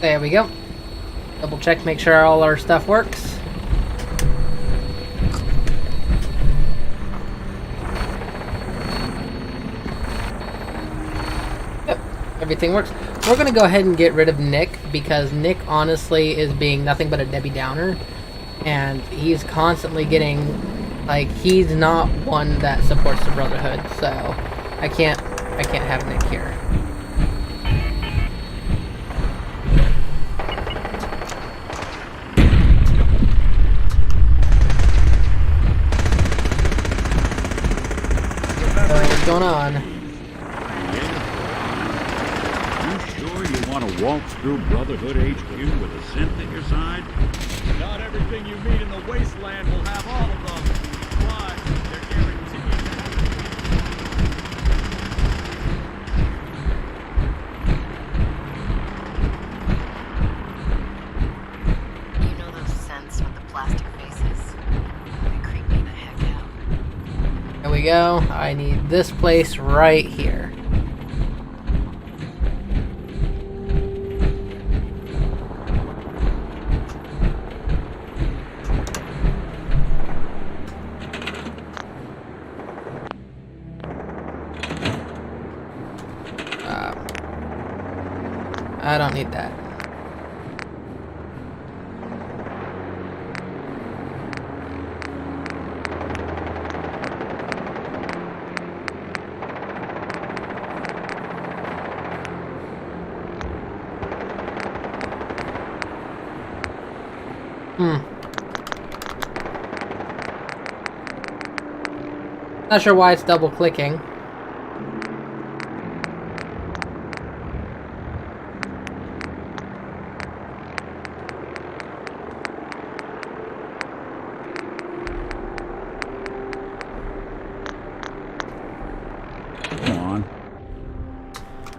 There we go. Double check, make sure all our stuff works. Yep, everything works. We're gonna go ahead and get rid of Nick because Nick honestly is being nothing but a Debbie Downer, and he's constantly getting, like, he's not one that supports the Brotherhood, so I can't have Nick here. What's going on? You sure you want to walk through Brotherhood HQ with a synth at your side? Not everything you meet in the wasteland will have all of them, but they're guaranteed. You know those synths with the plastic faces? They creep me the heck out. There we go. I need this place right here. I don't need that. Not sure why it's double clicking.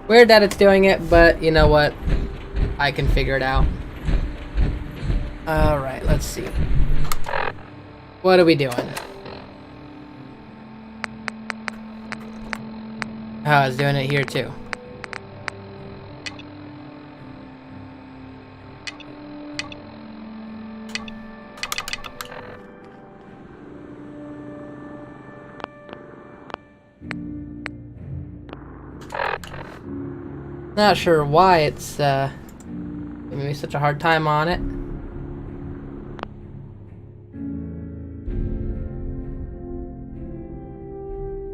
Weird that it's doing it, but you know what? I can figure it out. Alright, let's see. What are we doing? Oh, I was doing it here too. Not sure why it's giving me such a hard time on it.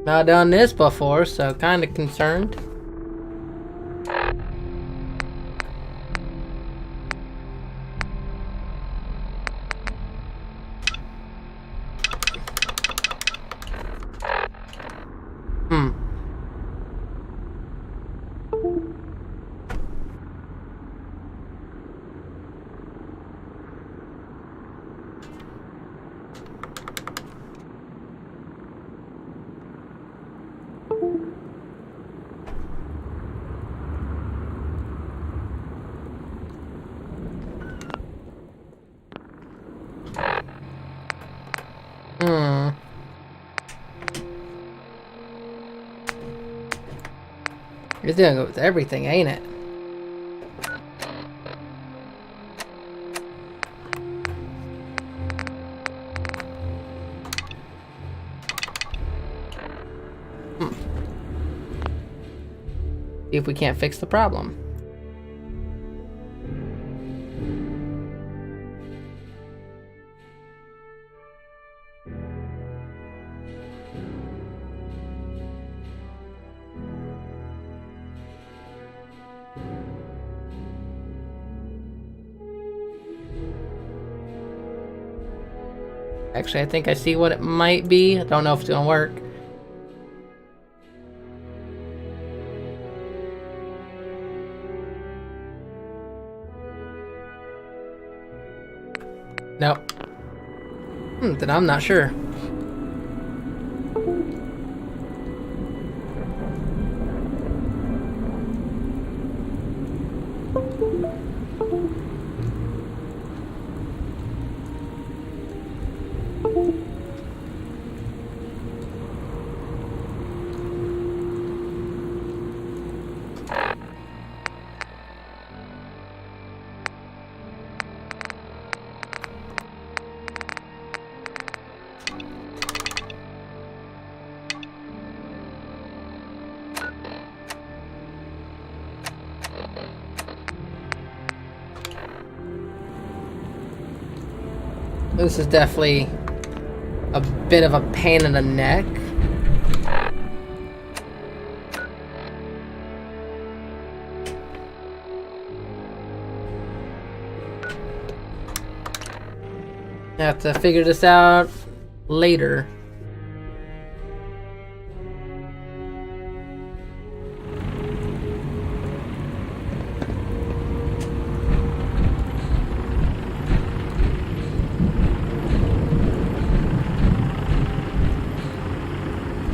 Not done this before, so kind of concerned. It's doing it with everything, ain't it? See if we can't fix the problem. Actually, I think I see what it might be. I don't know if it's gonna work. Nope. Then I'm not sure. This is definitely a bit of a pain in the neck. I have to figure this out later.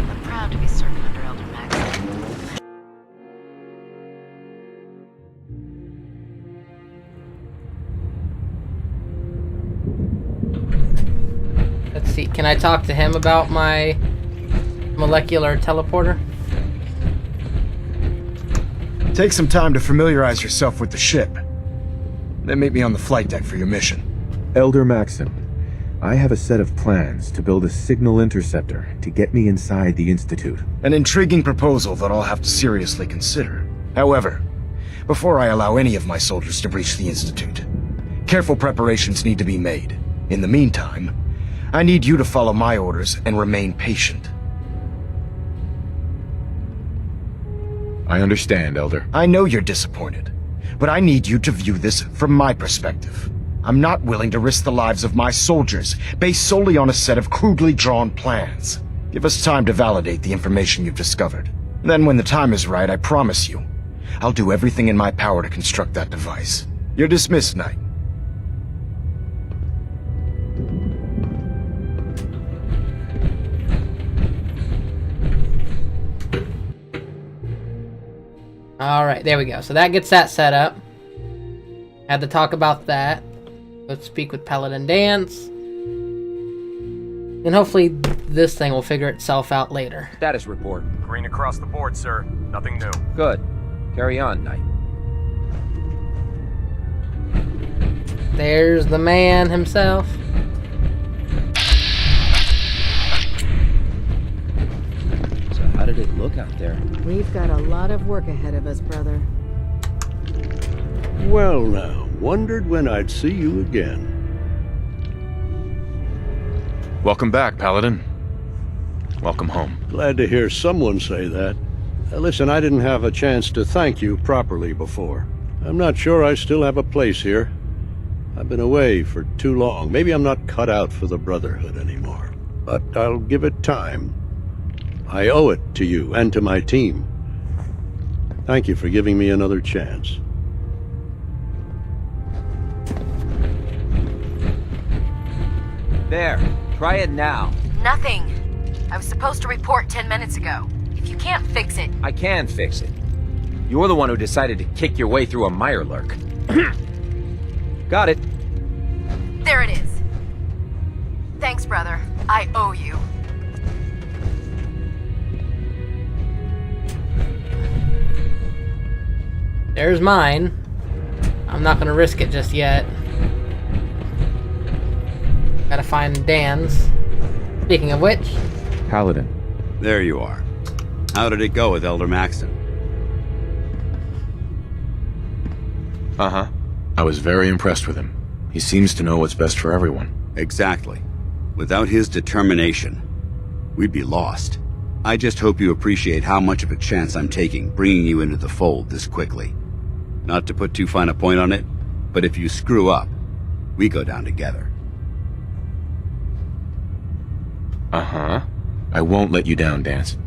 I'm proud to be serving under Elder Max. Let's see, can I talk to him about my molecular teleporter? Take some time to familiarize yourself with the ship. Then meet me on the flight deck for your mission. Elder Maxim, I have a set of plans to build a signal interceptor to get me inside the Institute. An intriguing proposal that I'll have to seriously consider. However, before I allow any of my soldiers to breach the Institute, careful preparations need to be made. In the meantime, I need you to follow my orders and remain patient. I understand, Elder. I know you're disappointed, but I need you to view this from my perspective. I'm not willing to risk the lives of my soldiers based solely on a set of crudely drawn plans. Give us time to validate the information you've discovered. Then when the time is right, I promise you, I'll do everything in my power to construct that device. You're dismissed, Knight. Alright, there we go. So that gets that set up. Had to talk about that. Let's speak with Paladin Dance. And hopefully this thing will figure itself out later. Status report. Green across the board, sir. Nothing new. Good. Carry on, Knight. There's the man himself. So how did it look out there? We've got a lot of work ahead of us, brother. Well now, wondered when I'd see you again. Welcome back, Paladin. Welcome home. Glad to hear someone say that. Listen, I didn't have a chance to thank you properly before. I'm not sure I still have a place here. I've been away for too long. Maybe I'm not cut out for the Brotherhood anymore. But I'll give it time. I owe it to you and to my team. Thank you for giving me another chance. There. Try it now. Nothing. I was supposed to report 10 minutes ago. If you can't fix it, I can fix it. You're the one who decided to kick your way through a mirelurk. Got it. there it is. Thanks, brother. I owe you. There's mine. I'm not gonna risk it just yet. Gotta find Dan's. Speaking of which... Paladin. There you are. How did it go with Elder Maxton? Uh-huh. I was very impressed with him. He seems to know what's best for everyone. Exactly. Without his determination, we'd be lost. I just hope you appreciate how much of a chance I'm taking bringing you into the fold this quickly. Not to put too fine a point on it, but if you screw up, we go down together. Uh-huh. I won't let you down, Dance.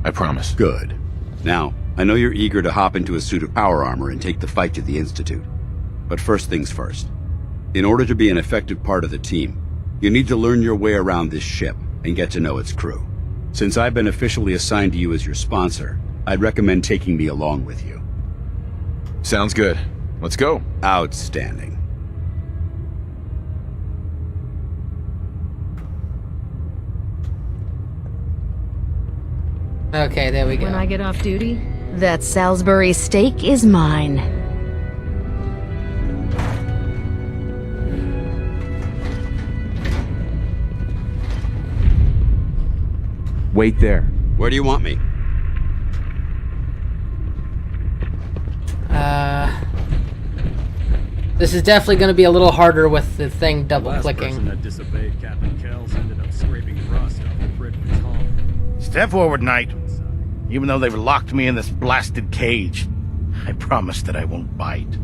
I promise. Good. Now, I know you're eager to hop into a suit of power armor and take the fight to the Institute. But first things first. In order to be an effective part of the team, you need to learn your way around this ship and get to know its crew. Since I've been officially assigned to you as your sponsor, I'd recommend taking me along with you. Sounds good. Let's go. Outstanding. Okay, there we go. When I get off duty, that Salisbury steak is mine. Wait there. Where do you want me? This is definitely going to be a little harder with the thing The last person double-clicking. that disobeyed Captain Kells ended up scraping rust off the Pridman's hull. Step forward, Knight. Even though they've locked me in this blasted cage, I promise that I won't bite.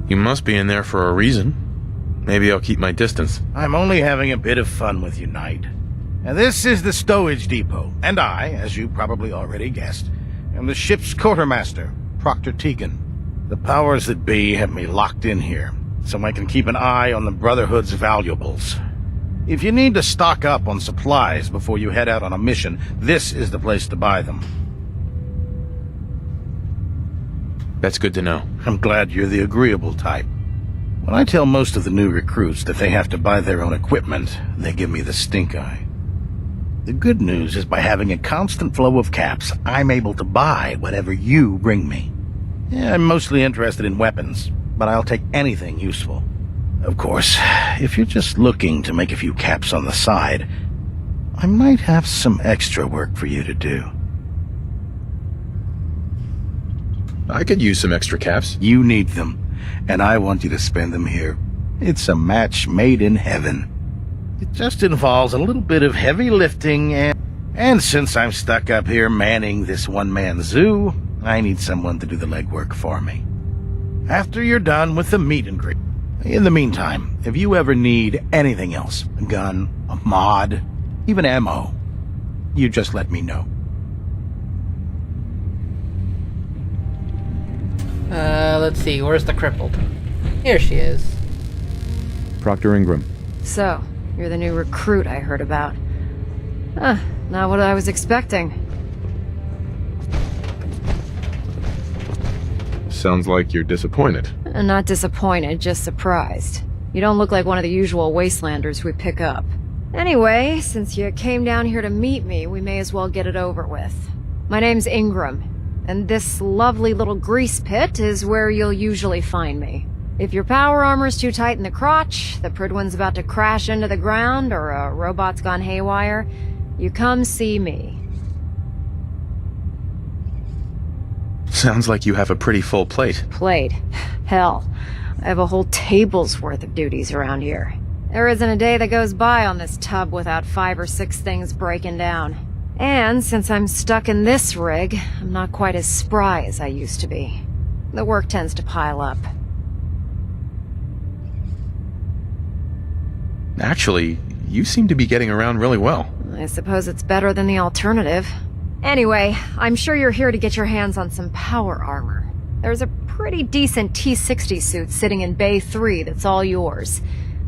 You must be in there for a reason. Maybe I'll keep my distance. I'm only having a bit of fun with you, Knight. And this is the Stowage Depot, and I, as you probably already guessed, am the ship's quartermaster, Proctor Tegan. The powers that be have me locked in here, so I can keep an eye on the Brotherhood's valuables. If you need to stock up on supplies before you head out on a mission, this is the place to buy them. That's good to know. I'm glad you're the agreeable type. When I tell most of the new recruits that they have to buy their own equipment, they give me the stink eye. The good news is by having a constant flow of caps, I'm able to buy whatever you bring me. Yeah, I'm mostly interested in weapons, but I'll take anything useful. Of course, if you're just looking to make a few caps on the side, I might have some extra work for you to do. I could use some extra caps. You need them, and I want you to spend them here. It's a match made in heaven. It just involves a little bit of heavy lifting, and since I'm stuck up here manning this one-man zoo, I need someone to do the legwork for me. After you're done with the meet and greet. In the meantime, if you ever need anything else, a gun, a mod, even ammo, you just let me know. Let's see, where's the crippled? Here she is. Proctor Ingram. So, you're the new recruit I heard about. Not what I was expecting. Sounds like you're disappointed. Not disappointed, just surprised. You don't look like one of the usual wastelanders we pick up. Anyway, since you came down here to meet me, we may as well get it over with. My name's Ingram, and this lovely little grease pit is where you'll usually find me. If your power armor's too tight in the crotch, the Pridwan's about to crash into the ground, or a robot's gone haywire, you come see me. Sounds like you have a pretty full plate. Plate? Hell, I have a whole table's worth of duties around here. There isn't a day that goes by on this tub without 5 or 6 things breaking down. And since I'm stuck in this rig, I'm not quite as spry as I used to be. The work tends to pile up. Actually, you seem to be getting around really well. I suppose it's better than the alternative. Anyway, I'm sure you're here to get your hands on some power armor. There's a pretty decent T-60 suit sitting in Bay 3 that's all yours.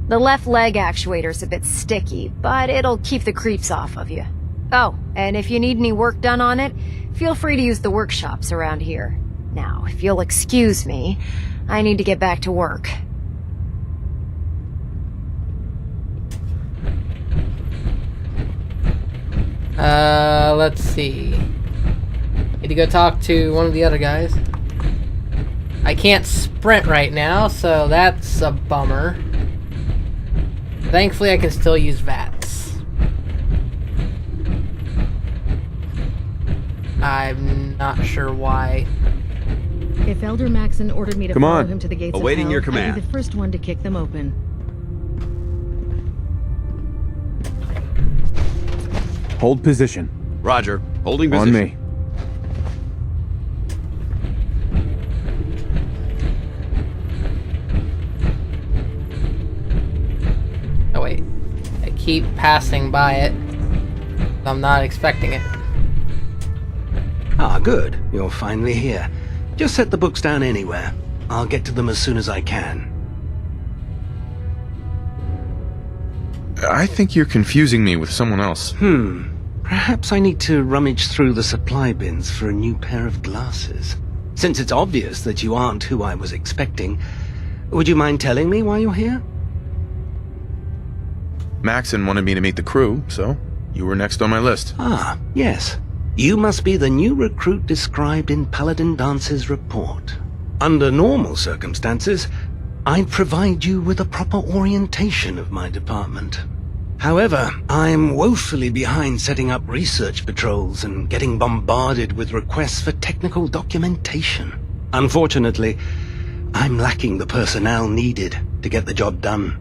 The left leg actuator's a bit sticky, but it'll keep the creeps off of you. Oh, and if you need any work done on it, feel free to use the workshops around here. Now, if you'll excuse me, I need to get back to work. Let's see. Need to go talk to one of the other guys. I can't sprint right now, so that's a bummer. Thankfully, I can still use VATS. I'm not sure why. If Elder Maxon ordered me to follow him to the gates Awaiting of hell, your command. I'd be the first one to kick them open. Hold position. Roger. Holding On position. me. Oh wait, I keep passing by it. I'm not expecting it. Ah, good. You're finally here. Just set the books down anywhere. I'll get to them as soon as I can. I think you're confusing me with someone else. Perhaps I need to rummage through the supply bins for a new pair of glasses. Since it's obvious that you aren't who I was expecting, would you mind telling me why you're here? Maxon wanted me to meet the crew, so you were next on my list. Ah, yes. You must be the new recruit described in Paladin Dance's report. Under normal circumstances, I'd provide you with a proper orientation of my department. However, I'm woefully behind setting up research patrols and getting bombarded with requests for technical documentation. Unfortunately, I'm lacking the personnel needed to get the job done.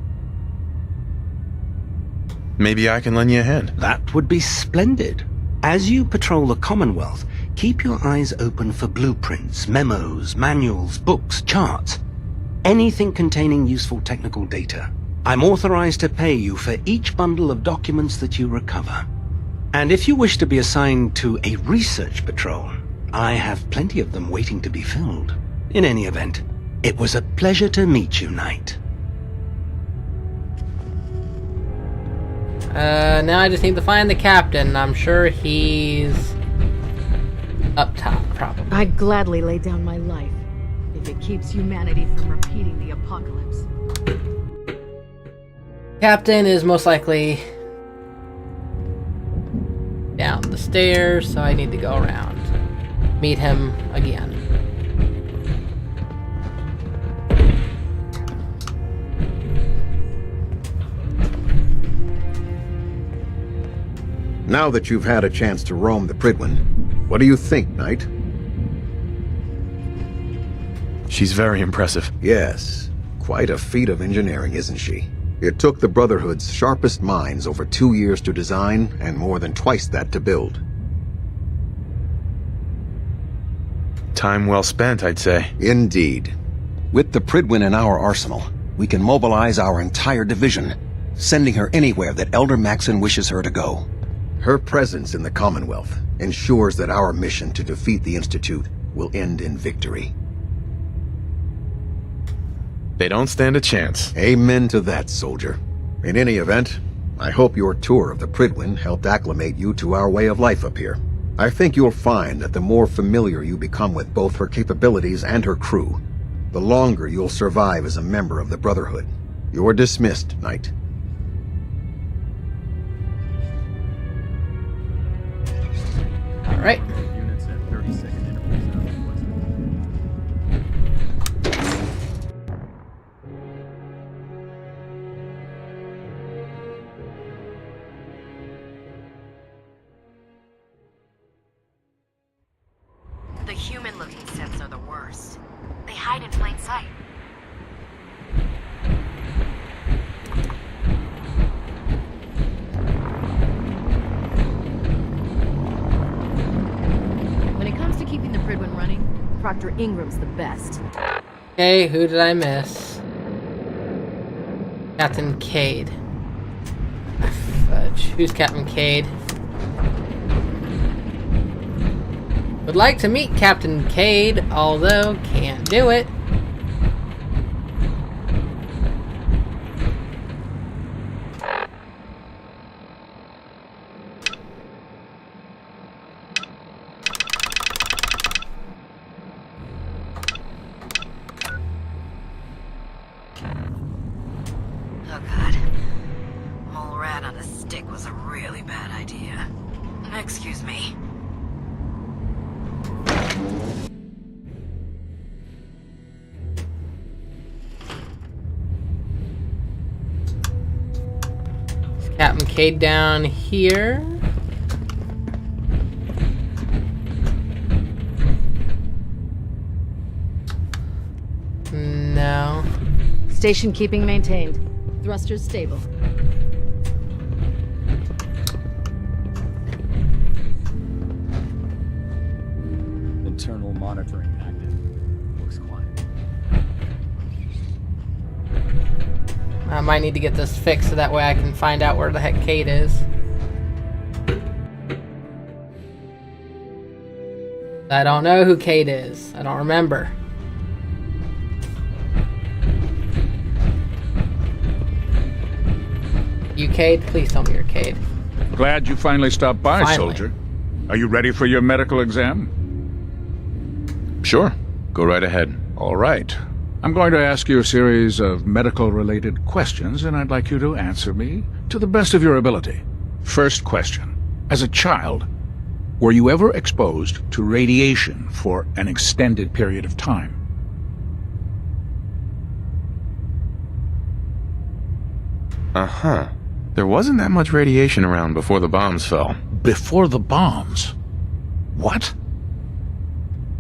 Maybe I can lend you a hand. That would be splendid. As you patrol the Commonwealth, keep your eyes open for blueprints, memos, manuals, books, charts. Anything containing useful technical data. I'm authorized to pay you for each bundle of documents that you recover. And if you wish to be assigned to a research patrol, I have plenty of them waiting to be filled. In any event, it was a pleasure to meet you, Knight. Now I just need to find the captain. I'm sure he's up top, probably. I'd gladly lay down my life if it keeps humanity from repeating the apocalypse. Captain is most likely down the stairs, so I need to go around. Meet him again. Now that you've had a chance to roam the Prydwen, what do you think, Knight? She's very impressive. Yes. Quite a feat of engineering, isn't she? It took the Brotherhood's sharpest minds over 2 years to design, and more than twice that to build. Time well spent, I'd say. Indeed. With the Prydwen in our arsenal, we can mobilize our entire division, sending her anywhere that Elder Maxon wishes her to go. Her presence in the Commonwealth ensures that our mission to defeat the Institute will end in victory. They don't stand a chance. Amen to that, soldier. In any event, I hope your tour of the Prydwen helped acclimate you to our way of life up here. I think you'll find that the more familiar you become with both her capabilities and her crew, the longer you'll survive as a member of the Brotherhood. You're dismissed, Knight. All right. Units at 32nd Enterprise Southwest. The human-looking synths are the worst. They hide in plain sight. When it comes to keeping the Prydwen running, Proctor Ingram's the best. Okay, who did I miss? Captain Cade. Fudge. Who's Captain Cade? Would like to meet Captain Cade, although can't do it. Oh god. Mole rat on a stick was a really bad idea. Excuse me. Is Captain Cade down here? No. Station keeping maintained. Thrusters stable. Internal monitoring active. Looks quiet. I might need to get this fixed so that way I can find out where the heck Cade is. I don't know who Cade is. I don't remember. You Cade? Please tell me you're Cade. Glad you finally stopped by, Finally. soldier. Are you ready for your medical exam? Sure. Go right ahead. All right. I'm going to ask you a series of medical-related questions, and I'd like you to answer me to the best of your ability. First question. As a child, were you ever exposed to radiation for an extended period of time? Uh-huh. There wasn't that much radiation around before the bombs fell. Before the bombs? What?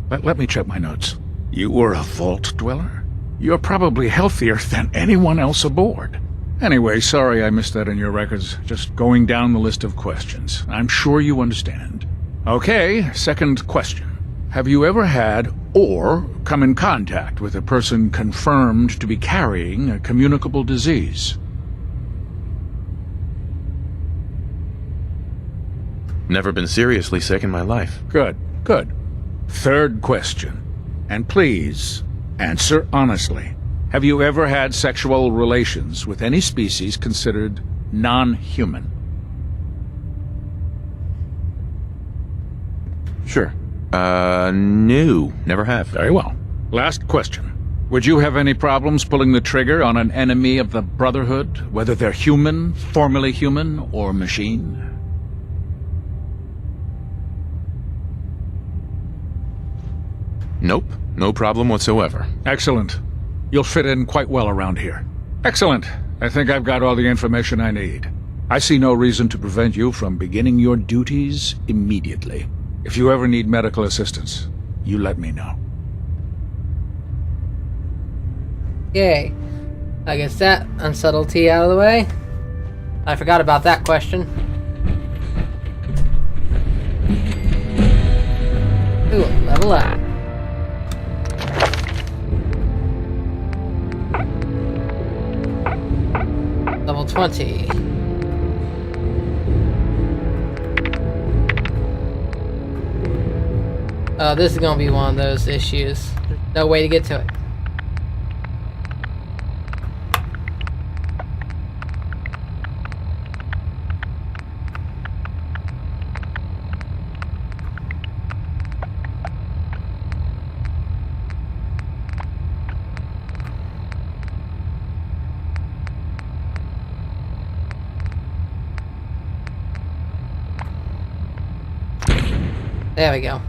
Let me check my notes. You were a vault dweller? You're probably healthier than anyone else aboard. Anyway, sorry I missed that in your records. Just going down the list of questions. I'm sure you understand. Okay, second question. Have you ever had or come in contact with a person confirmed to be carrying a communicable disease? Never been seriously sick in my life. Good, good. Third question. And please, answer honestly. Have you ever had sexual relations with any species considered non-human? Sure. No, never have. Very well. Last question. Would you have any problems pulling the trigger on an enemy of the Brotherhood, whether they're human, formerly human, or machine? Nope, no problem whatsoever. Excellent. You'll fit in quite well around here. Excellent. I think I've got all the information I need. I see no reason to prevent you from beginning your duties immediately. If you ever need medical assistance, you let me know. Yay. I guess that unsubtlety out of the way. I forgot about that question. Ooh, level up. Level 20. Oh, this is gonna be one of those issues. There's no way to get to it. There we go.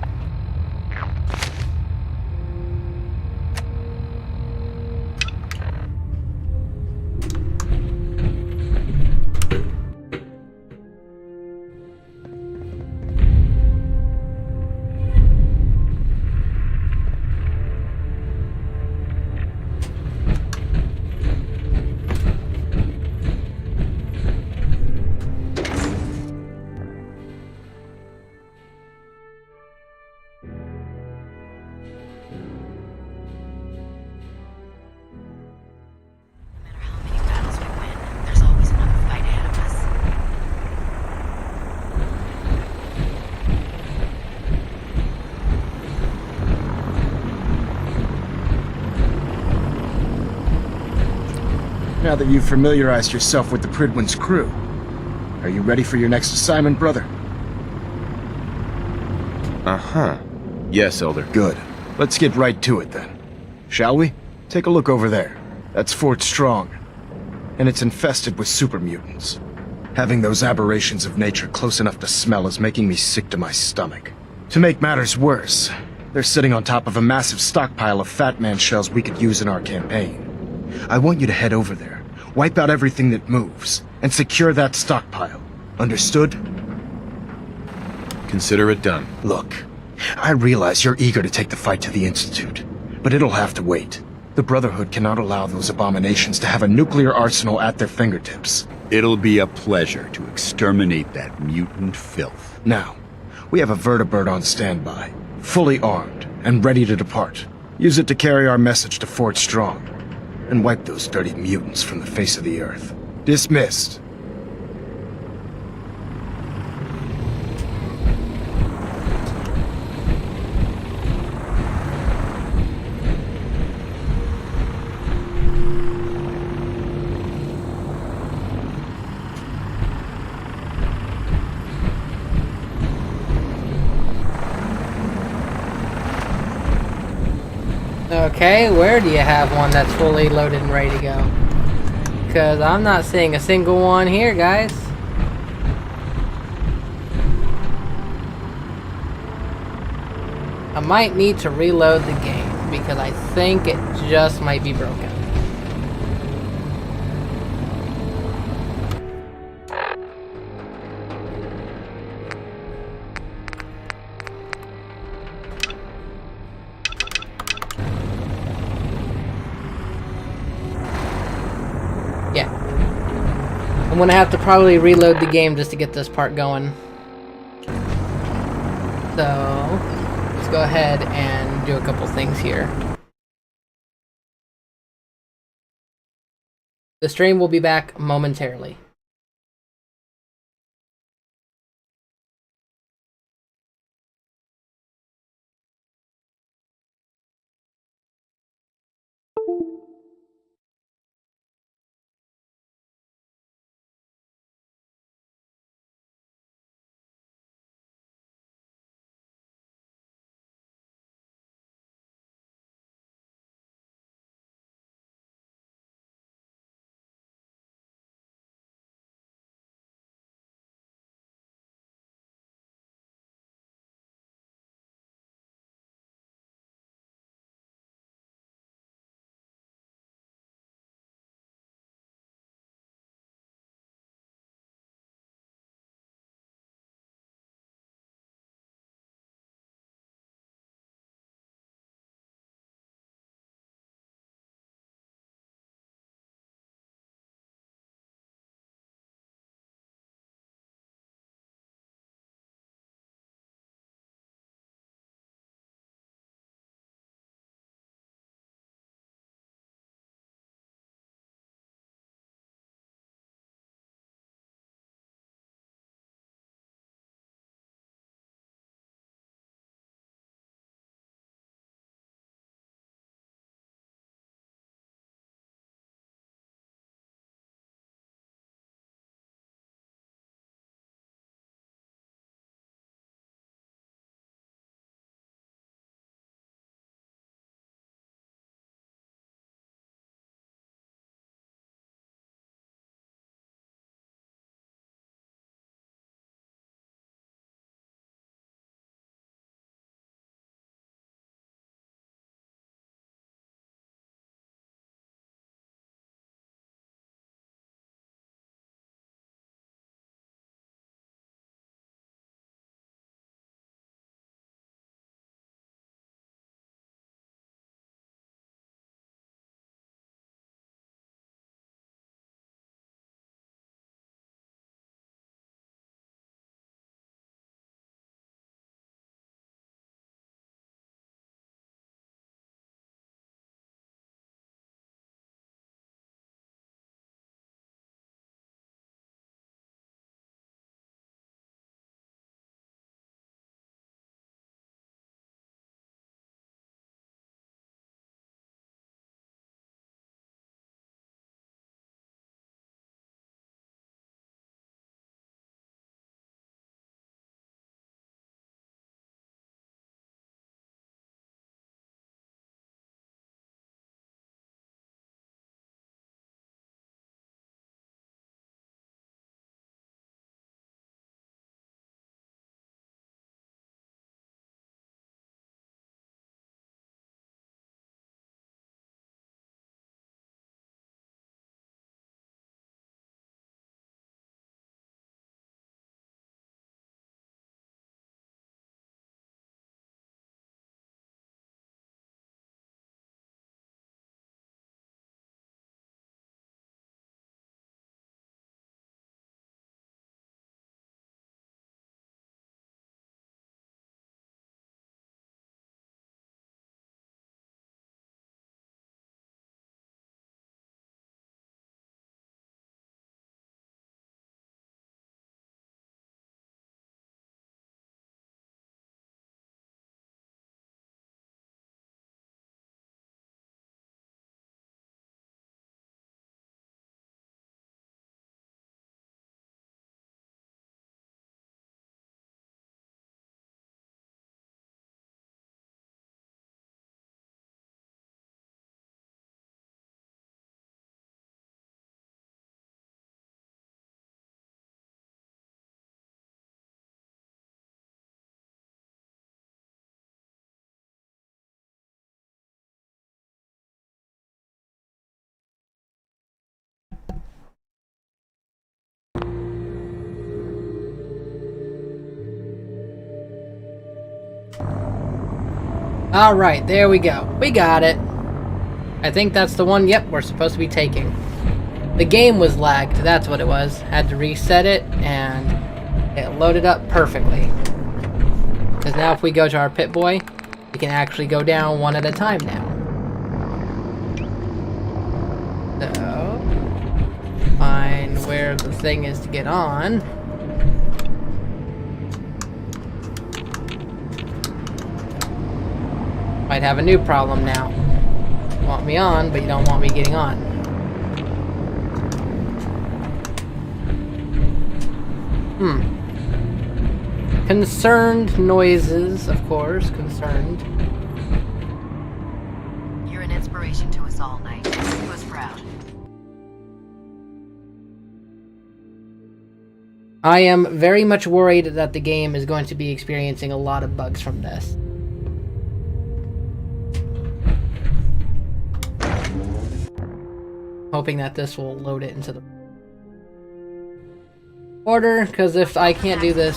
Now that you've familiarized yourself with the Pridwin's crew, are you ready for your next assignment, brother? Uh-huh. Yes, Elder. Good. Let's get right to it then. Shall we? Take a look over there. That's Fort Strong. And it's infested with super mutants. Having those aberrations of nature close enough to smell is making me sick to my stomach. To make matters worse, they're sitting on top of a massive stockpile of Fat Man shells we could use in our campaign. I want you to head over there, wipe out everything that moves, and secure that stockpile. Understood? Consider it done. Look, I realize you're eager to take the fight to the Institute, but it'll have to wait. The Brotherhood cannot allow those abominations to have a nuclear arsenal at their fingertips. It'll be a pleasure to exterminate that mutant filth. Now, we have a vertibird on standby, fully armed and ready to depart. Use it to carry our message to Fort Strong, and wipe those dirty mutants from the face of the earth. Dismissed. Okay, where do you have one that's fully loaded and ready to go? Because I'm not seeing a single one here, guys. I might need to reload the game because I think it just might be broken. I'm gonna have to probably reload the game just to get this part going. So, let's go ahead and do a couple things here. The stream will be back momentarily. Alright, there we go. We got it. I think that's the one, yep, we're supposed to be taking. The game was lagged, that's what it was. Had to reset it, and it loaded up perfectly. Because now if we go to our Pip-Boy, we can actually go down one at a time now. So, find where the thing is to get on. Might have a new problem now. You want me on, but you don't want me getting on. Concerned noises, of course. Concerned. You're an inspiration to us all, Knight. Do us proud. I am very much worried that the game is going to be experiencing a lot of bugs from this. Hoping that this will load it into the order, because if I can't do this...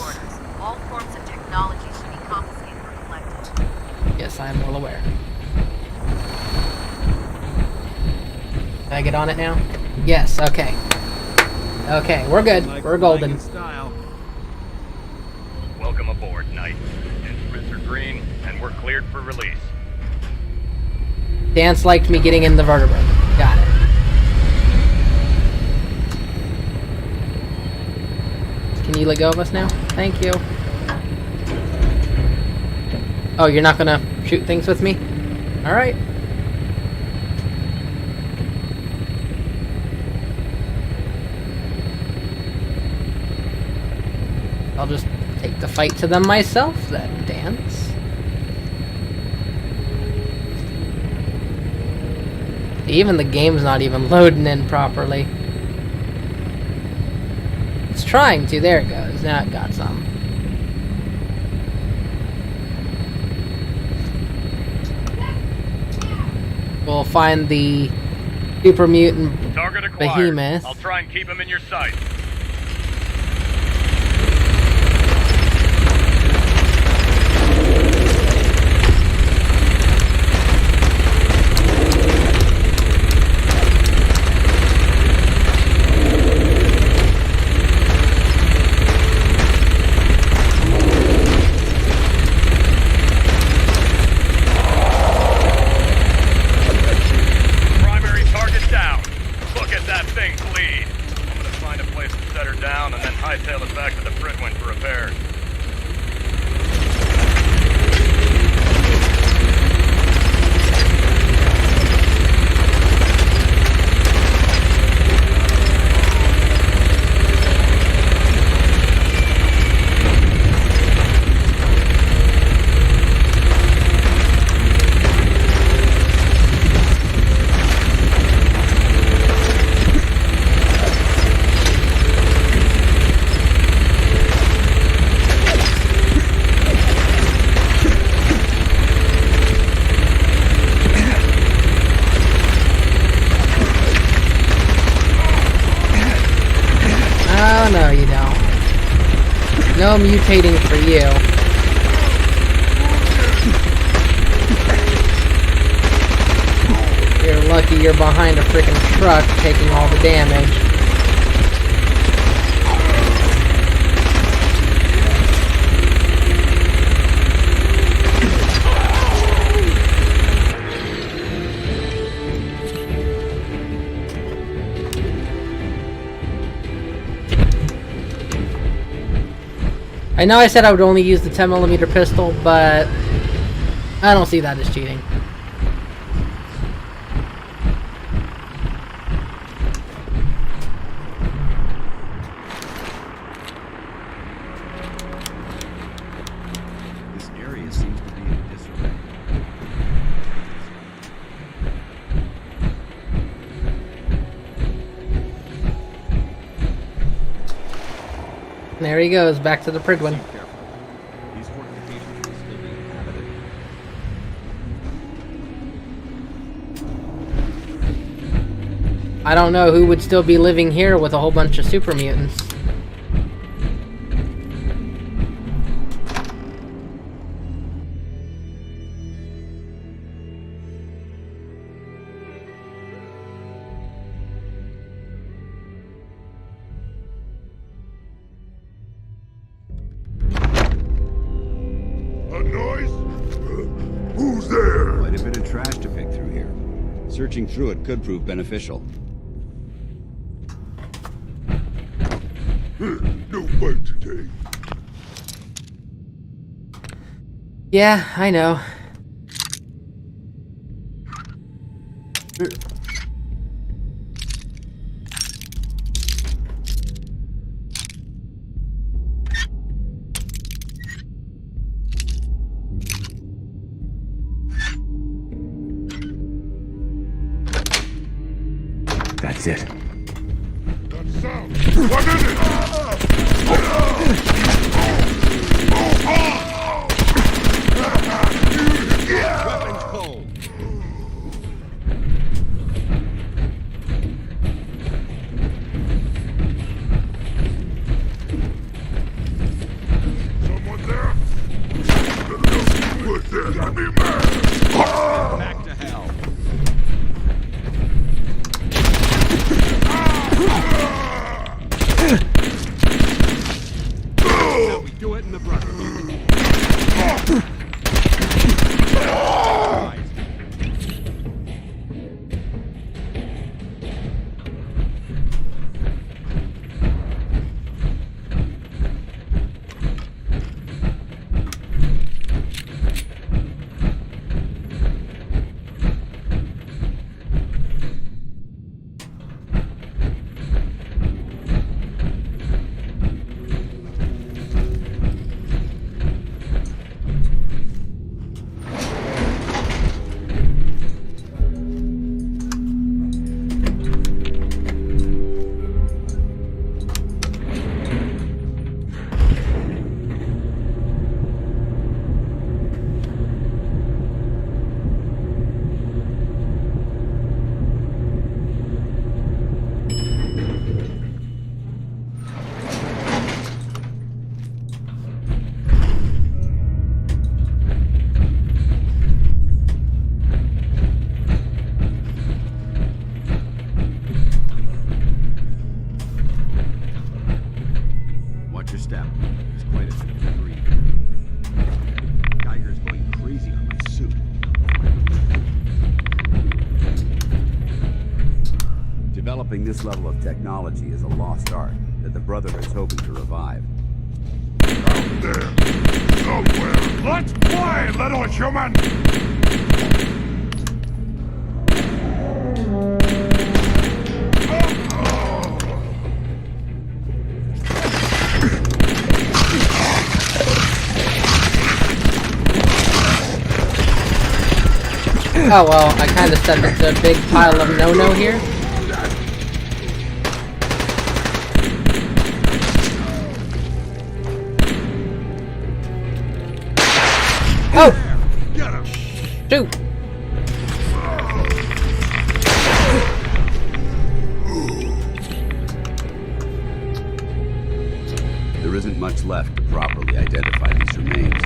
All forms of technology should be confiscated or collected. Yes, I am well aware. Can I get on it now? Yes, okay. Okay, we're good. We're golden. Welcome aboard, Knight. Instruments are green, and we're cleared for release. Dance liked me getting in the vertebra. Got it. Can you let go of us now? Thank you. Oh, you're not gonna shoot things with me? Alright. I'll just take the fight to them myself then, Dance. Even the game's not even loading in properly. It's trying to. There it goes. Now it got some. We'll find the super mutant behemoth. I'll try and keep him in your sight. Hightail it back to the Pridwin for repairs. Oh, no, you don't. No mutating for you. You're lucky you're behind a freaking truck taking all the damage. I know I said I would only use the 10mm pistol, but I don't see that as cheating. This area seems to be in disarray. There he goes, back to the Pridwin. These fortifications will still be inhabited. I don't know who would still be living here with a whole bunch of super mutants. Who's there? Quite a bit of trash to pick through here. Searching through it could prove beneficial. No fight today. Yeah, I know. That's it. What is it? Weapons cold. Someone there? Put that on me, man! Back to hell. Now we do it in the Brotherhood. Right. Watch your step. There's quite a bit of debris. Geiger's going crazy on my suit. Developing this level of technology is a lost art that the Brotherhood is hoping to revive. Out there! Somewhere! Let's play, little human! Oh well, I kind of stepped into a big pile of no-no here. Oh! Shoot! There isn't much left to properly identify these remains.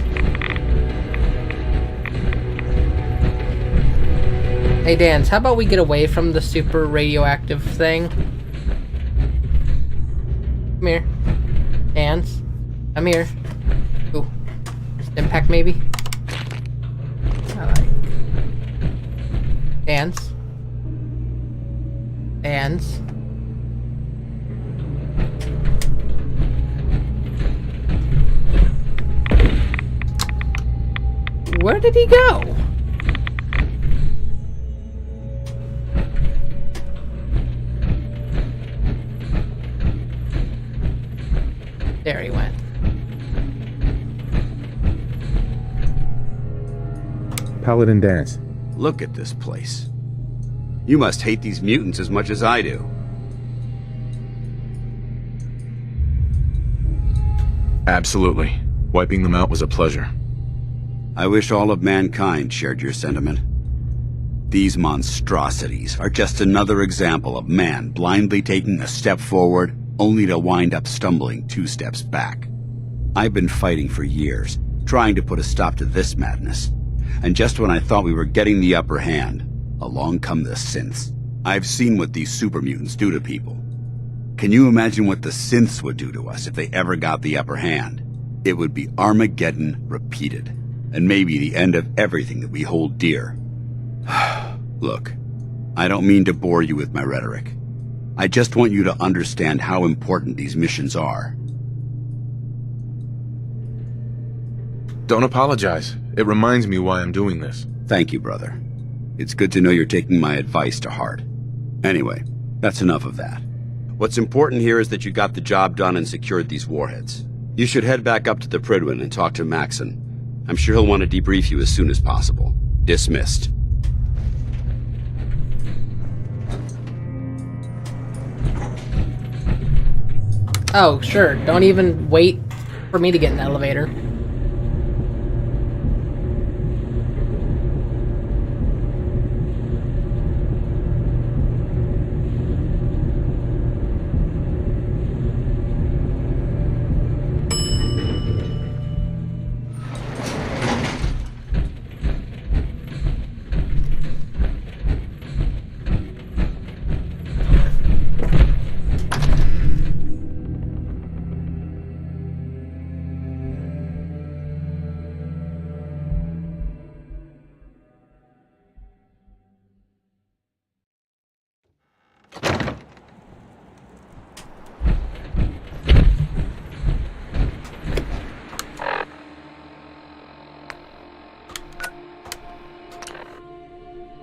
Hey Dans, how about we get away from the super radioactive thing? Come here. Dans. Come here. Ooh. Impact maybe? I like. Dans. Dans. Where did he go? There he went. Paladin Dance. Look at this place. You must hate these mutants as much as I do. Absolutely. Wiping them out was a pleasure. I wish all of mankind shared your sentiment. These monstrosities are just another example of man blindly taking a step forward only to wind up stumbling 2 steps back. I've been fighting for years, trying to put a stop to this madness. And just when I thought we were getting the upper hand, along come the Synths. I've seen what these super mutants do to people. Can you imagine what the Synths would do to us if they ever got the upper hand? It would be Armageddon repeated. and maybe the end of everything that we hold dear. Look, I don't mean to bore you with my rhetoric. I just want you to understand how important these missions are. Don't apologize. It reminds me why I'm doing this. Thank you, brother. It's good to know you're taking my advice to heart. Anyway, that's enough of that. What's important here is that you got the job done and secured these warheads. You should head back up to the Prydwen and talk to Maxon. I'm sure he'll want to debrief you as soon as possible. Dismissed. Oh, sure. Don't even wait for me to get in the elevator.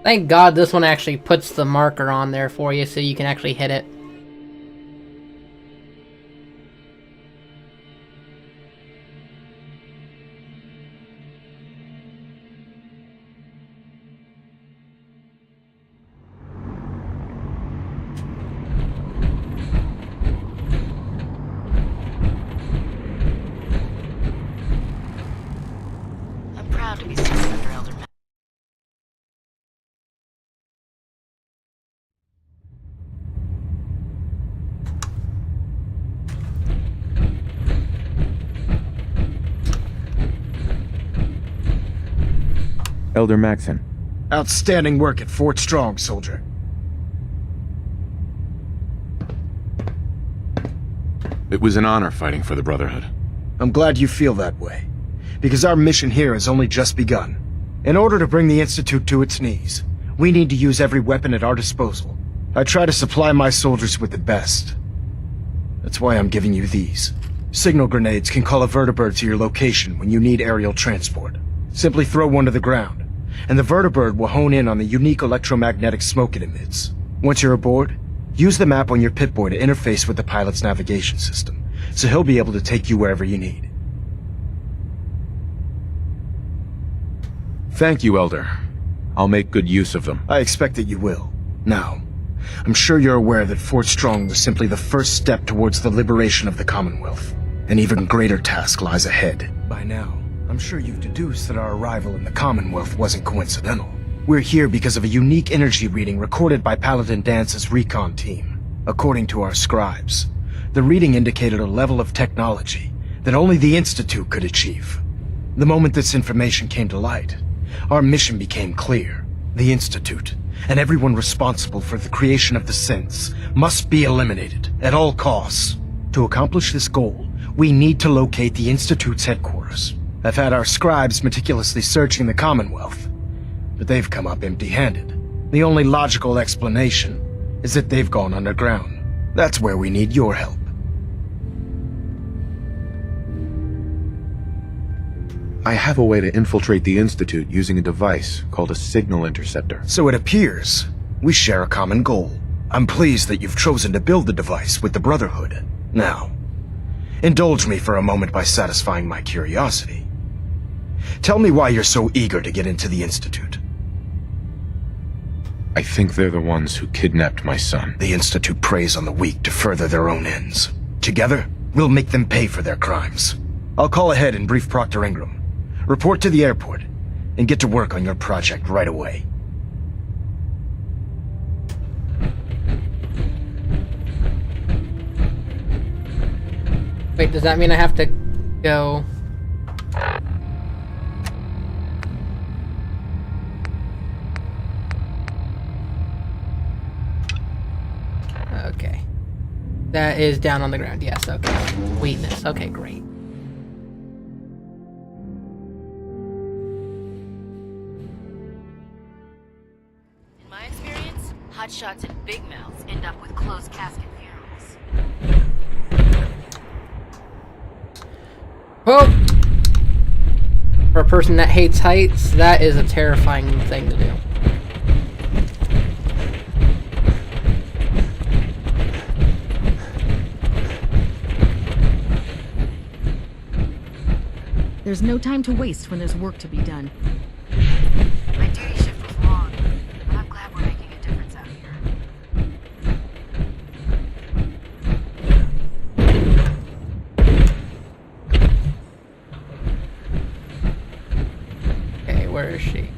Thank God this one actually puts the marker on there for you so you can actually hit it. I'm proud to be serving under Elder Max. Elder Maxon. Outstanding work at Fort Strong, soldier. It was an honor fighting for the Brotherhood. I'm glad you feel that way, because our mission here has only just begun. In order to bring the Institute to its knees, we need to use every weapon at our disposal. I try to supply my soldiers with the best. That's why I'm giving you these. Signal grenades can call a vertibird to your location when you need aerial transport. Simply throw one to the ground, and the vertibird will hone in on the unique electromagnetic smoke it emits. Once you're aboard, use the map on your Pip-Boy to interface with the pilot's navigation system, so he'll be able to take you wherever you need. Thank you, Elder. I'll make good use of them. I expect that you will. Now, I'm sure you're aware that Fort Strong was simply the first step towards the liberation of the Commonwealth. An even greater task lies ahead. By now, I'm sure you've deduced that our arrival in the Commonwealth wasn't coincidental. We're here because of a unique energy reading recorded by Paladin Dance's recon team. According to our scribes, the reading indicated a level of technology that only the Institute could achieve. The moment this information came to light, our mission became clear. The Institute, and everyone responsible for the creation of the Synths, must be eliminated at all costs. To accomplish this goal, we need to locate the Institute's headquarters. I've had our scribes meticulously searching the Commonwealth, but they've come up empty-handed. The only logical explanation is that they've gone underground. That's where we need your help. I have a way to infiltrate the Institute using a device called a signal interceptor. So it appears we share a common goal. I'm pleased that you've chosen to build the device with the Brotherhood. Now, indulge me for a moment by satisfying my curiosity. Tell me why you're so eager to get into the Institute. I think they're the ones who kidnapped my son. The Institute preys on the weak to further their own ends. Together, we'll make them pay for their crimes. I'll call ahead and brief Proctor Ingram. Report to the airport, and get to work on your project right away. Wait, does that mean I have to go... Okay. That is down on the ground, yes, okay. Weakness, okay, great. hotshots and big mouths end up with closed casket funerals. Oh! For a person that hates heights, that is a terrifying thing to do. There's no time to waste when there's work to be done. My duty shift was long, but I'm glad we're making a difference out here. Okay, where is she?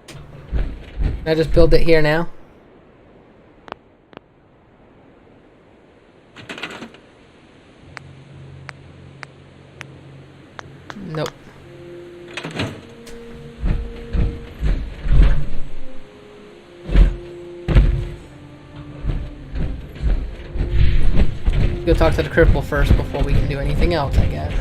Can I just build it here now? Nope. Go talk to the cripple first before we can do anything else, I guess.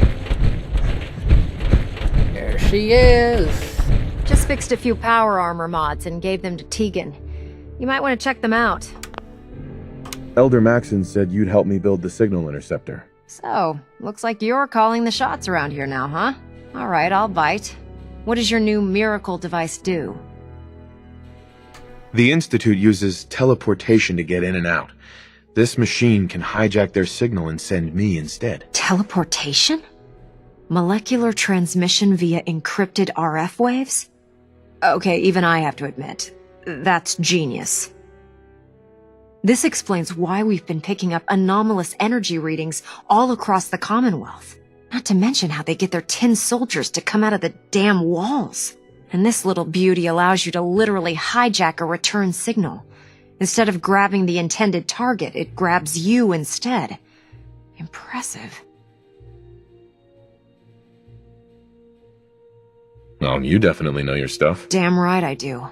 There she is! Just fixed a few power armor mods and gave them to Tegan. You might want to check them out. Elder Maxon said you'd help me build the signal interceptor. So, looks like you're calling the shots around here now, huh? Alright, I'll bite. What does your new miracle device do? The Institute uses teleportation to get in and out. This machine can hijack their signal and send me instead. Teleportation? Molecular transmission via encrypted RF waves? Okay, even I have to admit, that's genius. This explains why we've been picking up anomalous energy readings all across the Commonwealth. Not to mention how they get their tin soldiers to come out of the damn walls. And this little beauty allows you to literally hijack a return signal. Instead of grabbing the intended target, it grabs you instead. Impressive. Well, you definitely know your stuff. Damn right I do.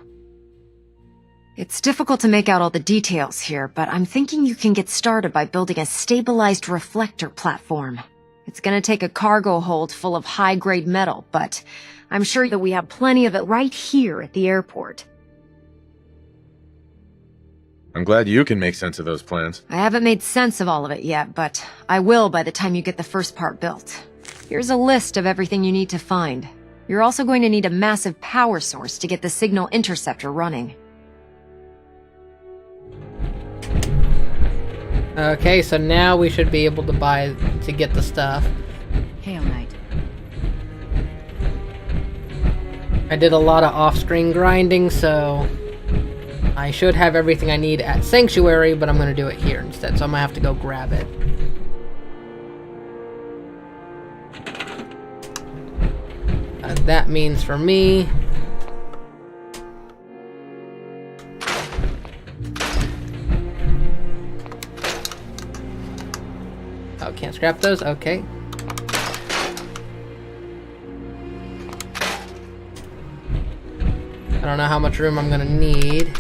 It's difficult to make out all the details here, but I'm thinking you can get started by building a stabilized reflector platform. It's gonna take a cargo hold full of high-grade metal, but I'm sure that we have plenty of it right here at the airport. I'm glad you can make sense of those plans. I haven't made sense of all of it yet, but I will by the time you get the first part built. Here's a list of everything you need to find. You're also going to need a massive power source to get the signal interceptor running. Okay, so now we should be able to get the stuff. Hail Knight. I did a lot of off-screen grinding, so I should have everything I need at Sanctuary, but I'm going to do it here instead, so I'm going to have to go grab it. That means for me... Oh, can't scrap those? Okay. I don't know how much room I'm gonna need.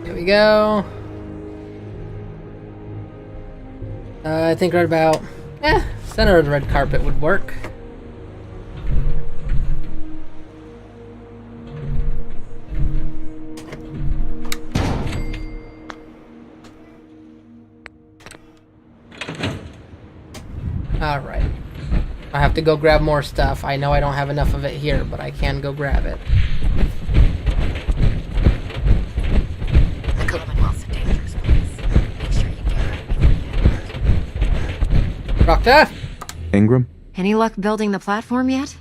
Here we go. I think right about, center of the red carpet would work. Alright. I have to go grab more stuff. I know I don't have enough of it here, but I can go grab it. The Commonwealth's a dangerous place. Make sure you get out before you get hurt. Doctor? Ingram? Any luck building the platform yet?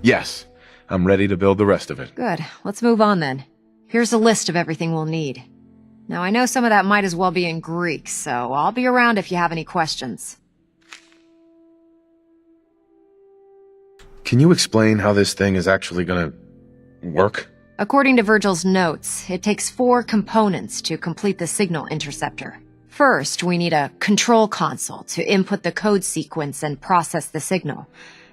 Yes. I'm ready to build the rest of it. Good. Let's move on then. Here's a list of everything we'll need. Now, I know some of that might as well be in Greek, so I'll be around if you have any questions. Can you explain how this thing is actually gonna work? According to Virgil's notes, it takes 4 components to complete the signal interceptor. First, we need a control console to input the code sequence and process the signal.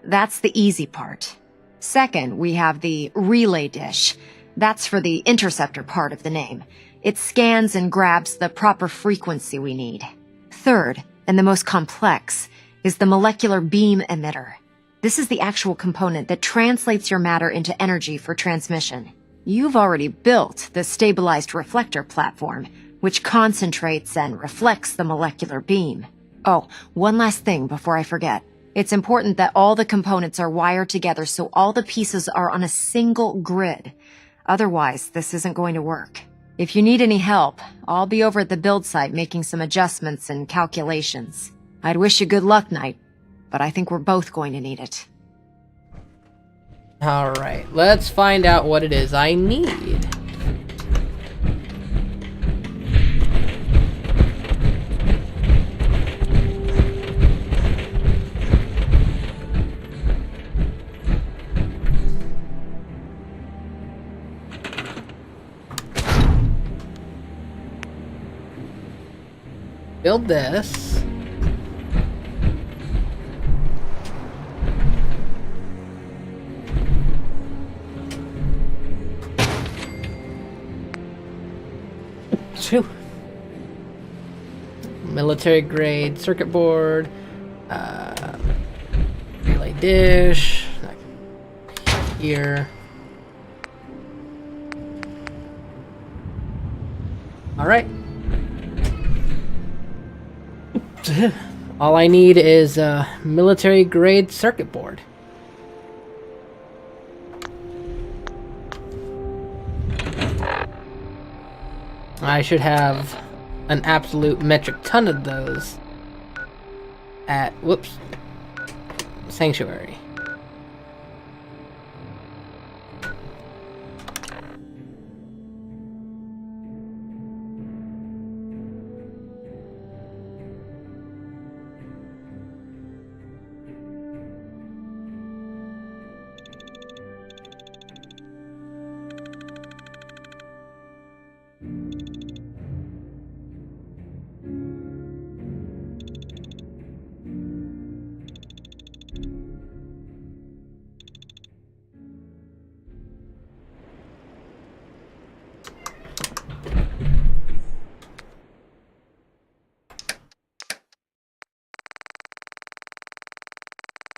That's the easy part. Second, we have the relay dish. That's for the interceptor part of the name. It scans and grabs the proper frequency we need. Third, and the most complex, is the molecular beam emitter. This is the actual component that translates your matter into energy for transmission. You've already built the stabilized reflector platform, which concentrates and reflects the molecular beam. Oh, one last thing before I forget. It's important that all the components are wired together so all the pieces are on a single grid. Otherwise, this isn't going to work. If you need any help, I'll be over at the build site making some adjustments and calculations. I'd wish you good luck, Knight, but I think we're both going to need it. Alright, let's find out what it is I need. Build this. Phew. Military grade circuit board. Relay dish. Here. Alright. All I need is a military grade circuit board. I should have an absolute metric ton of those at, whoops, Sanctuary.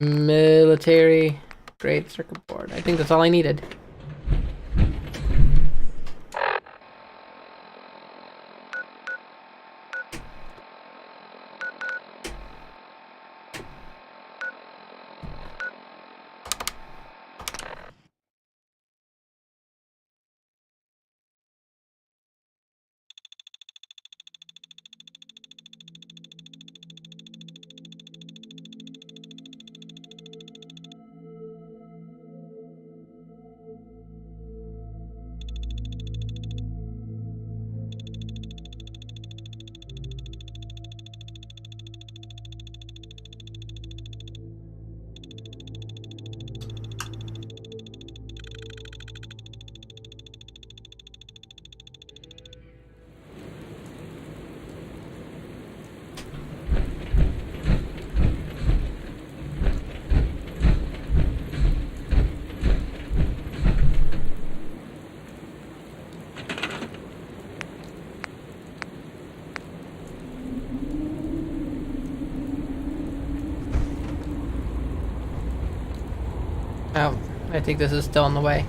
Military grade circuit board. I think that's all I needed. Oh, I think this is still in the way.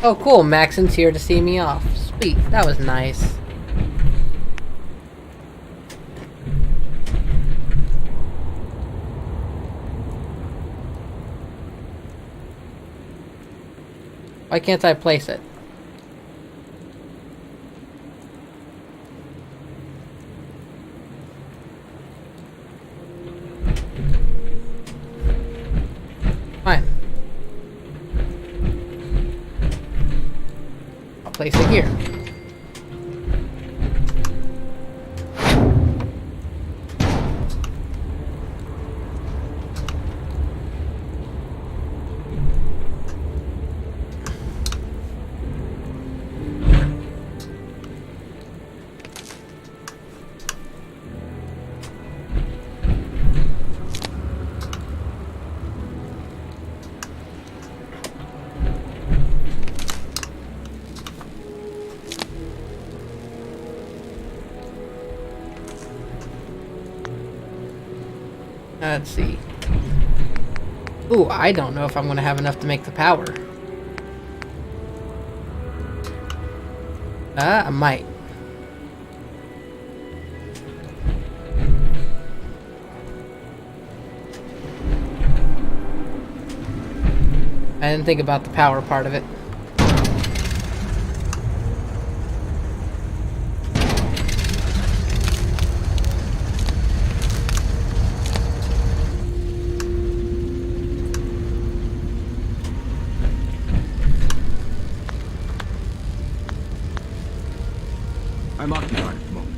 Oh cool, Maxon's here to see me off. Sweet, that was nice. Why can't I place it? Fine. I'll place it here. Let's see. Ooh, I don't know if I'm going to have enough to make the power. I might. I didn't think about the power part of it. I'm occupied at the moment.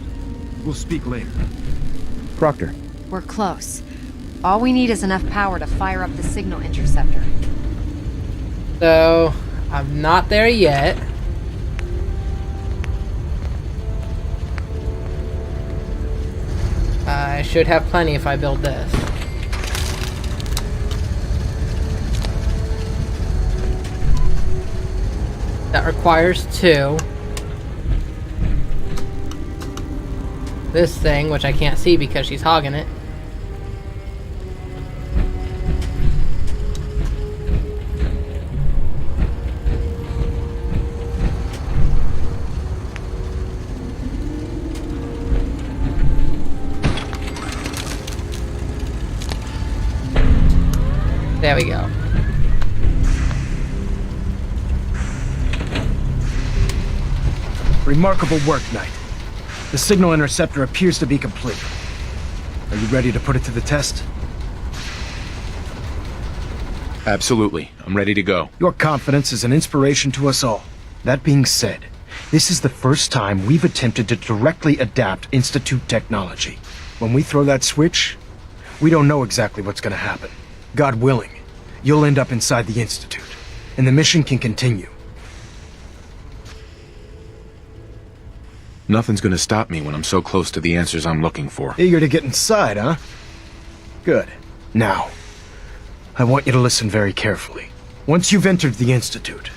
We'll speak later. Proctor. We're close. All we need is enough power to fire up the signal interceptor. So, I'm not there yet. I should have plenty if I build this. That requires 2. This thing, which I can't see because she's hogging it. There we go. Remarkable work, Knight. The signal interceptor appears to be complete. Are you ready to put it to the test? Absolutely. I'm ready to go. Your confidence is an inspiration to us all. That being said, this is the first time we've attempted to directly adapt Institute technology. When we throw that switch, we don't know exactly what's going to happen. God willing, you'll end up inside the Institute, and the mission can continue. Nothing's gonna stop me when I'm so close to the answers I'm looking for. Eager to get inside, huh? Good. Now, I want you to listen very carefully. Once you've entered the Institute,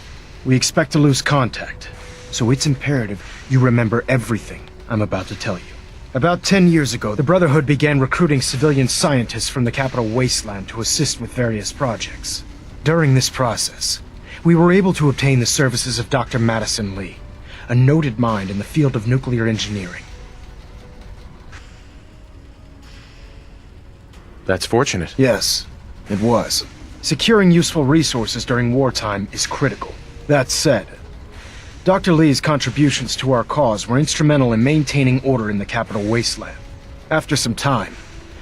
we expect to lose contact, so it's imperative you remember everything I'm about to tell you. About 10 years ago, the Brotherhood began recruiting civilian scientists from the capital wasteland to assist with various projects. During this process, we were able to obtain the services of Dr. Madison Lee, a noted mind in the field of nuclear engineering. That's fortunate. Yes, it was. Securing useful resources during wartime is critical. That said, Dr. Lee's contributions to our cause were instrumental in maintaining order in the capital wasteland. After some time,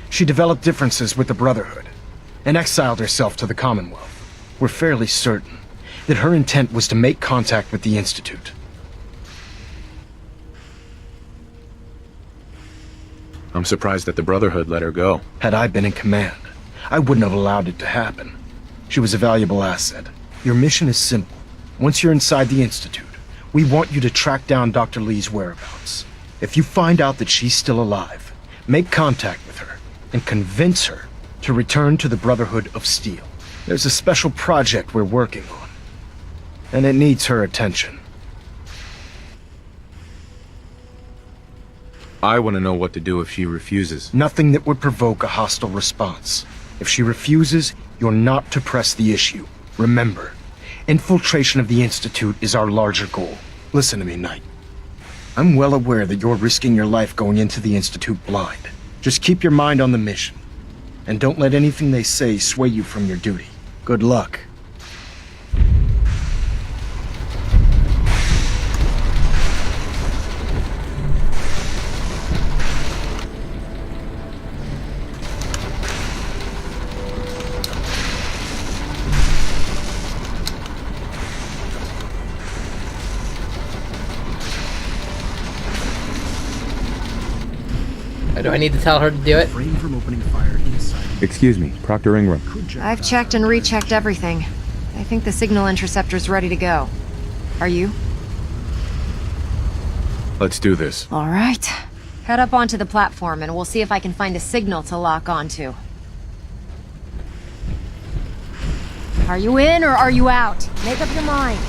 she developed differences with the Brotherhood and exiled herself to the Commonwealth. We're fairly certain that her intent was to make contact with the Institute. I'm surprised that the Brotherhood let her go. Had I been in command, I wouldn't have allowed it to happen. She was a valuable asset. Your mission is simple. Once you're inside the Institute, we want you to track down Dr. Lee's whereabouts. If you find out that she's still alive, make contact with her and convince her to return to the Brotherhood of Steel. There's a special project we're working on, and it needs her attention. I want to know what to do if she refuses. Nothing that would provoke a hostile response. If she refuses, you're not to press the issue. Remember, infiltration of the Institute is our larger goal. Listen to me, Knight. I'm well aware that you're risking your life going into the Institute blind. Just keep your mind on the mission, and don't let anything they say sway you from your duty. Good luck. Do I need to tell her to do it? Refrain from opening fire inside. Excuse me, Proctor Ingram. I've checked and rechecked everything. I think the signal interceptor's ready to go. Are you? Let's do this. All right. Head up onto the platform and we'll see if I can find a signal to lock onto. Are you in or are you out? Make up your mind.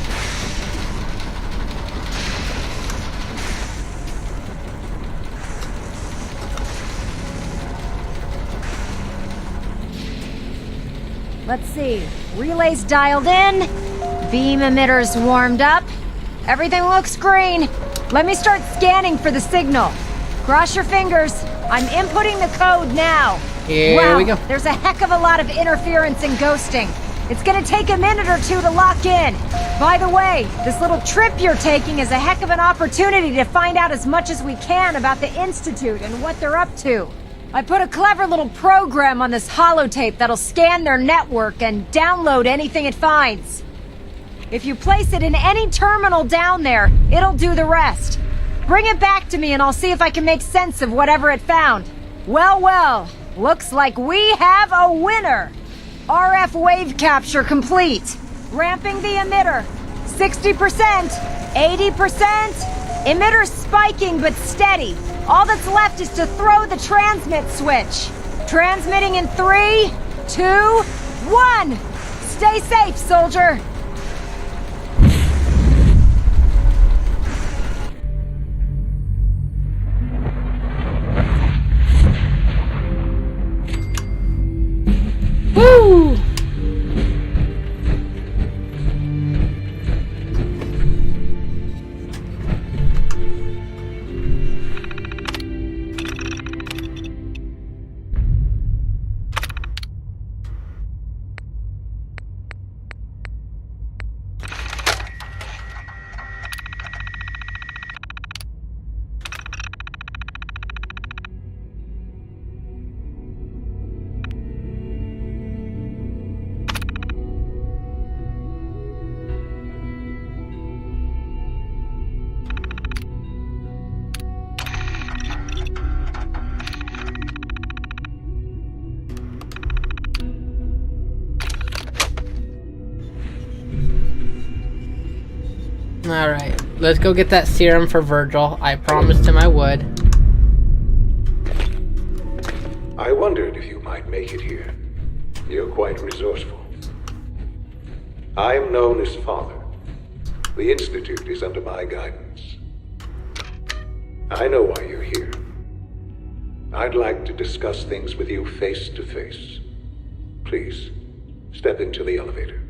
Let's see. Relays dialed in. Beam emitters warmed up. Everything looks green. Let me start scanning for the signal. Cross your fingers. I'm inputting the code now. Here we go. There's a heck of a lot of interference and ghosting. It's gonna take a minute or two to lock in. By the way, this little trip you're taking is a heck of an opportunity to find out as much as we can about the Institute and what they're up to. I put a clever little program on this holotape that'll scan their network and download anything it finds. If you place it in any terminal down there, it'll do the rest. Bring it back to me and I'll see if I can make sense of whatever it found. Well, looks like we have a winner. RF wave capture complete. Ramping the emitter. 60%, 80%. Emitter spiking but steady. All that's left is to throw the transmit switch. Transmitting in 3, 2, 1. Stay safe, soldier. Woo! Alright, let's go get that serum for Virgil. I promised him I would. I wondered if you might make it here. You're quite resourceful. I am known as Father. The Institute is under my guidance. I know why you're here. I'd like to discuss things with you face to face. Please, step into the elevator.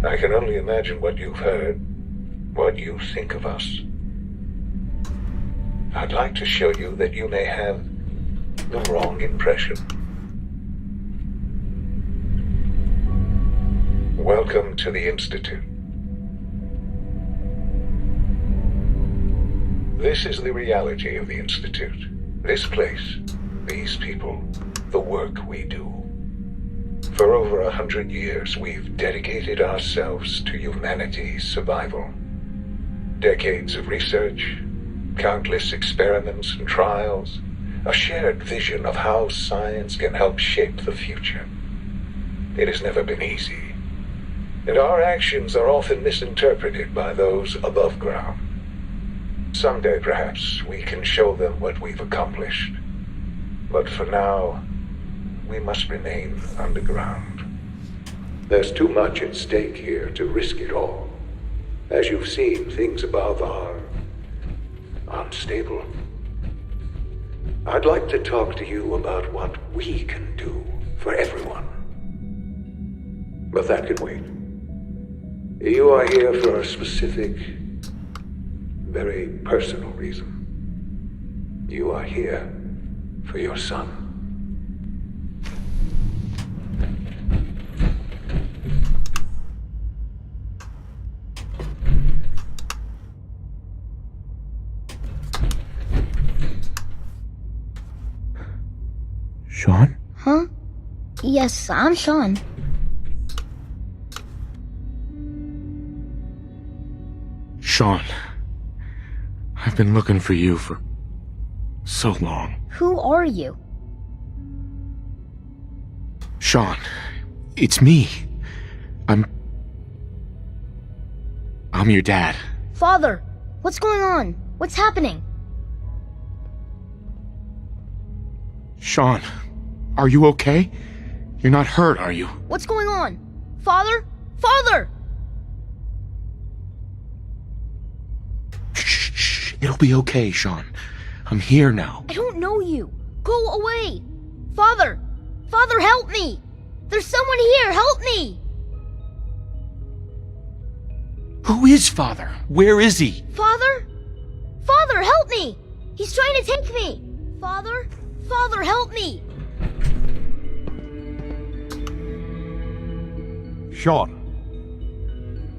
I can only imagine what you've heard, what you think of us. I'd like to show you that you may have the wrong impression. Welcome to the Institute. This is the reality of the Institute. This place, these people, the work we do. For over 100 years, we've dedicated ourselves to humanity's survival. Decades of research, countless experiments and trials, a shared vision of how science can help shape the future. It has never been easy, and our actions are often misinterpreted by those above ground. Someday, perhaps, we can show them what we've accomplished. But for now, we must remain underground. There's too much at stake here to risk it all. As you've seen, things above are unstable. I'd like to talk to you about what we can do for everyone. But that can wait. You are here for a specific, very personal reason. You are here for your son. Sean? Huh? Yes, I'm Sean. Sean, I've been looking for you for so long. Who are you? Sean, it's me. I'm your dad. Father, what's going on? What's happening? Sean, are you okay? You're not hurt, are you? What's going on? Father? Father! Shh. It'll be okay, Sean. I'm here now. I don't know you. Go away. Father! Father, help me! There's someone here, help me! Who is Father? Where is he? Father? Father, help me! He's trying to take me! Father? Father, help me! Sean.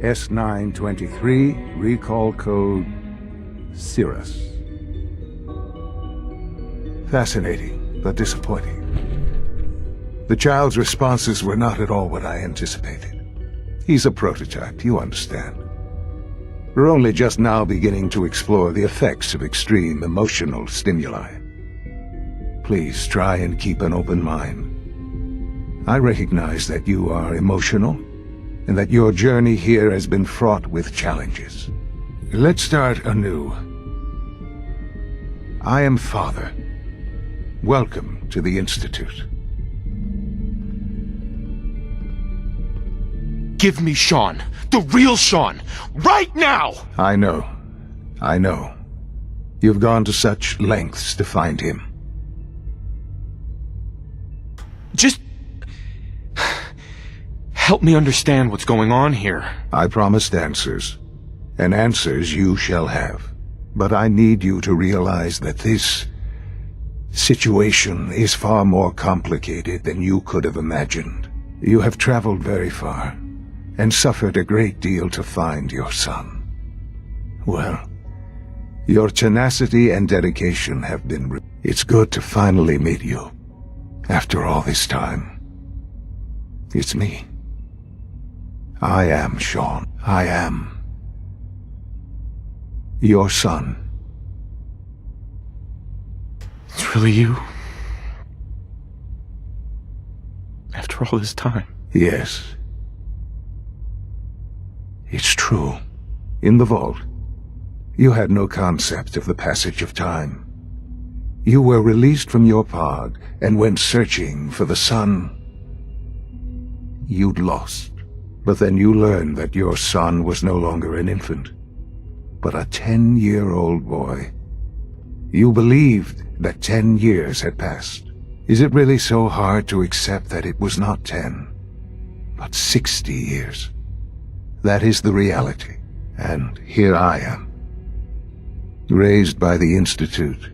S923, recall code Cirrus. Fascinating, but disappointing. The child's responses were not at all what I anticipated. He's a prototype, you understand. We're only just now beginning to explore the effects of extreme emotional stimuli. Please try and keep an open mind. I recognize that you are emotional, and that your journey here has been fraught with challenges. Let's start anew. I am Father. Welcome to the Institute. Give me Sean. The real Sean. Right now! I know. You've gone to such lengths to find him. Just help me understand what's going on here. I promised answers, and answers you shall have. But I need you to realize that this situation is far more complicated than you could have imagined. You have traveled very far, and suffered a great deal to find your son. Well, your tenacity and dedication have been... It's good to finally meet you. After all this time. It's me. I am Sean. I am your son. It's really you? After all this time? Yes. It's true. In the vault, you had no concept of the passage of time. You were released from your pod and went searching for the son you'd lost. But then you learned that your son was no longer an infant, but a 10-year-old boy. You believed that 10 years had passed. Is it really so hard to accept that it was not 10, but 60 years? That is the reality, and here I am, raised by the Institute,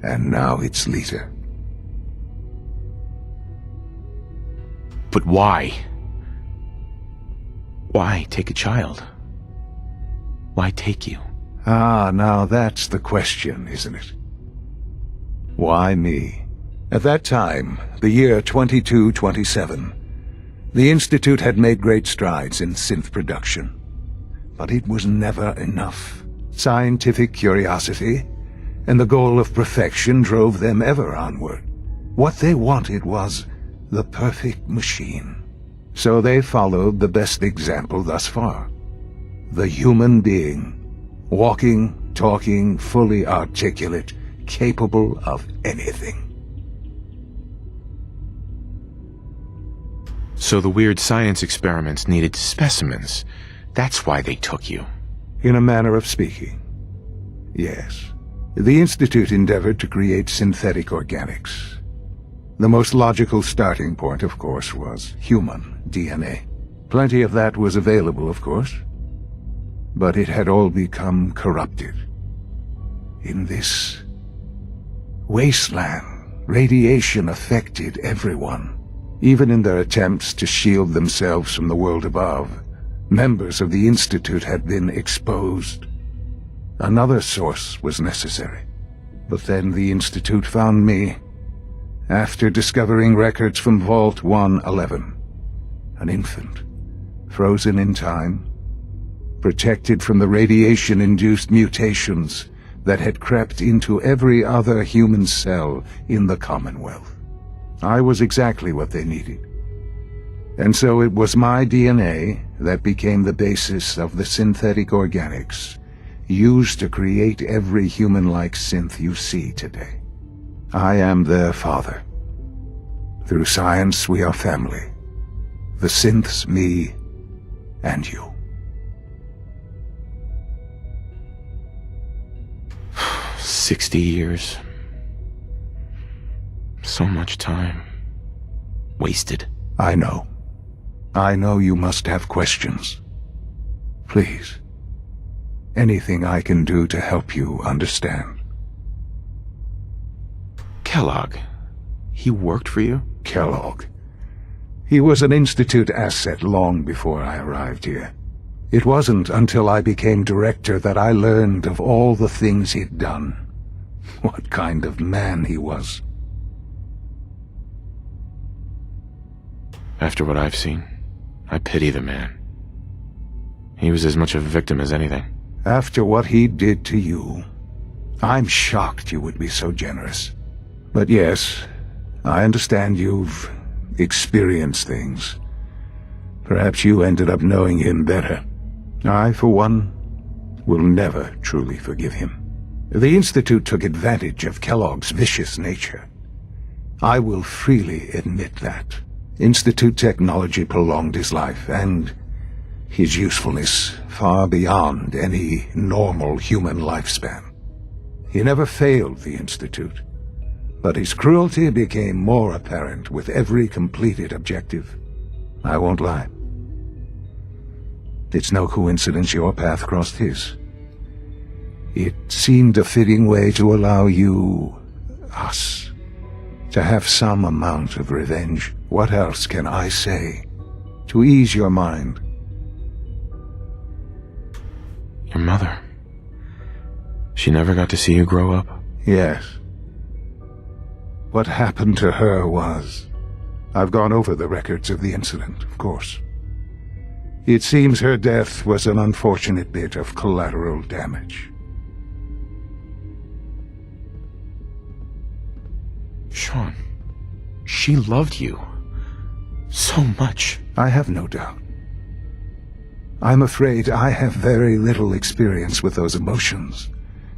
and now its leader. But why? Why take a child? Why take you? Ah, now that's the question, isn't it? Why me? At that time, the year 2227, the Institute had made great strides in synth production. But it was never enough. Scientific curiosity and the goal of perfection drove them ever onward. What they wanted was the perfect machine. So they followed the best example thus far. The human being. Walking, talking, fully articulate, capable of anything. So the weird science experiments needed specimens. That's why they took you. In a manner of speaking. Yes. The Institute endeavored to create synthetic organics. The most logical starting point, of course, was human DNA. Plenty of that was available, of course. But it had all become corrupted. In this wasteland, radiation affected everyone. Even in their attempts to shield themselves from the world above, members of the Institute had been exposed. Another source was necessary. But then the Institute found me, after discovering records from Vault 111. An infant, frozen in time, protected from the radiation-induced mutations that had crept into every other human cell in the Commonwealth. I was exactly what they needed. And so it was my DNA that became the basis of the synthetic organics used to create every human-like synth you see today. I am their father. Through science, we are family. The synths, me, and you. 60 years. So much time. Wasted. I know. I know you must have questions. Please. Anything I can do to help you understand. Kellogg. He worked for you? Kellogg. He was an Institute asset long before I arrived here. It wasn't until I became director that I learned of all the things he'd done. What kind of man he was. After what I've seen, I pity the man. He was as much a victim as anything. After what he did to you, I'm shocked you would be so generous. But yes, I understand you've experienced things. Perhaps you ended up knowing him better. I, for one, will never truly forgive him. The Institute took advantage of Kellogg's vicious nature. I will freely admit that. Institute technology prolonged his life, and his usefulness far beyond any normal human lifespan. He never failed the Institute, but his cruelty became more apparent with every completed objective. I won't lie. It's no coincidence your path crossed his. It seemed a fitting way to allow you, us, to have some amount of revenge. What else can I say to ease your mind? Your mother. She never got to see you grow up? Yes. What happened to her was... I've gone over the records of the incident, of course. It seems her death was an unfortunate bit of collateral damage. Sean, she loved you. So much. I have no doubt. I'm afraid I have very little experience with those emotions,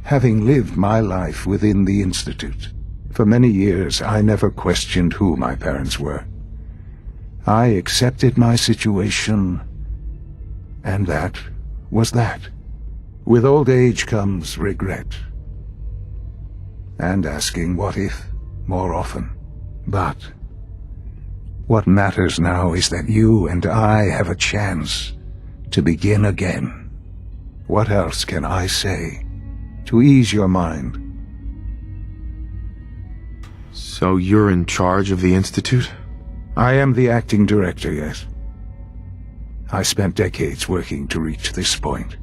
having lived my life within the Institute. For many years, I never questioned who my parents were. I accepted my situation, and that was that. With old age comes regret, and asking what if more often. But what matters now is that you and I have a chance to begin again. What else can I say to ease your mind? So you're in charge of the Institute? I am the acting director, yes. I spent decades working to reach this point.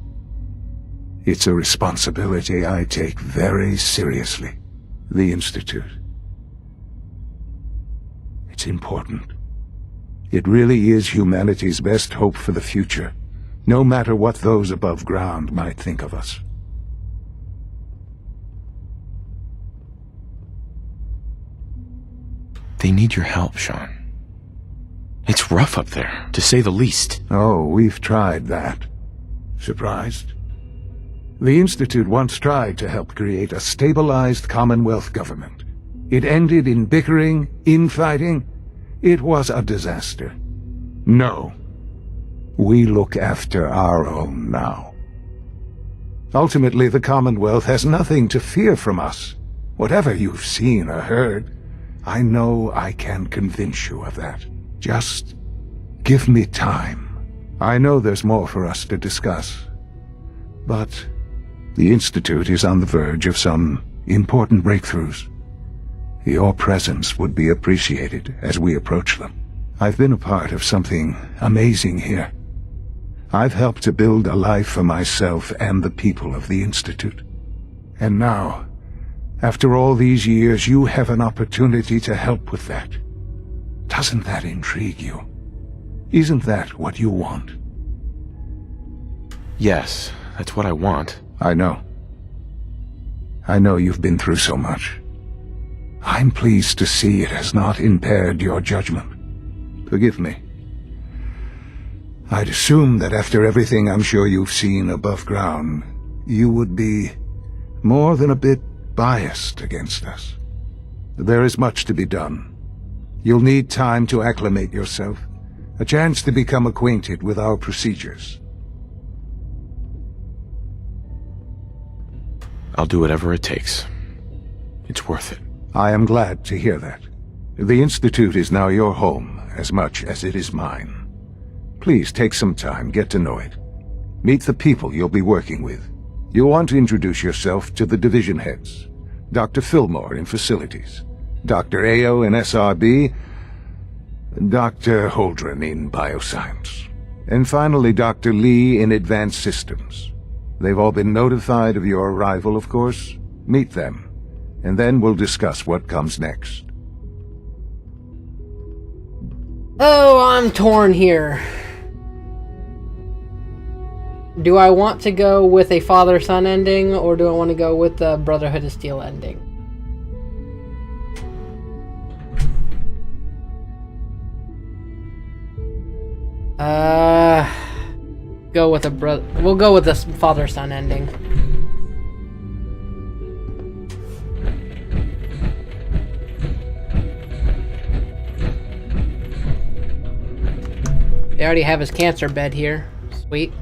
It's a responsibility I take very seriously. The Institute. It's important. It really is humanity's best hope for the future, no matter what those above ground might think of us. They need your help, Sean. It's rough up there, to say the least. Oh, we've tried that. Surprised? The Institute once tried to help create a stabilized Commonwealth government. It ended in bickering, infighting. It was a disaster. No. We look after our own now. Ultimately, the Commonwealth has nothing to fear from us. Whatever you've seen or heard, I know I can convince you of that. Just give me time. I know there's more for us to discuss. But the Institute is on the verge of some important breakthroughs. Your presence would be appreciated as we approach them. I've been a part of something amazing here. I've helped to build a life for myself and the people of the Institute. And now, After all these years, you have an opportunity to help with that. Doesn't that intrigue you? Isn't that what you want? Yes, that's what I want. I know. I know you've been through so much. I'm pleased to see it has not impaired your judgment. Forgive me. I'd assume that after everything I'm sure you've seen above ground, you would be more than a bit biased against us. There is much to be done. You'll need time to acclimate yourself, a chance to become acquainted with our procedures. I'll do whatever it takes. It's worth it. I am glad to hear that. The Institute is now your home as much as it is mine. Please take some time, get to know it. Meet the people you'll be working with. You'll want to introduce yourself to the division heads. Dr. Fillmore in Facilities, Dr. Ayo in SRB, Dr. Holdren in Bioscience, and finally Dr. Lee in Advanced Systems. They've all been notified of your arrival, of course. Meet them, and then we'll discuss what comes next. Oh, I'm torn here. Do I want to go with a father-son ending, or do I want to go with the Brotherhood of Steel ending? Go with we'll go with the father-son ending. They already have his cancer bed here. Sweet.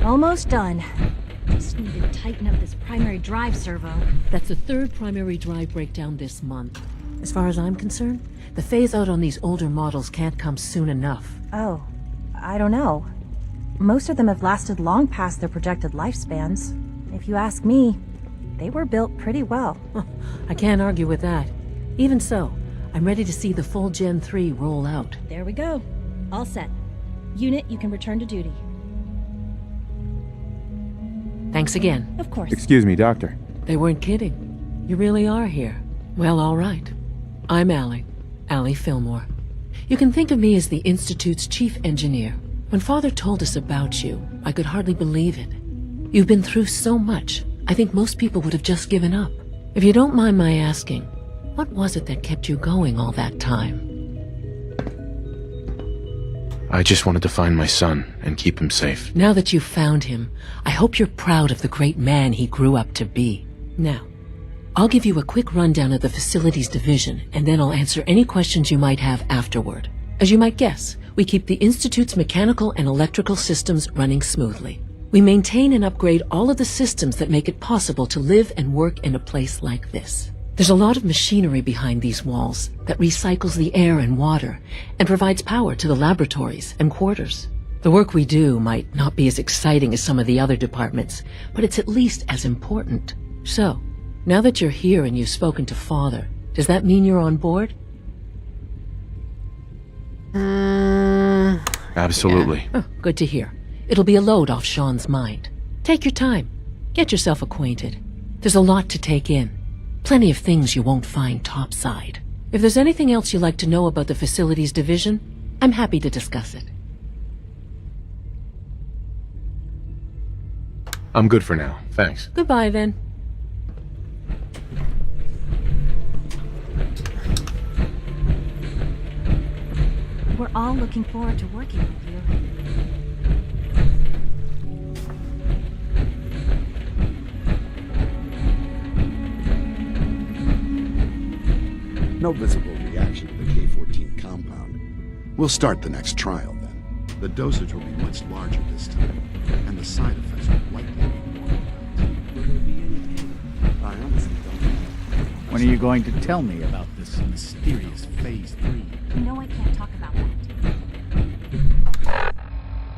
Almost done. Just need to tighten up this primary drive servo. That's the third primary drive breakdown this month. As far as I'm concerned, the phase-out on these older models can't come soon enough. Oh, I don't know. Most of them have lasted long past their projected lifespans. If you ask me, they were built pretty well. I can't argue with that. Even so, I'm ready to see the full Gen 3 roll out. There we go. All set. Unit, you can return to duty. Thanks again. Of course. Excuse me, Doctor. They weren't kidding. You really are here. Well, all right. I'm Allie Fillmore. You can think of me as the Institute's chief engineer. When Father told us about you, I could hardly believe it. You've been through so much, I think most people would have just given up. If you don't mind my asking, what was it that kept you going all that time? I just wanted to find my son and keep him safe. Now that you've found him, I hope you're proud of the great man he grew up to be. Now, I'll give you a quick rundown of the Facilities Division, and then I'll answer any questions you might have afterward. As you might guess, we keep the Institute's mechanical and electrical systems running smoothly. We maintain and upgrade all of the systems that make it possible to live and work in a place like this. There's a lot of machinery behind these walls that recycles the air and water and provides power to the laboratories and quarters. The work we do might not be as exciting as some of the other departments, but it's at least as important. So, now that you're here and you've spoken to Father, does that mean you're on board? Absolutely. Oh, good to hear. It'll be a load off Sean's mind. Take your time. Get yourself acquainted. There's a lot to take in. Plenty of things you won't find topside. If there's anything else you'd like to know about the Facilities Division, I'm happy to discuss it. I'm good for now, thanks. Goodbye, then. We're all looking forward to working with you. No visible reaction to the K-14 compound. We'll start the next trial then. The dosage will be much larger this time, and the side effects will likely be more pronounced. Will there be any pain? I honestly don't know. When are you going to tell me about this mysterious Phase 3? You know I can't talk about that.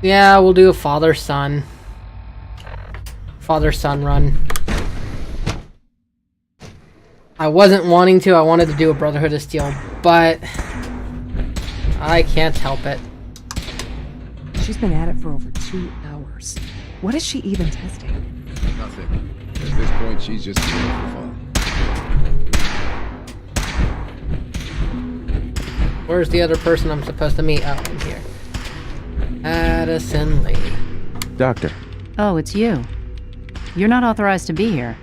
Yeah, we'll do a father-son. father-son run. I wasn't wanting to. I wanted to do a Brotherhood of Steel, but I can't help it. She's been at it for over 2 hours. What is she even testing? Nothing. At this point, she's just doing it for fun. Where's the other person I'm supposed to meet? Oh, in here. Addison Lee. Doctor. Oh, it's you. You're not authorized to be here.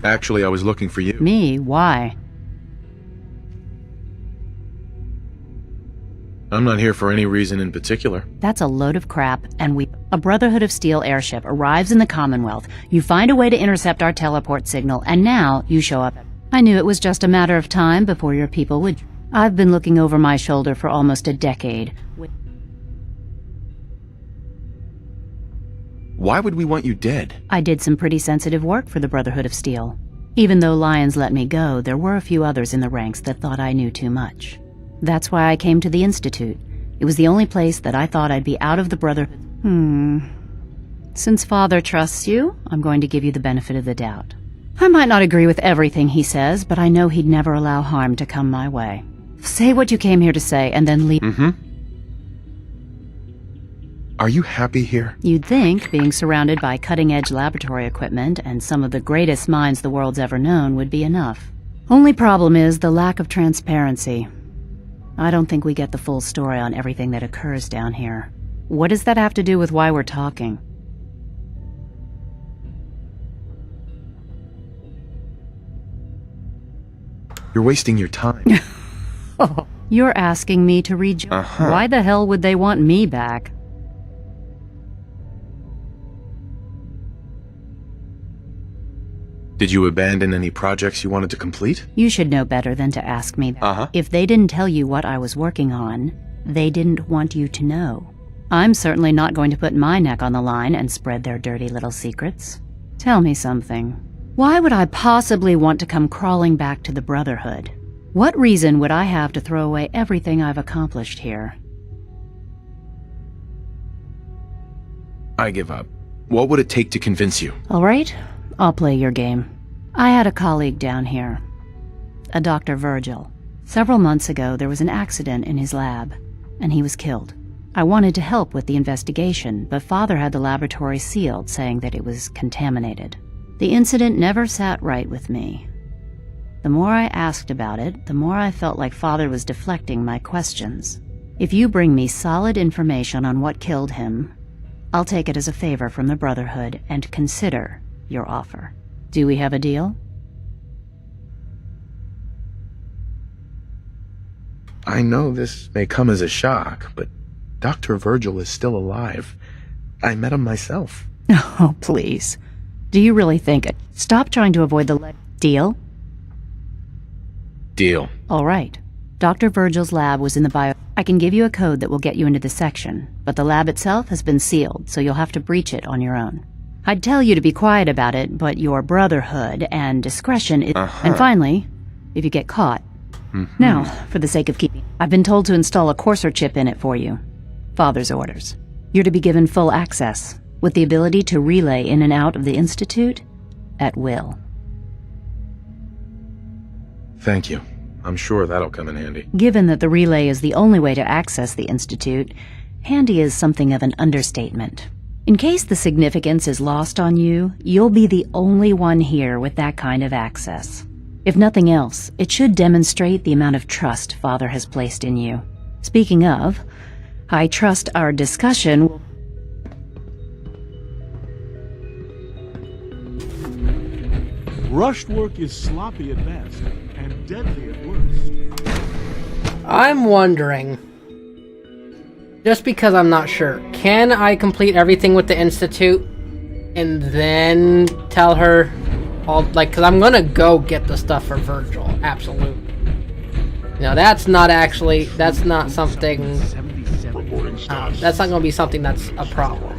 Actually, I was looking for you. Me? Why? I'm not here for any reason in particular. That's a load of crap, and a Brotherhood of Steel airship arrives in the Commonwealth. You find a way to intercept our teleport signal, and now you show up. I knew it was just a matter of time before your people would... I've been looking over my shoulder for almost a decade. Why would we want you dead? I did some pretty sensitive work for the Brotherhood of Steel. Even though Lyons let me go, there were a few others in the ranks that thought I knew too much. That's why I came to the Institute. It was the only place that I thought I'd be out of the Brotherhood. Since Father trusts you, I'm going to give you the benefit of the doubt. I might not agree with everything he says, but I know he'd never allow harm to come my way. Say what you came here to say, and then leave. Are you happy here? You'd think being surrounded by cutting-edge laboratory equipment and some of the greatest minds the world's ever known would be enough. Only problem is the lack of transparency. I don't think we get the full story on everything that occurs down here. What does that have to do with why we're talking? You're wasting your time. You're asking me to rejoin. Why the hell would they want me back? Did you abandon any projects you wanted to complete? You should know better than to ask me that. If they didn't tell you what I was working on, they didn't want you to know. I'm certainly not going to put my neck on the line and spread their dirty little secrets. Tell me something. Why would I possibly want to come crawling back to the Brotherhood? What reason would I have to throw away everything I've accomplished here? I give up. What would it take to convince you? All right, I'll play your game. I had a colleague down here, a Dr. Virgil. Several months ago, there was an accident in his lab, and he was killed. I wanted to help with the investigation, but Father had the laboratory sealed, saying that it was contaminated. The incident never sat right with me. The more I asked about it, the more I felt like Father was deflecting my questions. If you bring me solid information on what killed him, I'll take it as a favor from the Brotherhood and consider your offer. Do we have a deal? I know this may come as a shock, but Dr. Virgil is still alive. I met him myself. Oh, please. Do you really think it? Stop trying to avoid the deal? Deal. All right. Dr. Virgil's lab was in the bio... I can give you a code that will get you into the section, but the lab itself has been sealed, so you'll have to breach it on your own. I'd tell you to be quiet about it, but your Brotherhood and discretion is... And finally, if you get caught... Now, for the sake of keeping... I've been told to install a courser chip in it for you. Father's orders. You're to be given full access, with the ability to relay in and out of the Institute at will. Thank you. I'm sure that'll come in handy. Given that the relay is the only way to access the Institute, handy is something of an understatement. In case the significance is lost on you, you'll be the only one here with that kind of access. If nothing else, it should demonstrate the amount of trust Father has placed in you. Speaking of, I trust our discussion will... Rushed work is sloppy at best and deadly at worst. I'm wondering, just because I'm not sure, can I complete everything with the Institute and then tell her all, like, because I'm gonna go get the stuff for Virgil, absolutely. Now that's not actually, that's not something, that's not gonna be something that's a problem.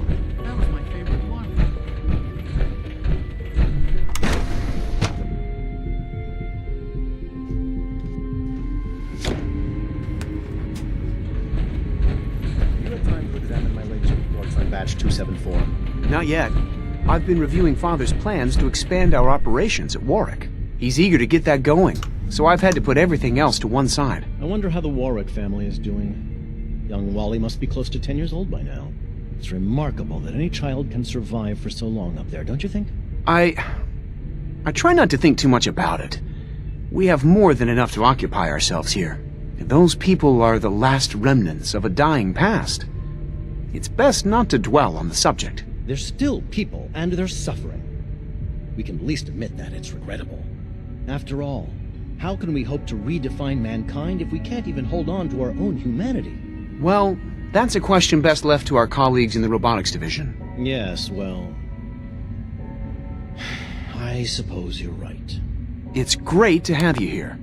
paperwork from batch 274? Not yet. I've been reviewing Father's plans to expand our operations at Warwick. He's eager to get that going, so I've had to put everything else to one side. I wonder how the Warwick family is doing. Young Wally must be close to 10 years old by now. It's remarkable that any child can survive for so long up there, don't you think? I try not to think too much about it. We have more than enough to occupy ourselves here. And those people are the last remnants of a dying past. It's best not to dwell on the subject. They're still people, and they're suffering. We can at least admit that it's regrettable. After all, how can we hope to redefine mankind if we can't even hold on to our own humanity? Well, that's a question best left to our colleagues in the robotics division. Yes, well, I suppose you're right. It's great to have you here.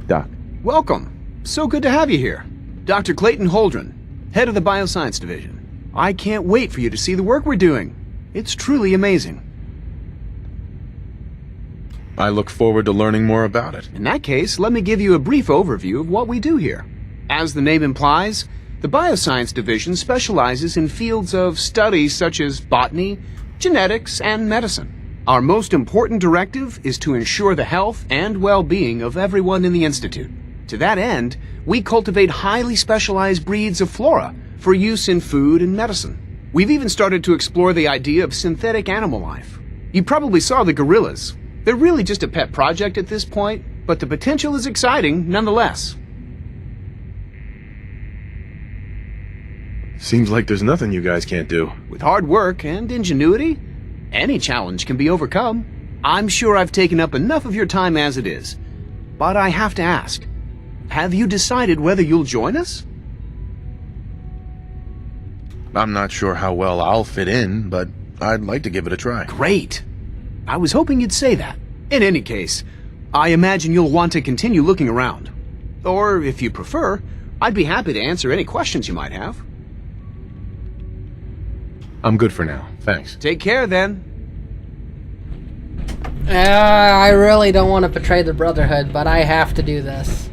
Doc. Welcome. So good to have you here. Dr. Clayton Holdren, head of the Bioscience Division. I can't wait for you to see the work we're doing. It's truly amazing. I look forward to learning more about it. In that case, let me give you a brief overview of what we do here. As the name implies, the Bioscience Division specializes in fields of study such as botany, genetics, and medicine. Our most important directive is to ensure the health and well-being of everyone in the Institute. To that end, we cultivate highly specialized breeds of flora for use in food and medicine. We've even started to explore the idea of synthetic animal life. You probably saw the gorillas. They're really just a pet project at this point, but the potential is exciting nonetheless. Seems like there's nothing you guys can't do. With hard work and ingenuity, any challenge can be overcome. I'm sure I've taken up enough of your time as it is. But I have to ask, have you decided whether you'll join us? I'm not sure how well I'll fit in, but I'd like to give it a try. Great. I was hoping you'd say that. In any case, I imagine you'll want to continue looking around. Or, if you prefer, I'd be happy to answer any questions you might have. I'm good for now, thanks. Take care, then. I really don't want to betray the Brotherhood, but I have to do this.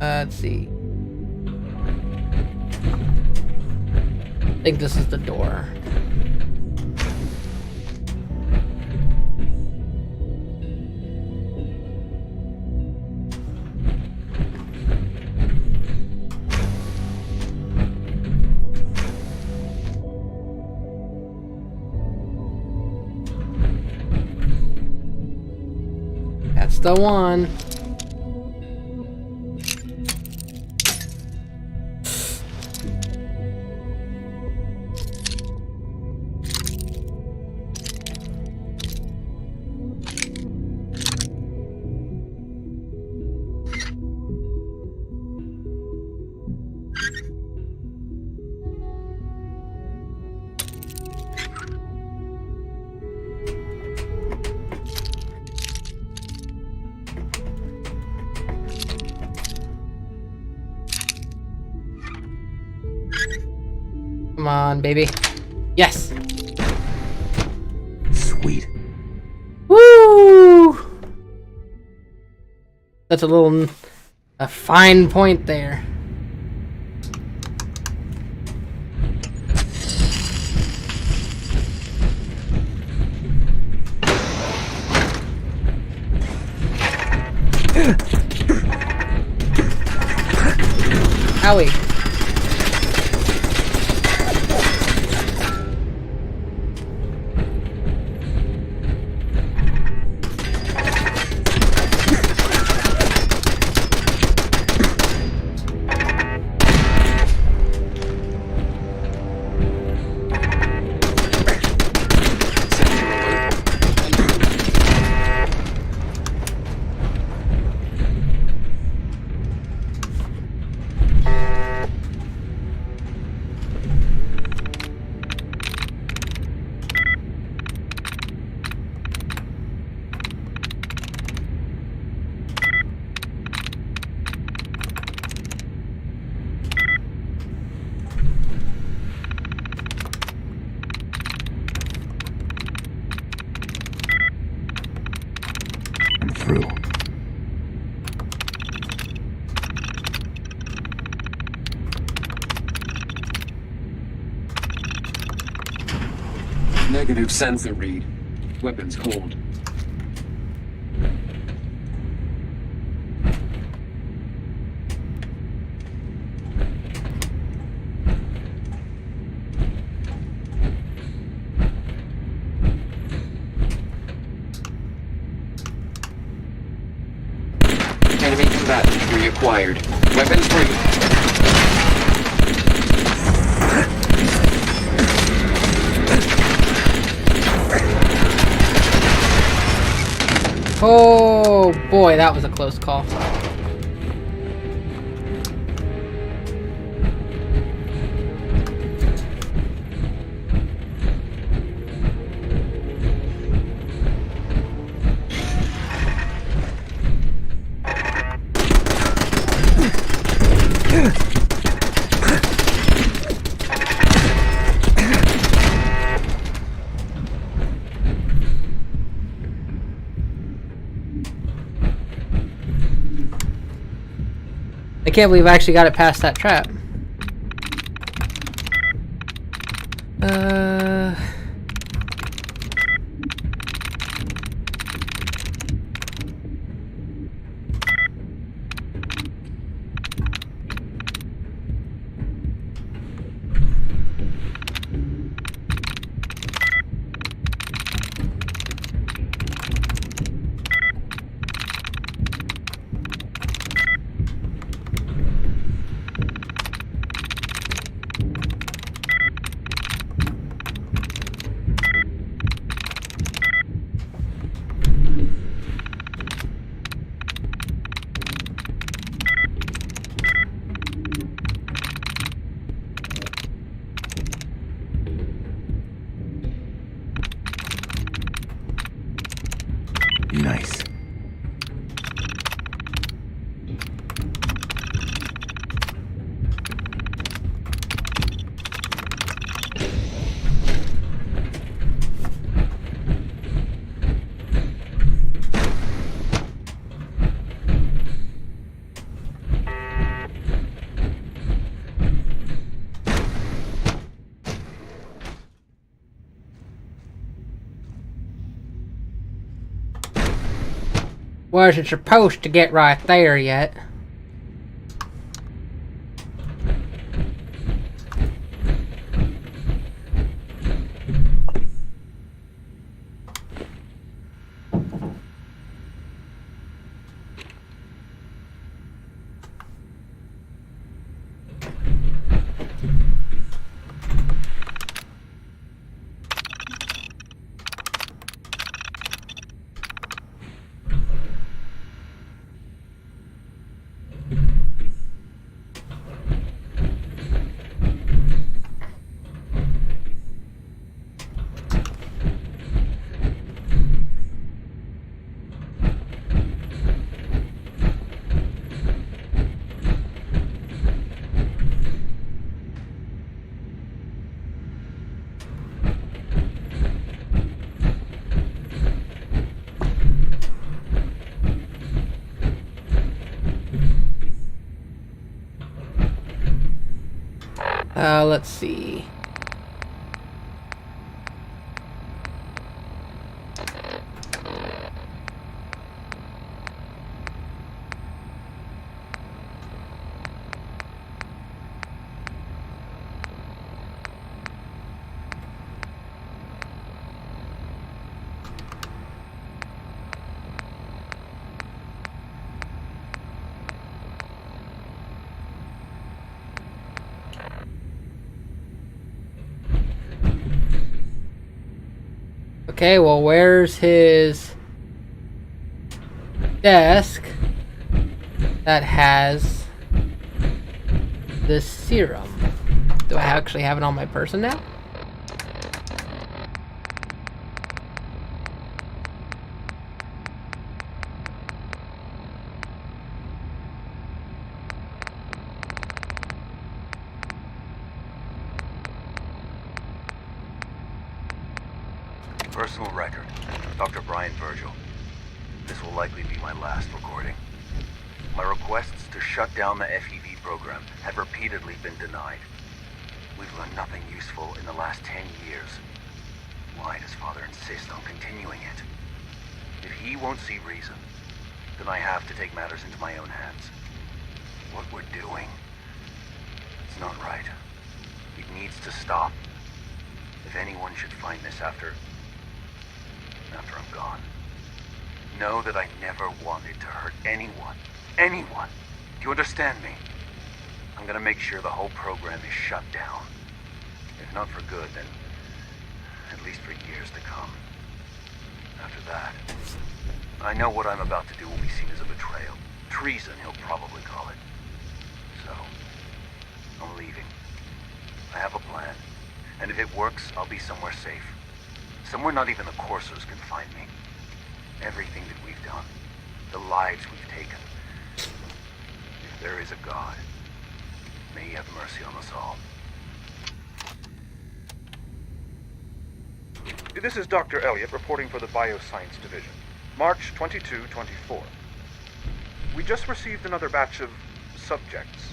Let's see. I think this is the door. That's the one. Come on, baby. Yes! Sweet. Woo! That's a fine point there. Owie. through. Negative sensor read. Weapons cold. Enemy combatant reacquired. Weapons free. Oh boy, that was a close call. I can't believe I actually got it past that trap. Nice. Wasn't supposed to get right there yet. Let's see. Okay, well, where's his desk that has the serum? Do I actually have it on my person now? Personal record, Dr. Brian Virgil. This will will likely be my last recording. My requests to shut down the FEV program have repeatedly been denied. We've learned nothing useful in the last 10 years. Why does Father insist on continuing it? If he won't see reason, then I have to take matters into my own hands. What we're doing, it's not right. It needs to stop. If anyone should find this after I'm gone, know that I never wanted to hurt anyone. Anyone! Do you understand me? I'm gonna make sure the whole program is shut down. If not for good, then at least for years to come. After that, I know what I'm about to do will be seen as a betrayal. Treason, he'll probably call it. So, I'm leaving. I have a plan, and if it works, I'll be somewhere safe. Somewhere not even the coursers can find me. Everything that we've done, the lives we've taken. If there is a God, may he have mercy on us all. This is Dr. Elliot reporting for the Bioscience Division. March 22-24. We just received another batch of subjects,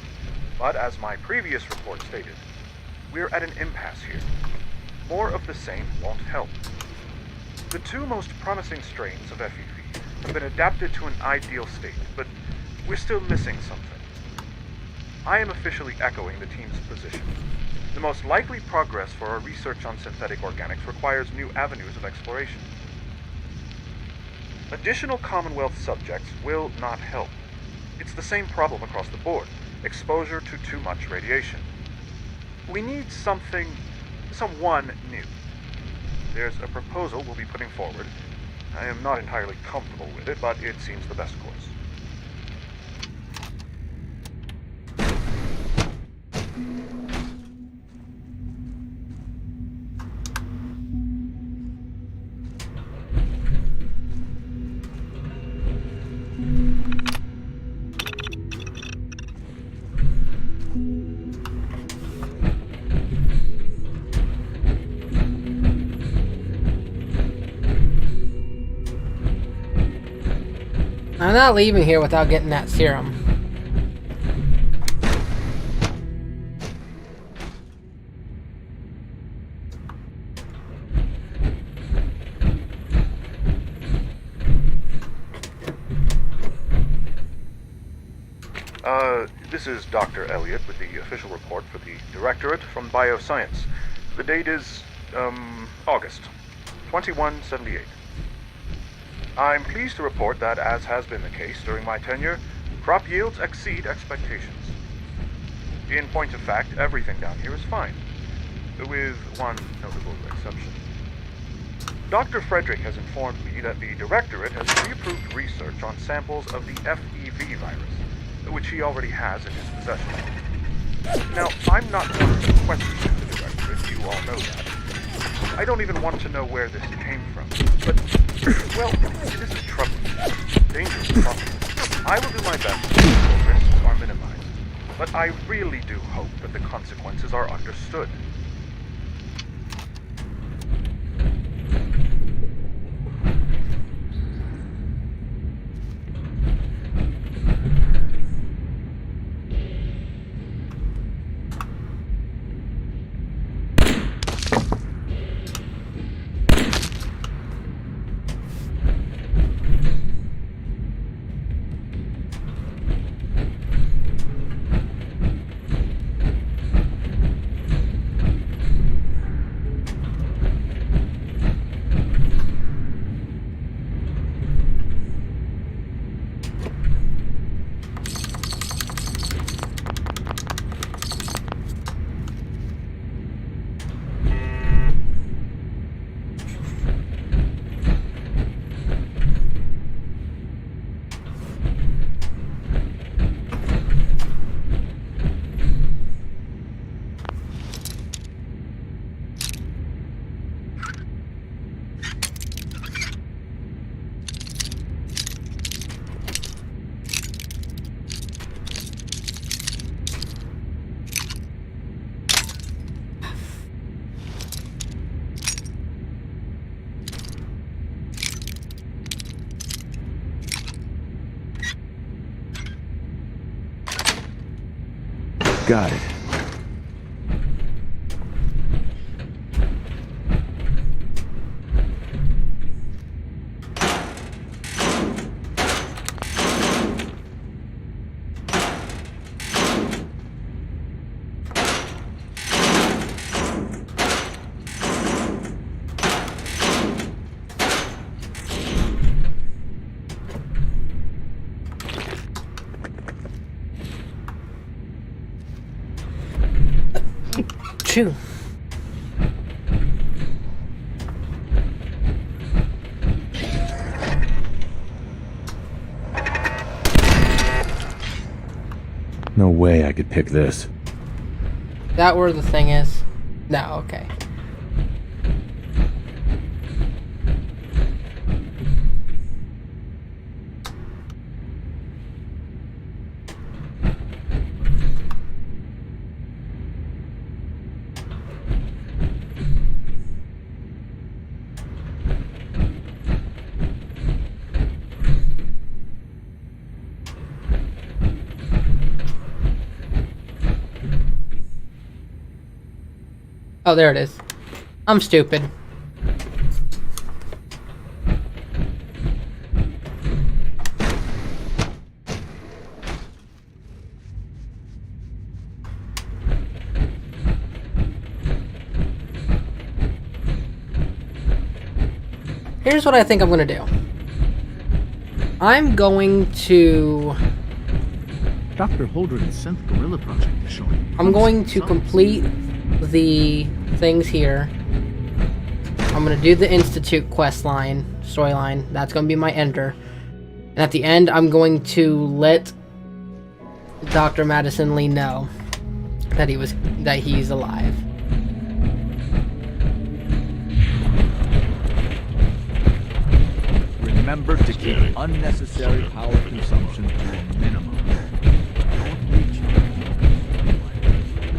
but as my previous report stated, we're at an impasse here. More of the same won't help. The two most promising strains of FEV have been adapted to an ideal state, but we're still missing something. I am officially echoing the team's position. The most likely progress for our research on synthetic organics requires new avenues of exploration. Additional Commonwealth subjects will not help. It's the same problem across the board, exposure to too much radiation. We need someone new. There's a proposal we'll be putting forward. I am not entirely comfortable with it, but it seems the best course. I'm not leaving here without getting that serum. This is Dr. Elliot with the official report for the Directorate from Bioscience. The date is, August 2178. I'm pleased to report that, as has been the case during my tenure, crop yields exceed expectations. In point of fact, everything down here is fine, with one notable exception. Dr. Frederick has informed me that the Directorate has pre-approved research on samples of the FEV virus, which he already has in his possession. Now, I'm not one to question the Directorate, you all know that. I don't even want to know where this came from, but, well, this is troubling. Dangerous trouble. I will do my best to ensure risks are minimized, but I really do hope that the consequences are understood. Got it. True. No way I could pick this. That where the thing is? No, okay. Oh, there it is. I'm stupid. Here's what I think I'm gonna do. I'm going to... Dr. Holdren's Synth Gorilla project is showing. I'm going to complete the things here. I'm gonna do the Institute quest line, storyline. That's gonna be my ender. And at the end, I'm going to let Dr. Madison Lee know that he's alive. Remember to keep unnecessary power consumption to a minimum.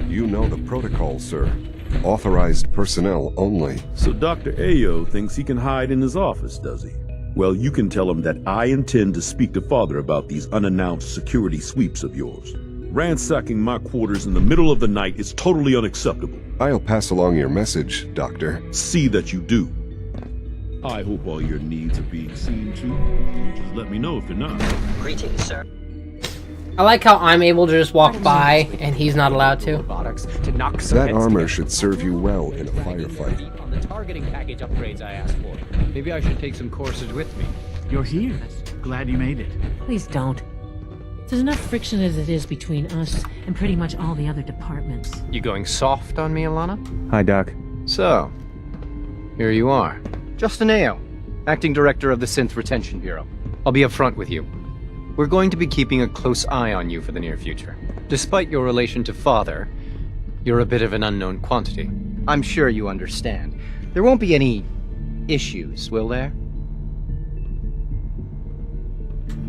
You know the protocol, sir. Authorized personnel only. So Dr. Ayo thinks he can hide in his office, does he? Well, you can tell him that I intend to speak to Father about these unannounced security sweeps of yours. Ransacking my quarters in the middle of the night is totally unacceptable. I'll pass along your message, Doctor. See that you do. I hope all your needs are being seen to. You just let me know if you're not. Greetings, sir. I like how I'm able to just walk by and he's not allowed to. That armor should serve you well in a firefight. On the targeting package upgrades I asked for. Maybe I should take some courses with me. You're here. Glad you made it. Please don't. There's enough friction as it is between us and pretty much all the other departments. You going soft on me, Alana? Hi, Doc. So, here you are. Justin Ayo, Acting Director of the Synth Retention Bureau. I'll be upfront with you. We're going to be keeping a close eye on you for the near future. Despite your relation to Father, you're a bit of an unknown quantity. I'm sure you understand. There won't be any issues, will there?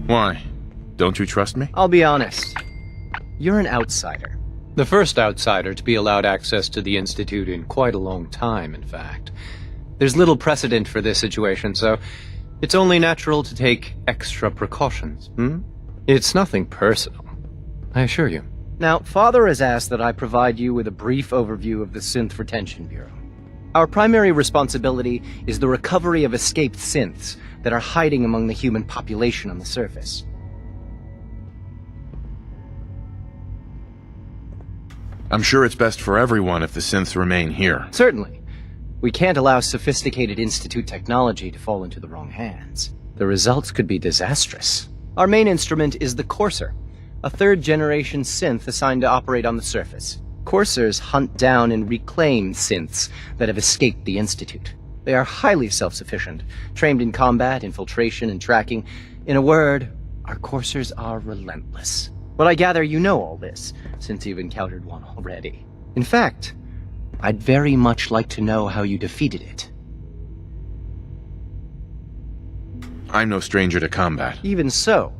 Why? Don't you trust me? I'll be honest. You're an outsider. The first outsider to be allowed access to the Institute in quite a long time, in fact. There's little precedent for this situation, so it's only natural to take extra precautions, It's nothing personal, I assure you. Now, Father has asked that I provide you with a brief overview of the Synth Retention Bureau. Our primary responsibility is the recovery of escaped synths that are hiding among the human population on the surface. I'm sure it's best for everyone if the synths remain here. Certainly. We can't allow sophisticated Institute technology to fall into the wrong hands. The results could be disastrous. Our main instrument is the Courser, a third-generation synth assigned to operate on the surface. Coursers hunt down and reclaim synths that have escaped the Institute. They are highly self-sufficient, trained in combat, infiltration, and tracking. In a word, our Coursers are relentless. But I gather you know all this, since you've encountered one already. In fact, I'd very much like to know how you defeated it. I'm no stranger to combat. Even so,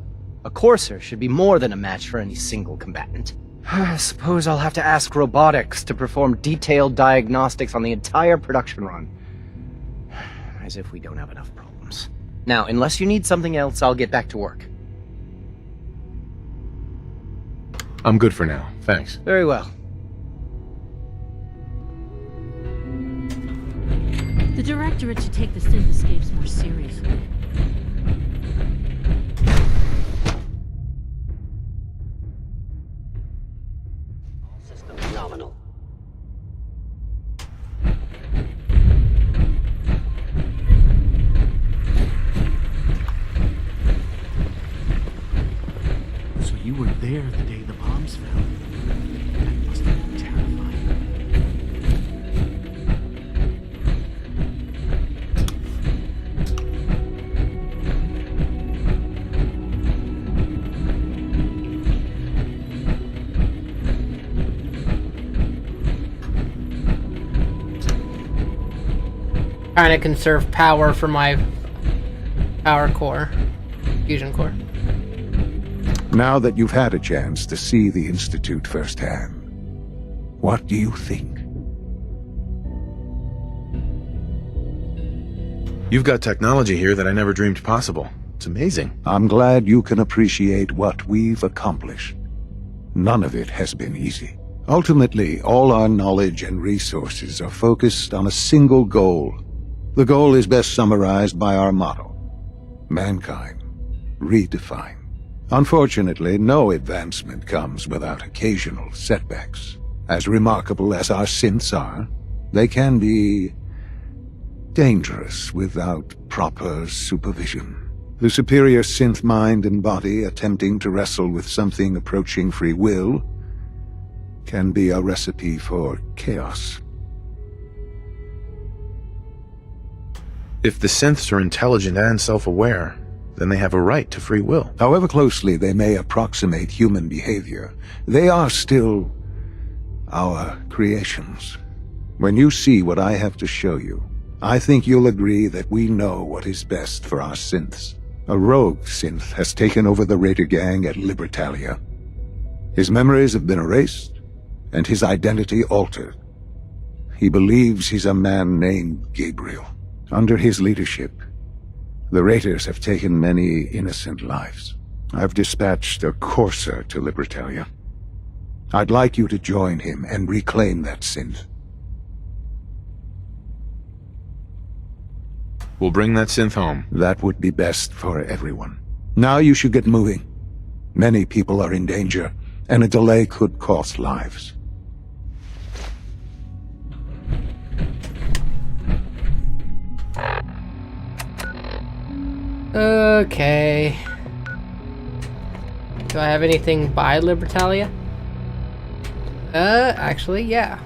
a Courser should be more than a match for any single combatant. I suppose I'll have to ask robotics to perform detailed diagnostics on the entire production run. As if we don't have enough problems. Now, unless you need something else, I'll get back to work. I'm good for now. Thanks. Very well. The Directorate should take the synth escapes more seriously. System nominal. So you were there the day the bombs fell. That must have been terrifying. Trying to conserve power for my power core, fusion core. Now that you've had a chance to see the Institute firsthand, what do you think? You've got technology here that I never dreamed possible. It's amazing. I'm glad you can appreciate what we've accomplished. None of it has been easy. Ultimately, all our knowledge and resources are focused on a single goal. The goal is best summarized by our motto: mankind, redefined. Unfortunately, no advancement comes without occasional setbacks. As remarkable as our synths are, they can be dangerous without proper supervision. The superior synth mind and body attempting to wrestle with something approaching free will can be a recipe for chaos. If the synths are intelligent and self-aware, then they have a right to free will. However closely they may approximate human behavior, they are still our creations. When you see what I have to show you, I think you'll agree that we know what is best for our synths. A rogue synth has taken over the Raider gang at Libertalia. His memories have been erased, and his identity altered. He believes he's a man named Gabriel. Under his leadership, the Raiders have taken many innocent lives. I've dispatched a courser to Libertalia. I'd like you to join him and reclaim that synth. We'll bring that synth home. That would be best for everyone. Now you should get moving. Many people are in danger, and a delay could cost lives. Okay. Do I have anything by Libertalia? Actually, yeah.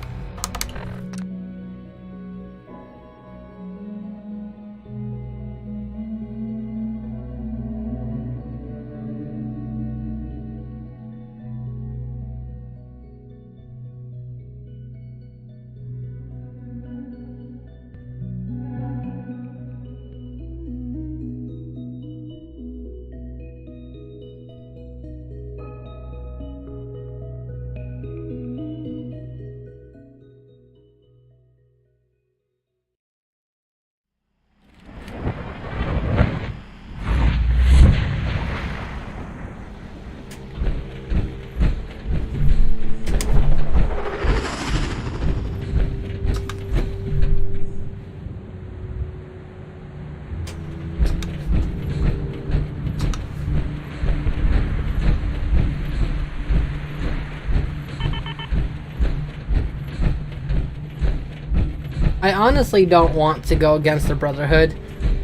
I honestly don't want to go against the Brotherhood,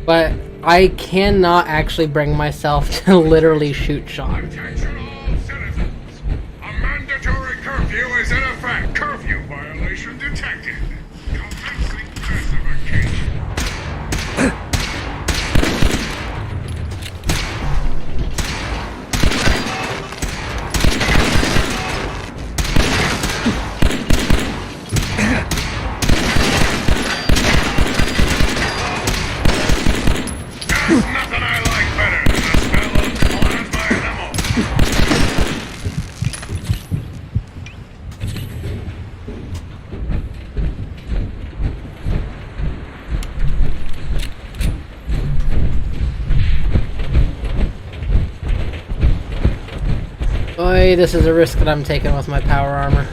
but I cannot actually bring myself to literally shoot Sean. Attention all citizens. A mandatory curfew is in effect. Curfew violation detected. Commencing classification. Boy, this is a risk that I'm taking with my power armor.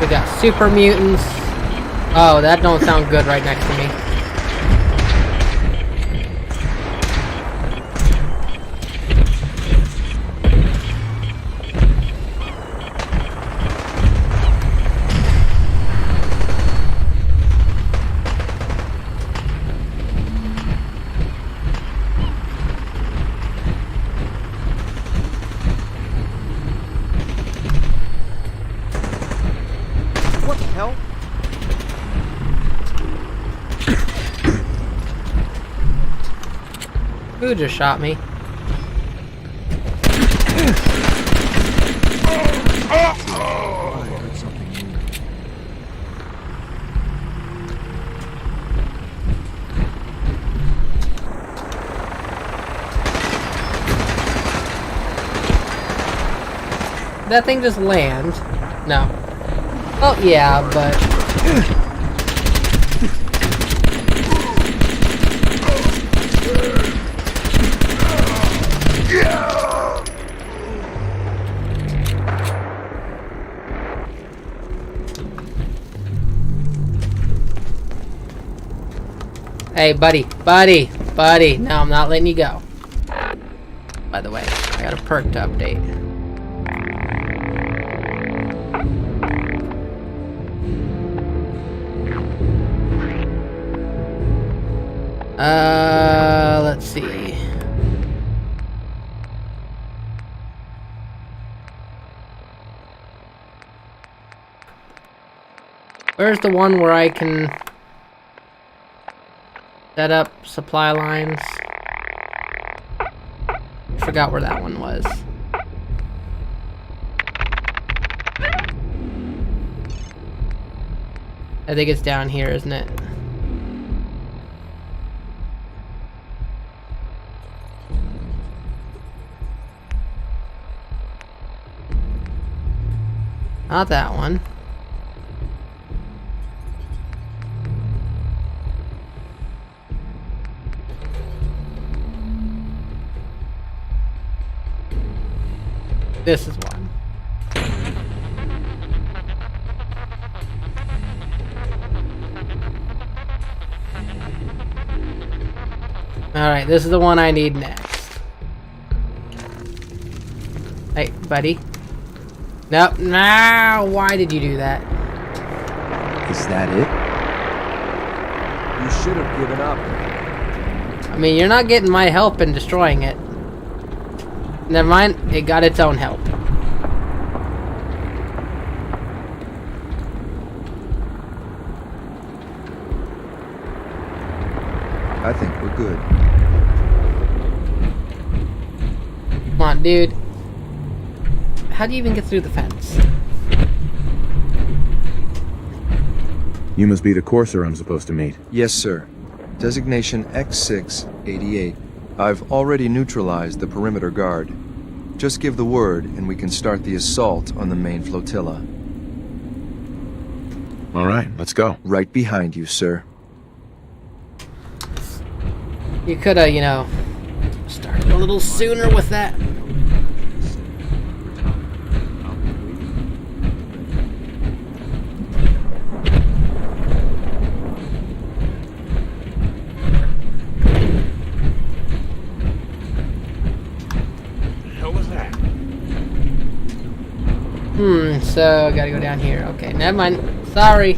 We got super mutants. Oh, that don't sound good right next to me. What the hell? Who just shot me? That thing just land? No. Oh yeah, but hey, buddy. No, I'm not letting you go. By the way, I got a perk to update. Let's see. Where's the one where I can set up supply lines? Forgot where that one was. I think it's down here, isn't it? Not that one. This is one. Alright, this is the one I need next. Hey, buddy. Nope, no! Why did you do that? Is that it? You should have given up. I mean, you're not getting my help in destroying it. Never mind, it got its own help. I think we're good. Come on, dude. How do you even get through the fence? You must be the courser I'm supposed to meet. Yes, sir. Designation X688. I've already neutralized the perimeter guard. Just give the word and we can start the assault on the main flotilla. All right, let's go. Right behind you, sir. You coulda, you know, started a little sooner with that. So I gotta go down here. Okay, never mind. Sorry.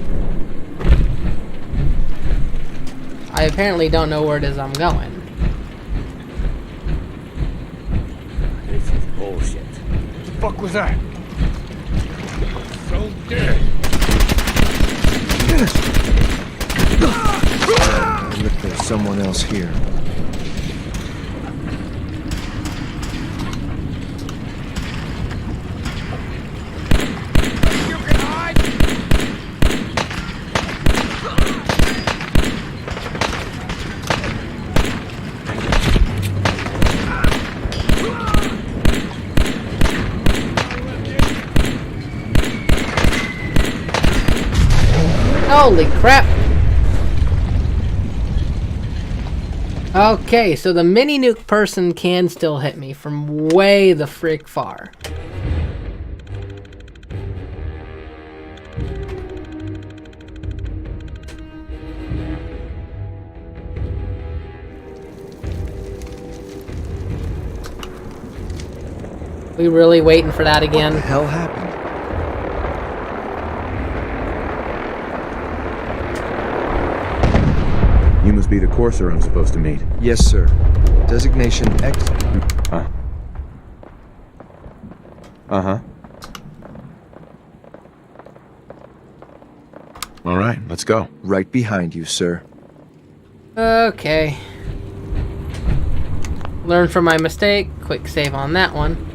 I apparently don't know where it is I'm going. This is bullshit. fuck was that? So dead. Look, there's someone else here. Holy crap! Okay, so the mini nuke person can still hit me from way the frick far. We really waiting for that again? What the hell happened? You must be the courser I'm supposed to meet. Yes, sir. Designation X. Huh? Uh-huh. All right, let's go. Right behind you, sir. Okay. Learn from my mistake. Quick save on that one.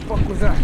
Fuck was that?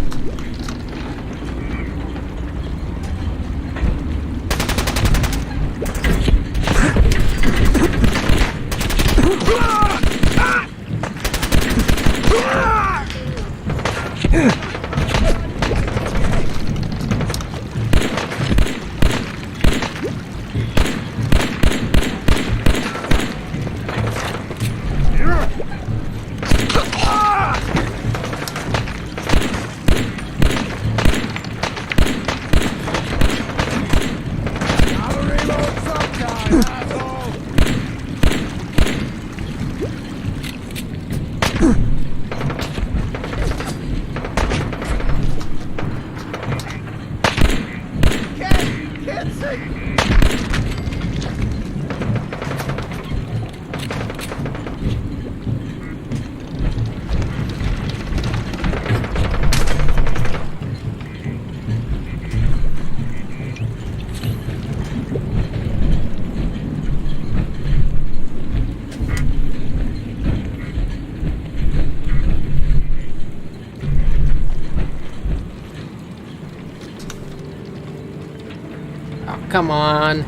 Come on.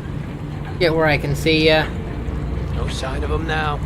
Get where I can see ya. No sign of him now.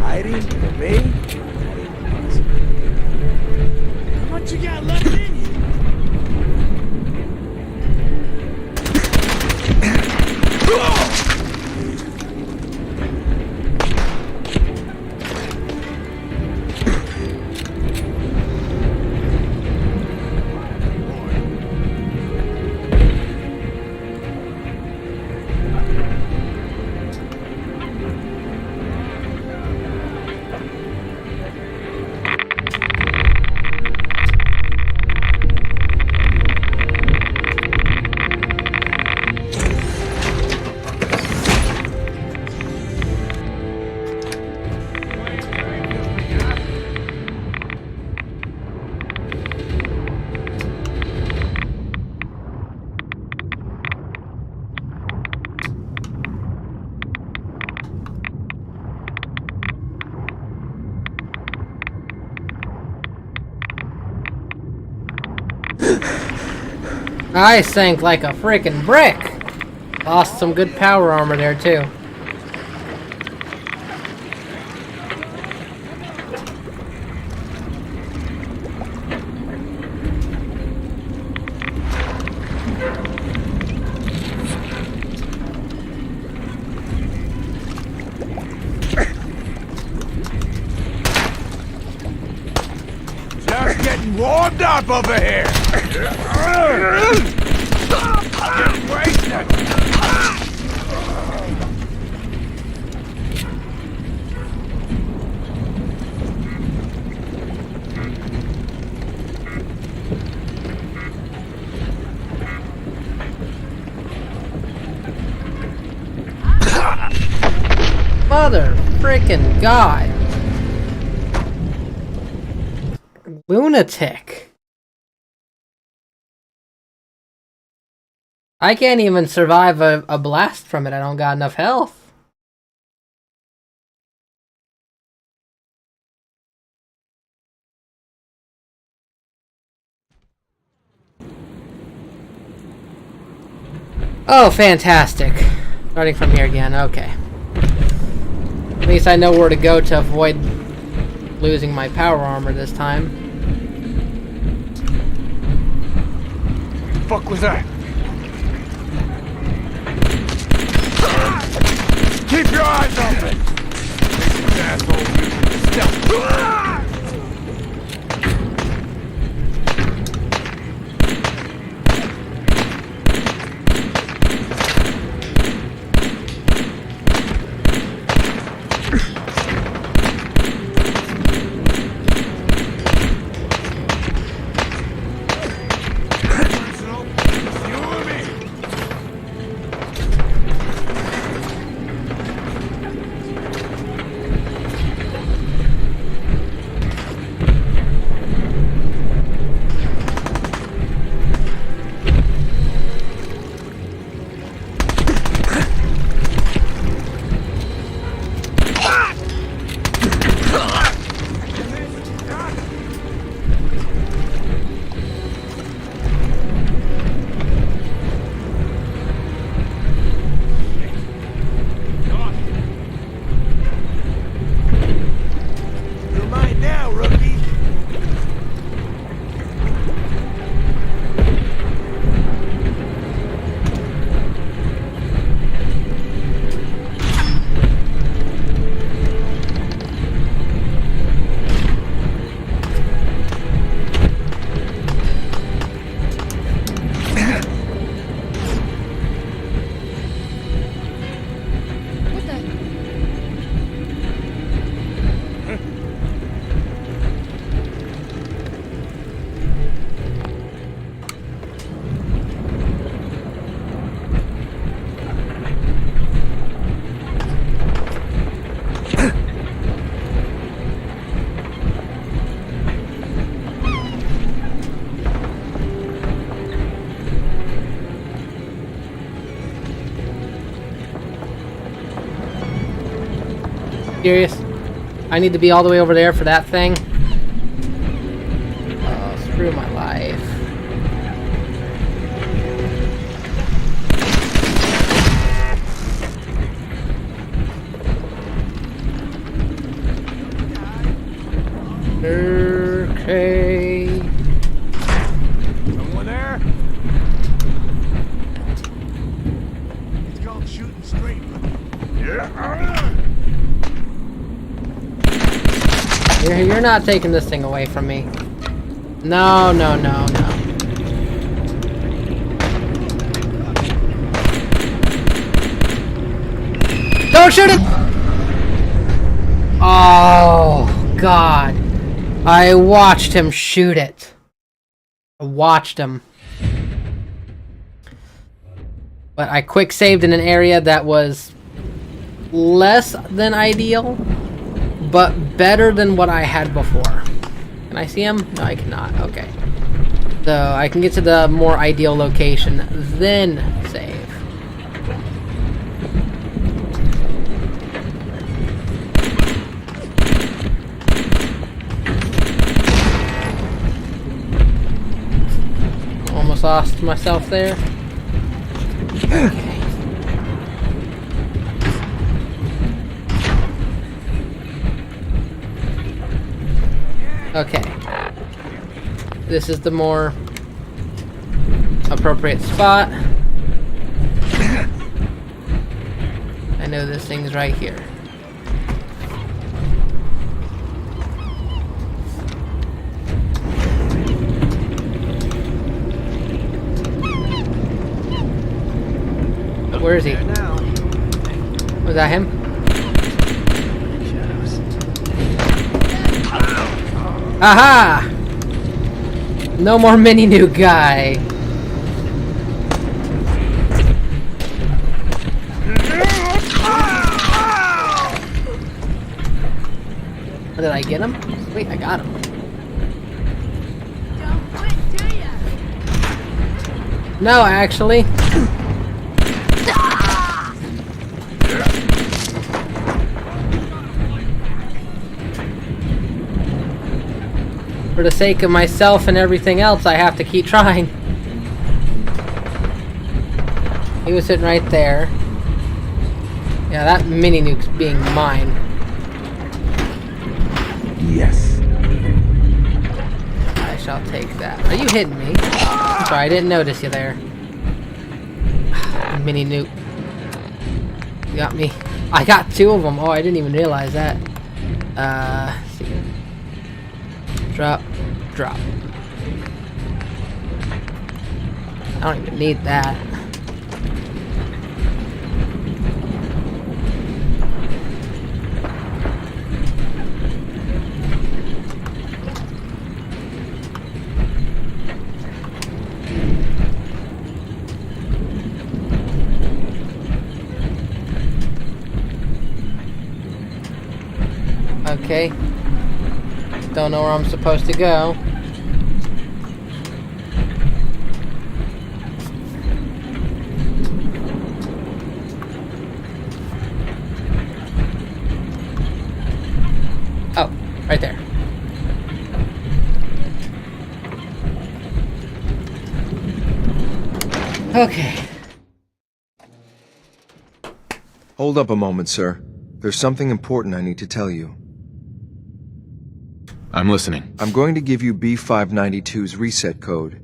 Hiding from me? How much you got left in you? I sank like a freaking brick. Lost some good power armor there too. Just getting warmed up over here. Getting wasted. Mother freaking God. Lunatic. I can't even survive a blast from it. I don't got enough health. Oh, fantastic. Starting from here again. Okay. At least I know where to go to avoid losing my power armor this time. Fuck was that? Keep your eyes open! This asshole using stealth. Serious? I need to be all the way over there for that thing? Oh, screw my life. Okay. Someone there? It's called shooting straight. Yeah. You're not taking this thing away from me. No, no, no, no. Don't shoot it! Oh, God. I watched him shoot it. I watched him. But I quick saved in an area that was less than ideal, but better than what I had before. Can I see him? No, I cannot. Okay. So I can get to the more ideal location, then save. almost lost myself there. Okay. This is the more appropriate spot. I know this thing's right here. Where is he? Was that him? Aha! No more mini nuke guy. Did I get him? Wait, I got him. No, actually. For the sake of myself and everything else, I have to keep trying. He was sitting right there. Yeah, that mini nuke's being mine. Yes. I shall take that. Are you hitting me? I'm sorry, I didn't notice you there. Mini nuke. You got me. I got 2 of them. Oh, I didn't even realize that. Let's see. Drop. Drop. I don't even need that. Okay. Don't know where I'm supposed to go. Oh, right there. Okay. Hold up a moment, sir. There's something important I need to tell you. I'm listening. I'm going to give you B592's reset code.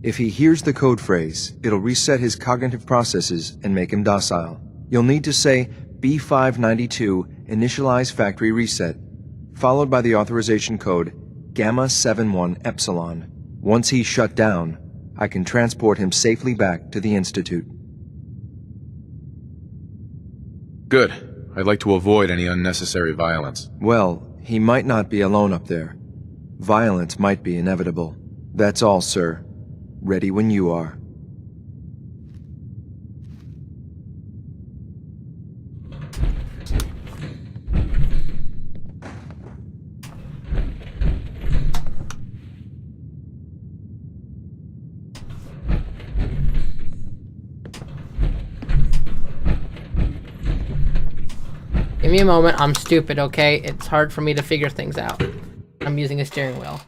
If he hears the code phrase, it'll reset his cognitive processes and make him docile. You'll need to say B592 initialize factory reset, followed by the authorization code Gamma 71 Epsilon. Once he's shut down, I can transport him safely back to the Institute. Good. I'd like to avoid any unnecessary violence. Well, he might not be alone up there. Violence might be inevitable. That's all, sir. Ready when you are. Give me a moment. I'm stupid, okay? It's hard for me to figure things out. I'm using a steering wheel.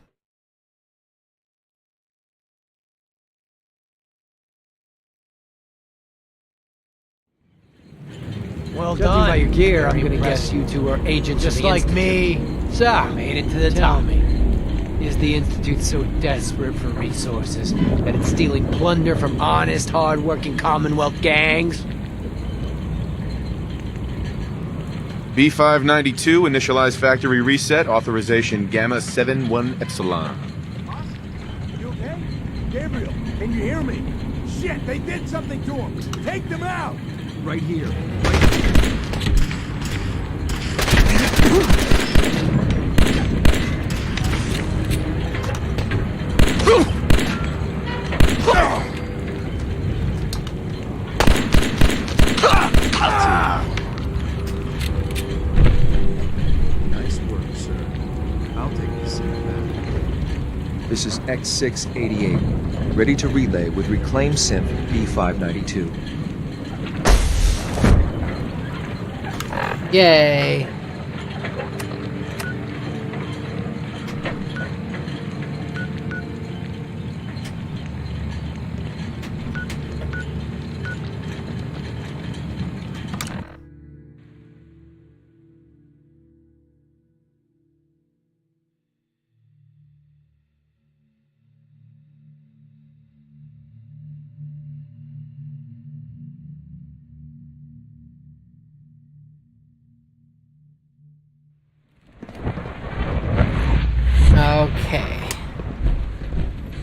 Well Judging done. by your gear, I'm Very gonna guess impressive. you two are agents Just of the like Institute. me. So, made it to the Tell top. me, is the Institute so desperate for resources that it's stealing plunder from honest, hard-working Commonwealth gangs? B592, initialize factory reset, authorization Gamma 71 Epsilon. You okay? Gabriel, can you hear me? Shit, they did something to him. Take them out. Right here. Nice work, sir. I'll take the seat back. This is X688, ready to relay with reclaimed synth B592. Yay.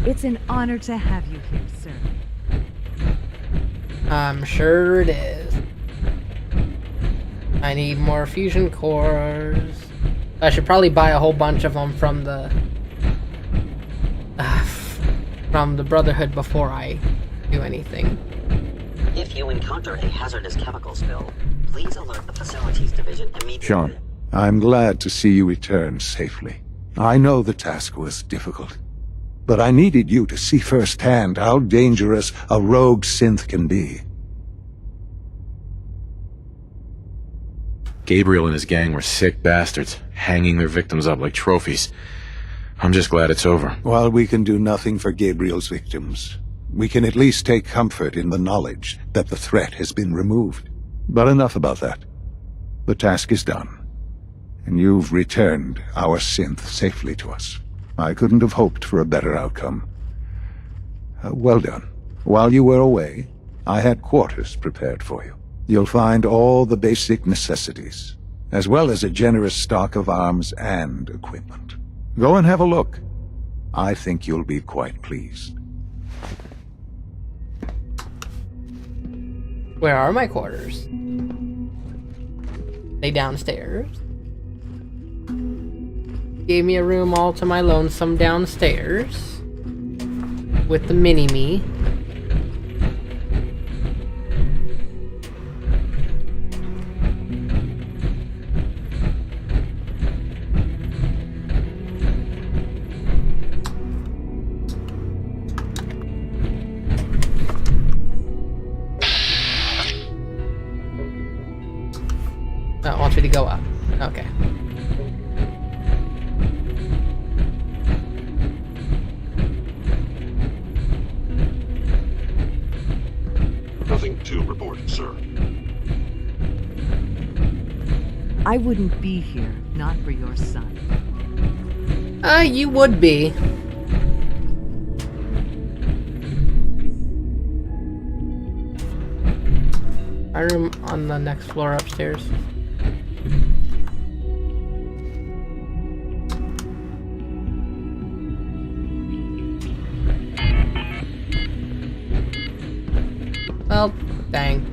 It's an honor to have you here, sir. I'm sure it is. I need more fusion cores. I should probably buy a whole bunch of them from the Brotherhood before I do anything. If you encounter a hazardous chemical spill, please alert the Facilities Division immediately. Sean, I'm glad to see you return safely. I know the task was difficult, but I needed you to see firsthand how dangerous a rogue synth can be. Gabriel and his gang were sick bastards, hanging their victims up like trophies. I'm just glad it's over. While we can do nothing for Gabriel's victims, we can at least take comfort in the knowledge that the threat has been removed. But enough about that. The task is done, and you've returned our synth safely to us. I couldn't have hoped for a better outcome. Well done. While you were away, I had quarters prepared for you. You'll find all the basic necessities, as well as a generous stock of arms and equipment. Go and have a look. I think you'll be quite pleased. Where are my quarters? They downstairs? Gave me a room all to my lonesome downstairs. With the mini-me. Oh, it wants me to go up. Okay. Nothing to report, sir. I wouldn't be here, not for your son. You would be. My room on the next floor upstairs. Well, dang.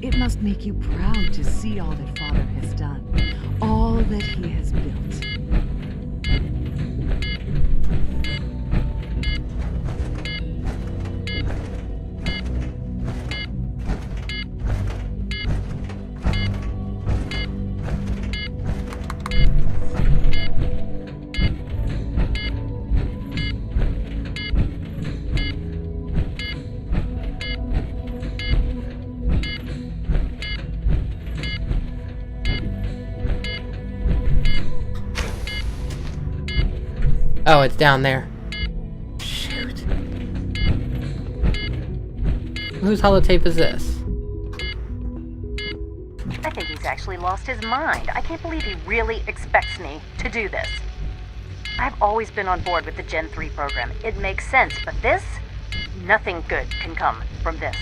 It must make you proud to see all that Father has done, all that he has built. Oh, it's down there. Shoot. Whose holotape is this? I think he's actually lost his mind. I can't believe he really expects me to do this. I've always been on board with the Gen 3 program. It makes sense, but this? Nothing good can come from this.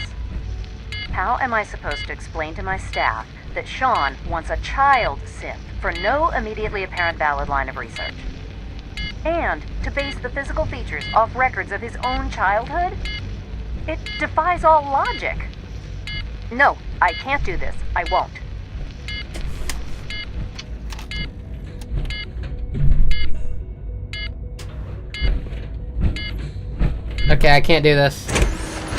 How am I supposed to explain to my staff that Sean wants a child synth for no immediately apparent valid line of research? And to base the physical features off records of his own childhood? It defies all logic. No, I can't do this. I won't. Okay, I can't do this.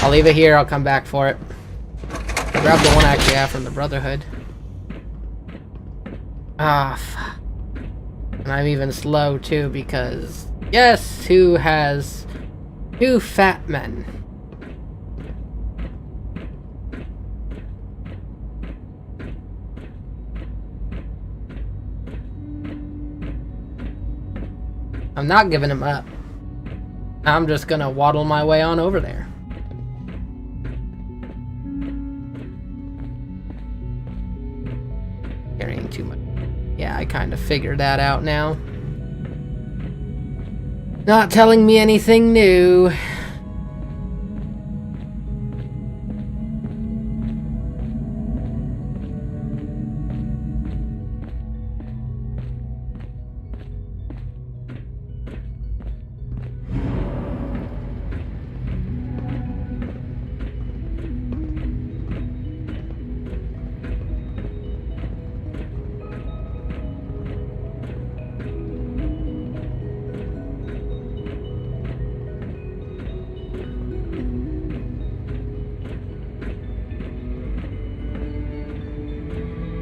I'll leave it here, I'll come back for it. I'll grab the one I actually have from the Brotherhood. Ah, fuck. And I'm even slow too because, yes, who has 2 fat men? I'm not giving him up. I'm just gonna waddle my way on over there. Carrying too much. Yeah, I kind of figured that out now. Not telling me anything new.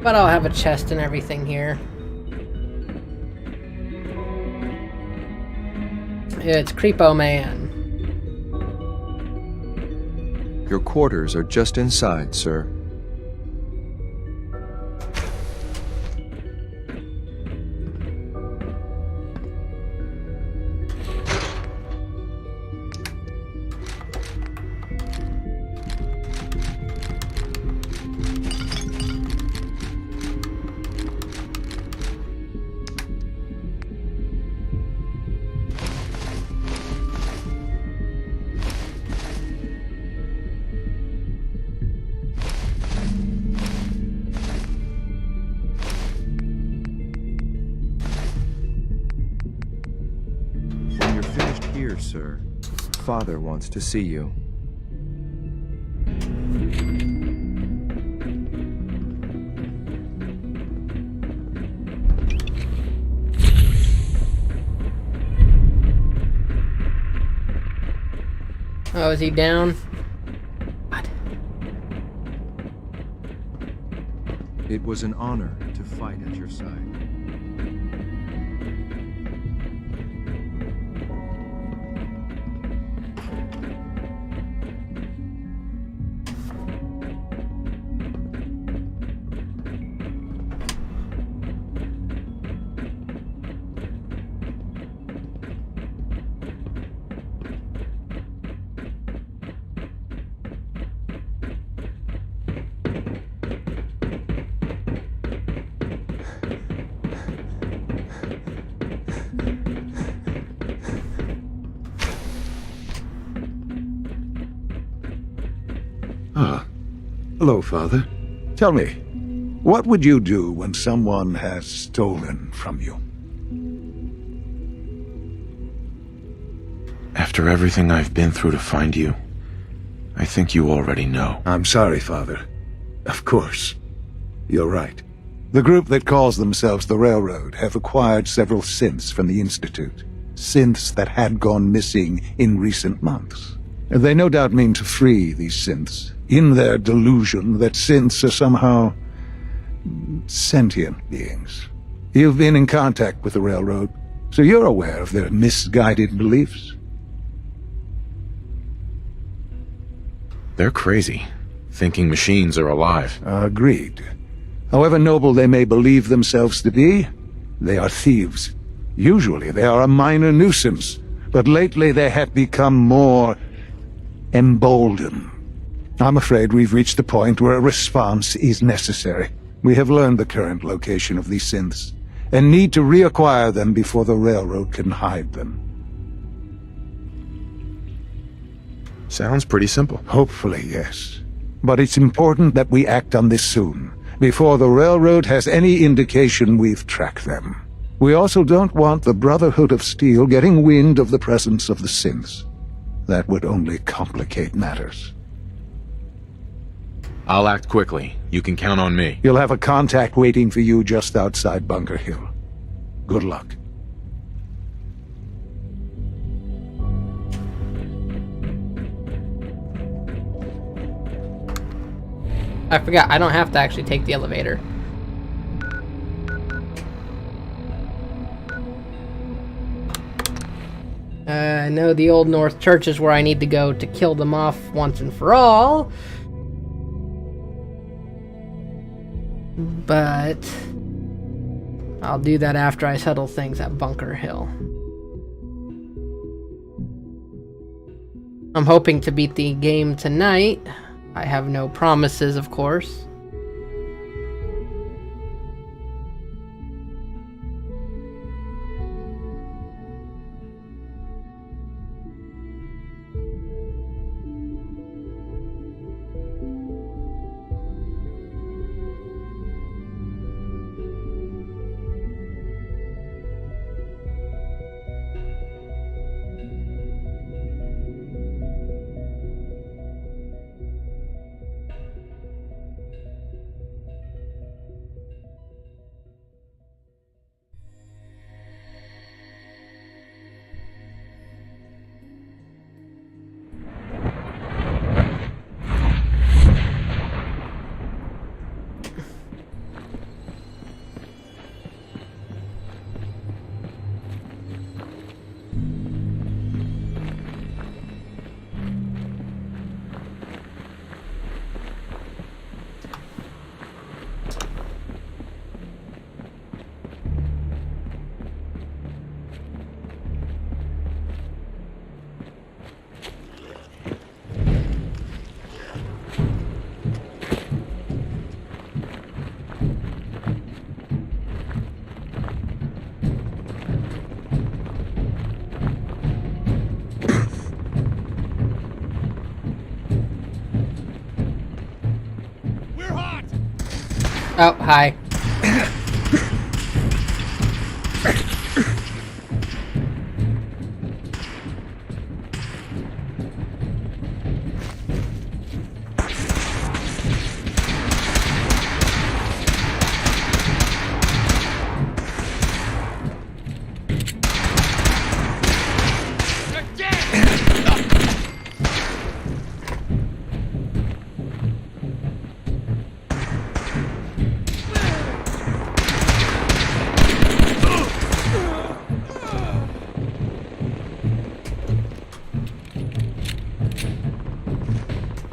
But I'll have a chest and everything here. It's Creepo Man. Your quarters are just inside, sir. When you're finished here, sir, Father wants to see you. Oh, is he down? It was an honor to fight at your side. Ah. Hello, Father. Tell me, what would you do when someone has stolen from you? After everything I've been through to find you, I think you already know. I'm sorry, Father. Of course. You're right. The group that calls themselves the Railroad have acquired several synths from the Institute. Synths that had gone missing in recent months. They no doubt mean to free these synths, in their delusion that synths are somehow sentient beings. You've been in contact with the Railroad, so you're aware of their misguided beliefs. They're crazy, thinking machines are alive. Agreed. However noble they may believe themselves to be, they are thieves. Usually they are a minor nuisance, but lately they have become more emboldened. I'm afraid we've reached the point where a response is necessary. We have learned the current location of these synths, and need to reacquire them before the Railroad can hide them. Sounds pretty simple. Hopefully, yes. But it's important that we act on this soon, before the Railroad has any indication we've tracked them. We also don't want the Brotherhood of Steel getting wind of the presence of the synths. That would only complicate matters. I'll act quickly. You can count on me. You'll have a contact waiting for you just outside Bunker Hill. Good luck. I forgot, I don't have to actually take the elevator. I know the Old North Church is where I need to go to kill them off once and for all. But I'll do that after I settle things at Bunker Hill. I'm hoping to beat the game tonight. I have no promises, of course. Oh, hi.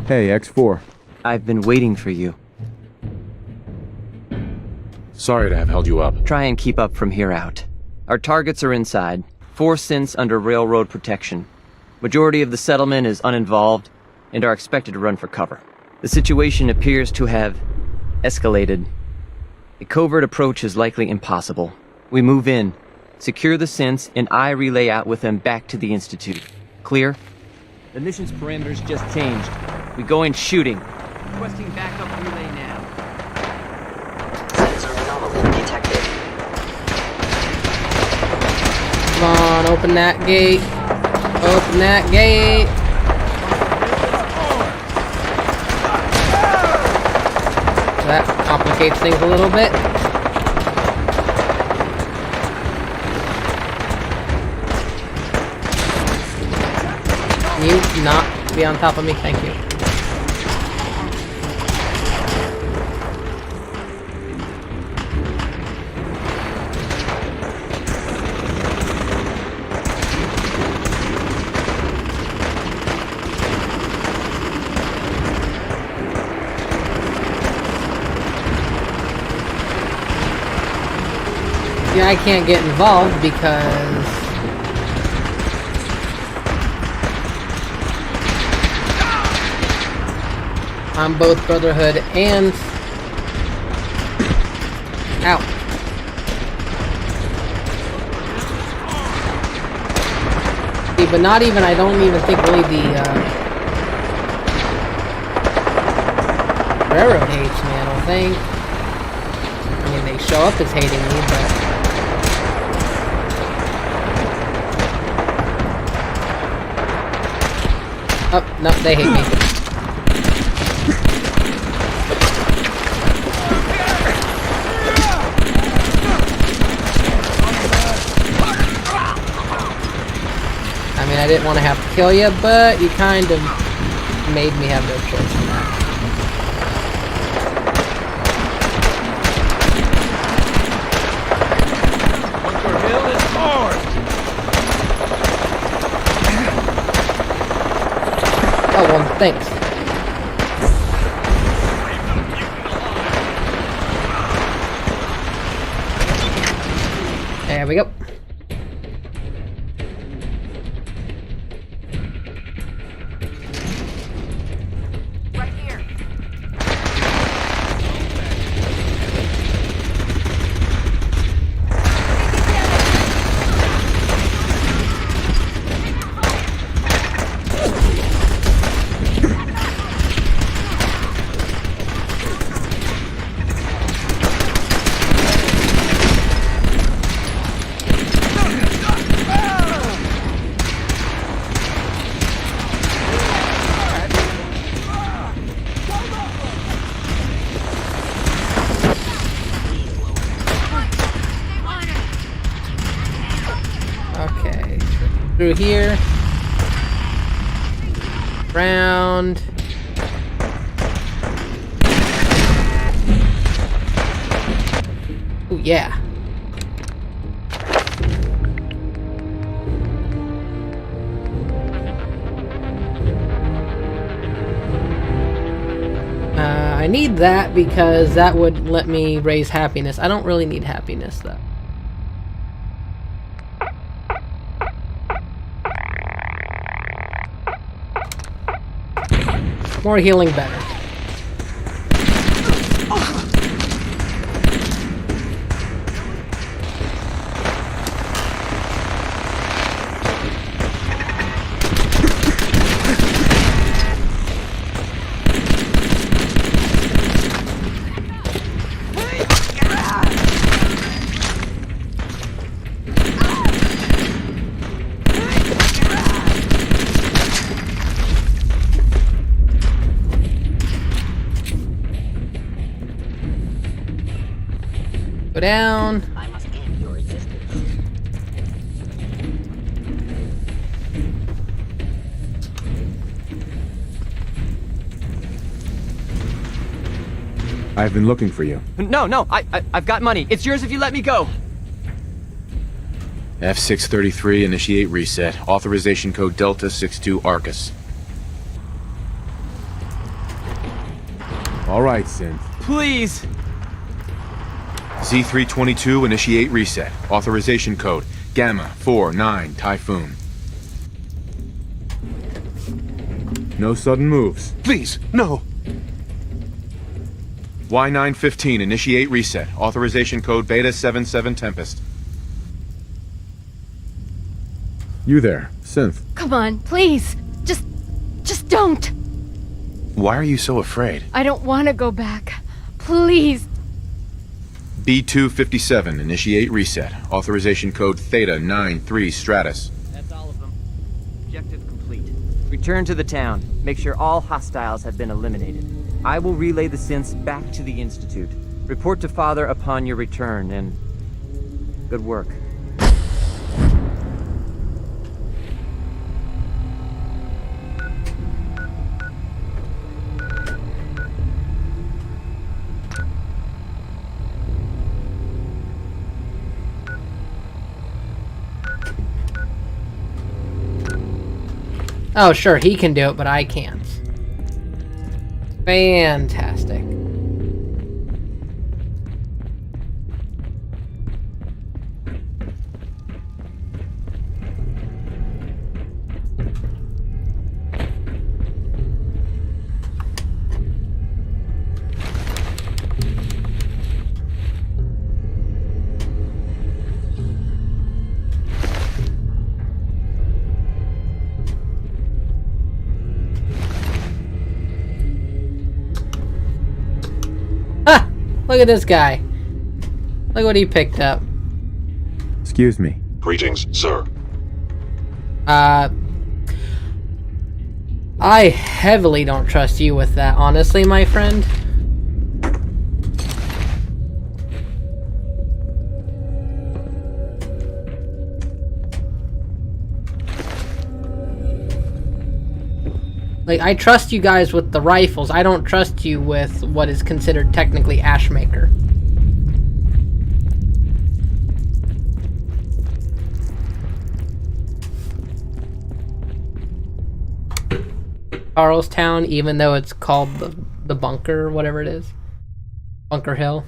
Hey, X4. I've been waiting for you. Sorry to have held you up. Try and keep up from here out. Our targets are inside. 4 synths under railroad protection. Majority of the settlement is uninvolved and are expected to run for cover. The situation appears to have escalated. A covert approach is likely impossible. We move in, secure the synths, and I relay out with them back to the Institute. Clear? The mission's parameters just changed. We go in shooting. Requesting backup relay now. Sensor anomaly detected. Come on, open that gate. Open that gate. That complicates things a little bit. Can you not be on top of me? Thank you. Yeah, I can't get involved because I'm both Brotherhood and... Ow. See, but not even, I don't even think really the, Railroad hates me, I don't think. I mean, they show up as hating me, but... Oh, no, they hate me. I mean, I didn't want to have to kill you, but you kind of made me have no choice in that. Bunker Hill is ours! Oh, well, thanks. There we go. Okay, through here, round. Oh yeah. I need that because that would let me raise happiness. I don't really need happiness though. More healing, better. down. I must end your existence. I've been looking for you. No, I've got money. It's yours if you let me go. F633, initiate reset. Authorization code Delta 62 Arcus. All right, Synth. Please. Z322, initiate reset. Authorization code Gamma 49 Typhoon. No sudden moves. Please, no. Y915, initiate reset. Authorization code Beta 77 Tempest. You there, Synth. Come on, please. Just don't. Why are you so afraid? I don't want to go back. Please. B257, initiate reset. Authorization code Theta 93 Stratus. That's all of them. Objective complete. Return to the town. Make sure all hostiles have been eliminated. I will relay the synths back to the Institute. Report to Father upon your return, and good work. Oh, sure, he can do it, but I can't. Fantastic. Look at this guy. Look what he picked up. Excuse me. Greetings, sir. I heavily don't trust you with that, honestly, my friend. Like, I trust you guys with the rifles. I don't trust you with what is considered technically Ashmaker. Charlestown, even though it's called the bunker, or whatever it is. Bunker Hill.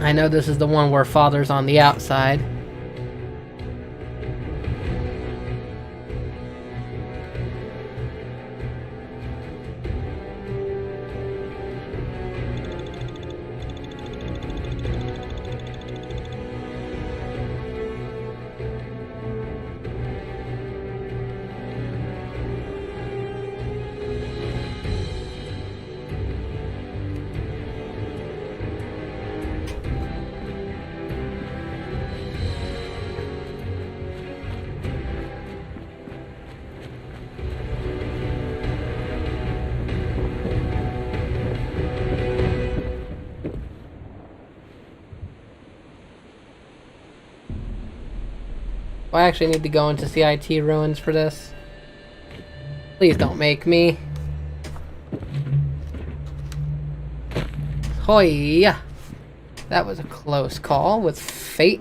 I know this is the one where Father's on the outside. Do I actually need to go into CIT ruins for this? Please don't make me. Hoya! That was a close call with fate.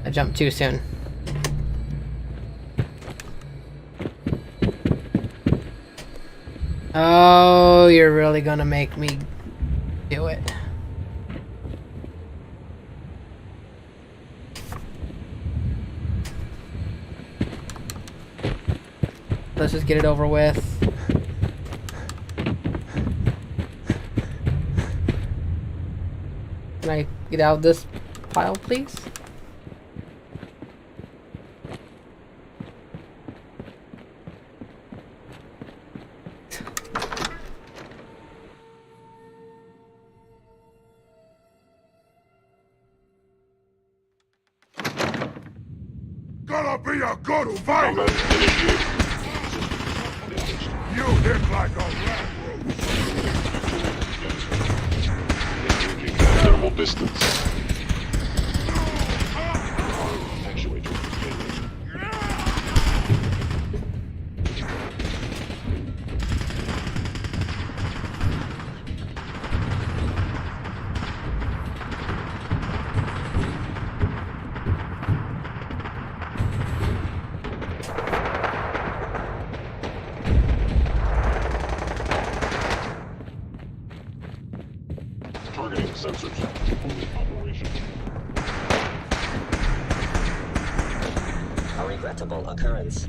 I jumped too soon. Oh, you're really gonna make me do it. Let's just get it over with. Can I get out of this pile, please? Gonna be a good fight! You hit like a rat roach! Thermal distance. Actuator failing. Targeting sensors. Fully operational. A regrettable occurrence.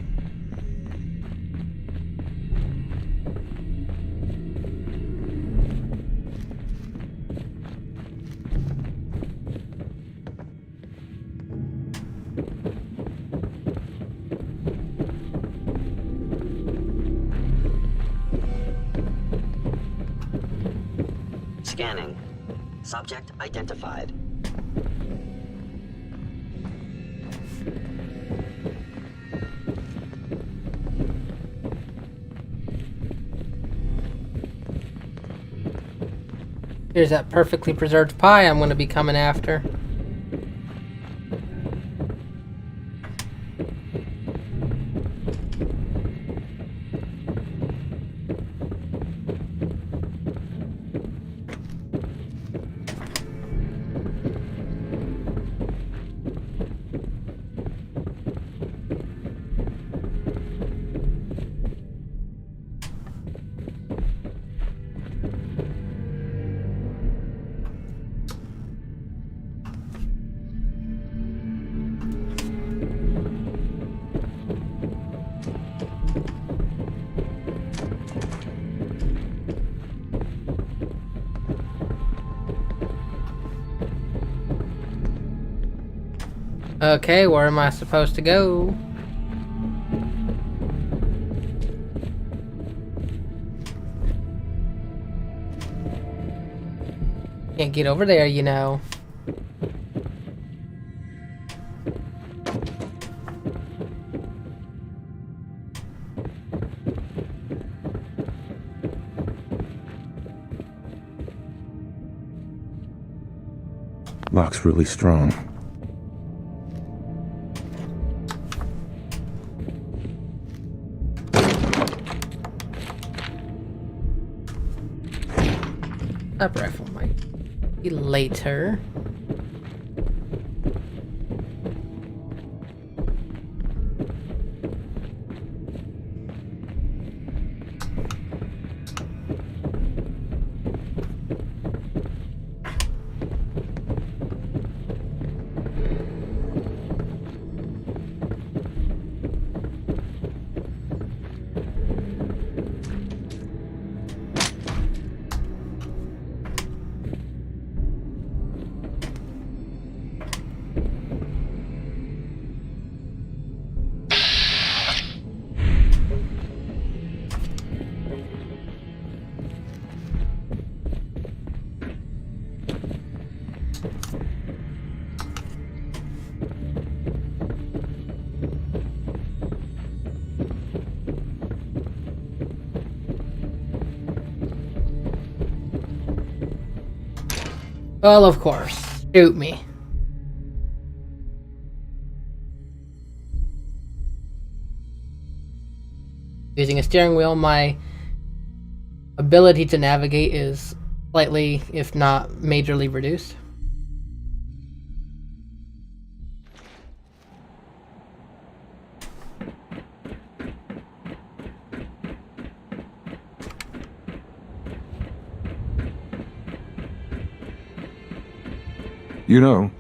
Scanning. Subject identified. Here's that perfectly preserved pie I'm going to be coming after. Okay, where am I supposed to go? Can't get over there, you know. Lock's really strong. That rifle might be later. Well, of course. Shoot me. Using a steering wheel, my ability to navigate is slightly, if not majorly, reduced. You know,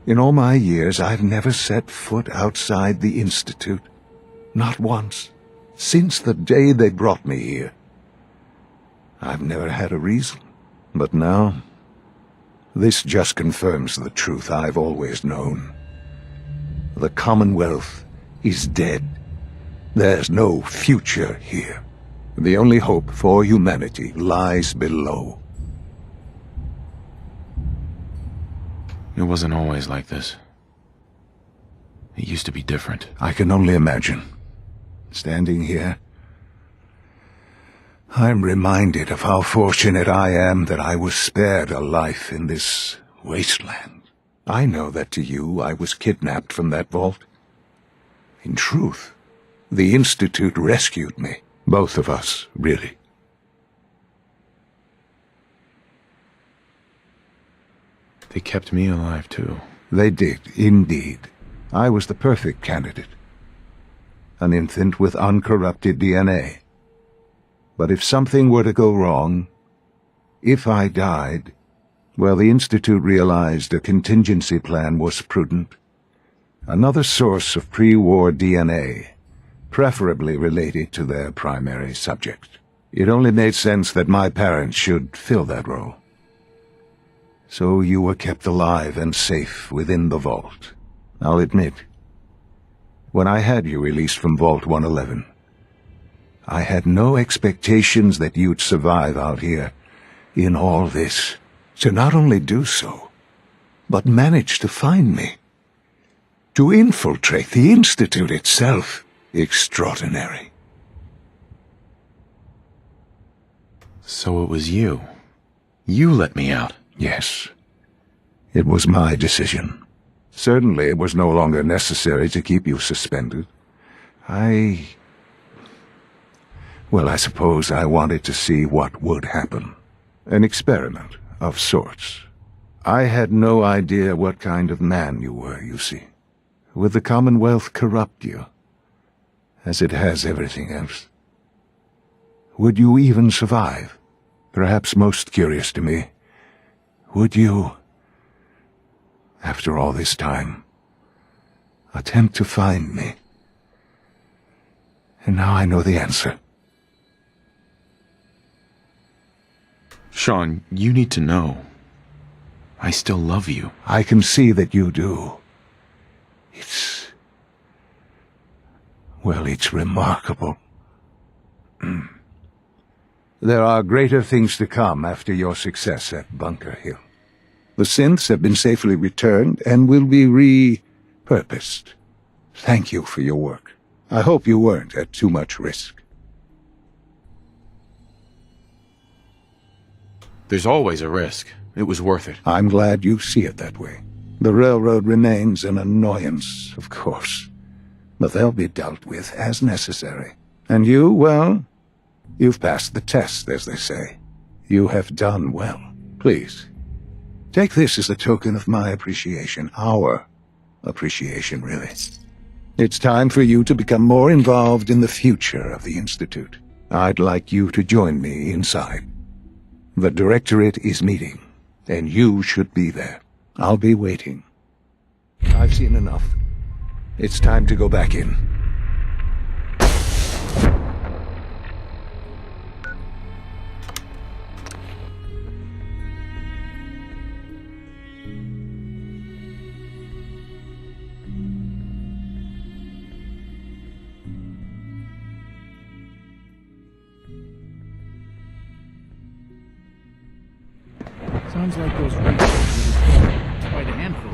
in all my years, I've never set foot outside the Institute. Not once. Since the day they brought me here. I've never had a reason. But now, this just confirms the truth I've always known. The Commonwealth is dead. There's no future here. The only hope for humanity lies below. It wasn't always like this. It used to be different. I can only imagine. Standing here, I'm reminded of how fortunate I am that I was spared a life in this wasteland. I know that to you I was kidnapped from that vault. In truth, the Institute rescued me. Both of us, really. They kept me alive, too. They did, indeed. I was the perfect candidate. An infant with uncorrupted DNA. But if something were to go wrong, if I died, well, the Institute realized a contingency plan was prudent. Another source of pre-war DNA, preferably related to their primary subject. It only made sense that my parents should fill that role. So you were kept alive and safe within the vault. I'll admit, when I had you released from Vault 111, I had no expectations that you'd survive out here in all this. To not only do so, but manage to find me. To infiltrate the Institute itself. Extraordinary. So it was you. You let me out. Yes. It was my decision. Certainly it was no longer necessary to keep you suspended. Well, I suppose I wanted to see what would happen. An experiment of sorts. I had no idea what kind of man you were, you see. Would the Commonwealth corrupt you, as it has everything else? Would you even survive? Perhaps most curious to me, would you, after all this time, attempt to find me? And now I know the answer. Sean, you need to know. I still love you. I can see that you do. It's remarkable. There are greater things to come after your success at Bunker Hill. The synths have been safely returned and will be repurposed. Thank you for your work. I hope you weren't at too much risk. There's always a risk. It was worth it. I'm glad you see it that way. The railroad remains an annoyance, of course, but they'll be dealt with as necessary. And you, well, you've passed the test, as they say. You have done well. Please, take this as a token of my appreciation. Our appreciation, really. It's time for you to become more involved in the future of the Institute. I'd like you to join me inside. The Directorate is meeting, and you should be there. I'll be waiting. I've seen enough. It's time to go back in. Sounds like those resources are quite a handful.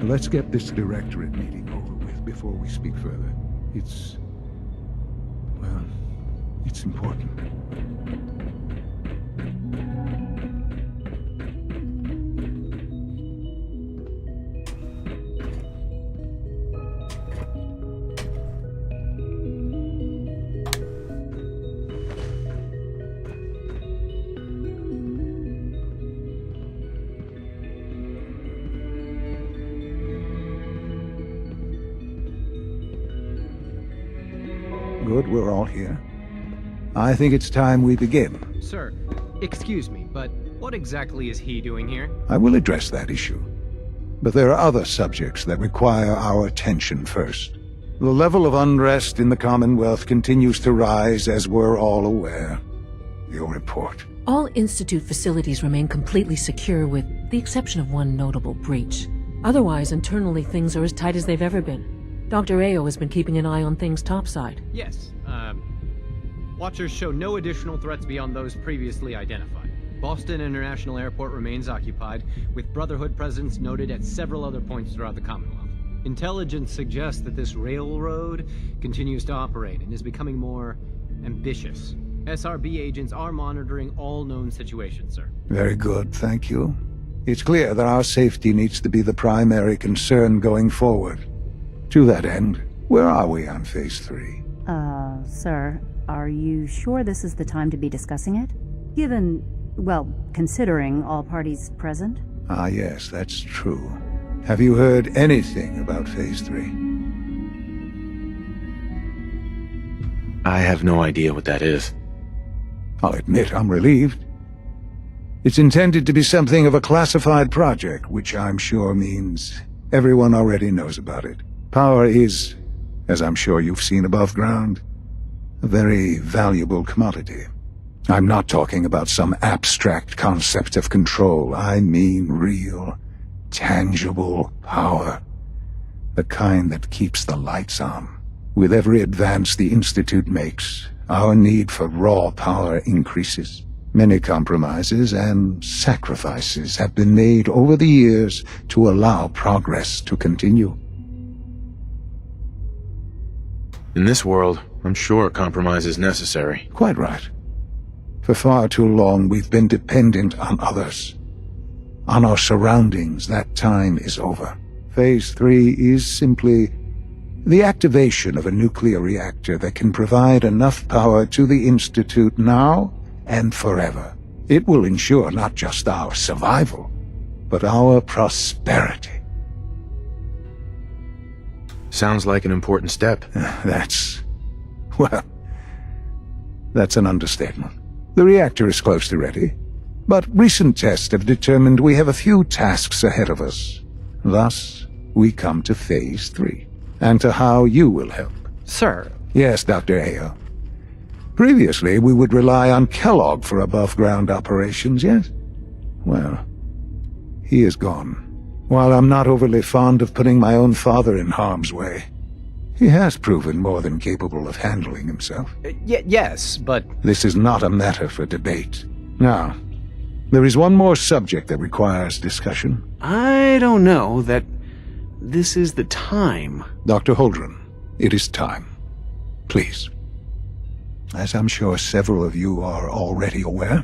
Let's get this Directorate meeting over with before we speak further. It's important. good we're all here. I think it's time we begin. Sir, excuse me, but what exactly is he doing here? I will address that issue. But there are other subjects that require our attention first. The level of unrest in the Commonwealth continues to rise, as we're all aware. Your report. All Institute facilities remain completely secure with the exception of one notable breach. Otherwise, internally things are as tight as they've ever been. Dr. Ao has been keeping an eye on things topside. Yes, Watchers show no additional threats beyond those previously identified. Boston International Airport remains occupied, with Brotherhood presence noted at several other points throughout the Commonwealth. Intelligence suggests that this railroad continues to operate and is becoming more ambitious. SRB agents are monitoring all known situations, sir. Very good, thank you. It's clear that our safety needs to be the primary concern going forward. To that end, where are we on Phase 3? Sir, are you sure this is the time to be discussing it? Given, well, considering all parties present? Ah, yes, that's true. Have you heard anything about Phase 3? I have no idea what that is. I'll admit I'm relieved. It's intended to be something of a classified project, which I'm sure means everyone already knows about it. Power is, as I'm sure you've seen above ground, a very valuable commodity. I'm not talking about some abstract concept of control. I mean real, tangible power. The kind that keeps the lights on. With every advance the Institute makes, our need for raw power increases. Many compromises and sacrifices have been made over the years to allow progress to continue. In this world, I'm sure compromise is necessary. Quite right. For far too long, we've been dependent on others. On our surroundings. That time is over. Phase 3 is simply the activation of a nuclear reactor that can provide enough power to the Institute now and forever. It will ensure not just our survival, but our prosperity. Sounds like an important step. That's an understatement. The reactor is close to ready, but recent tests have determined we have a few tasks ahead of us. Thus, we come to Phase 3, and to how you will help. Sir. Yes, Dr. Ao. Previously, we would rely on Kellogg for above-ground operations, yes? Well, he is gone. While I'm not overly fond of putting my own father in harm's way, he has proven more than capable of handling himself. Yes, but... This is not a matter for debate. Now, there is one more subject that requires discussion. I don't know that this is the time. Dr. Holdren, it is time. Please. As I'm sure several of you are already aware,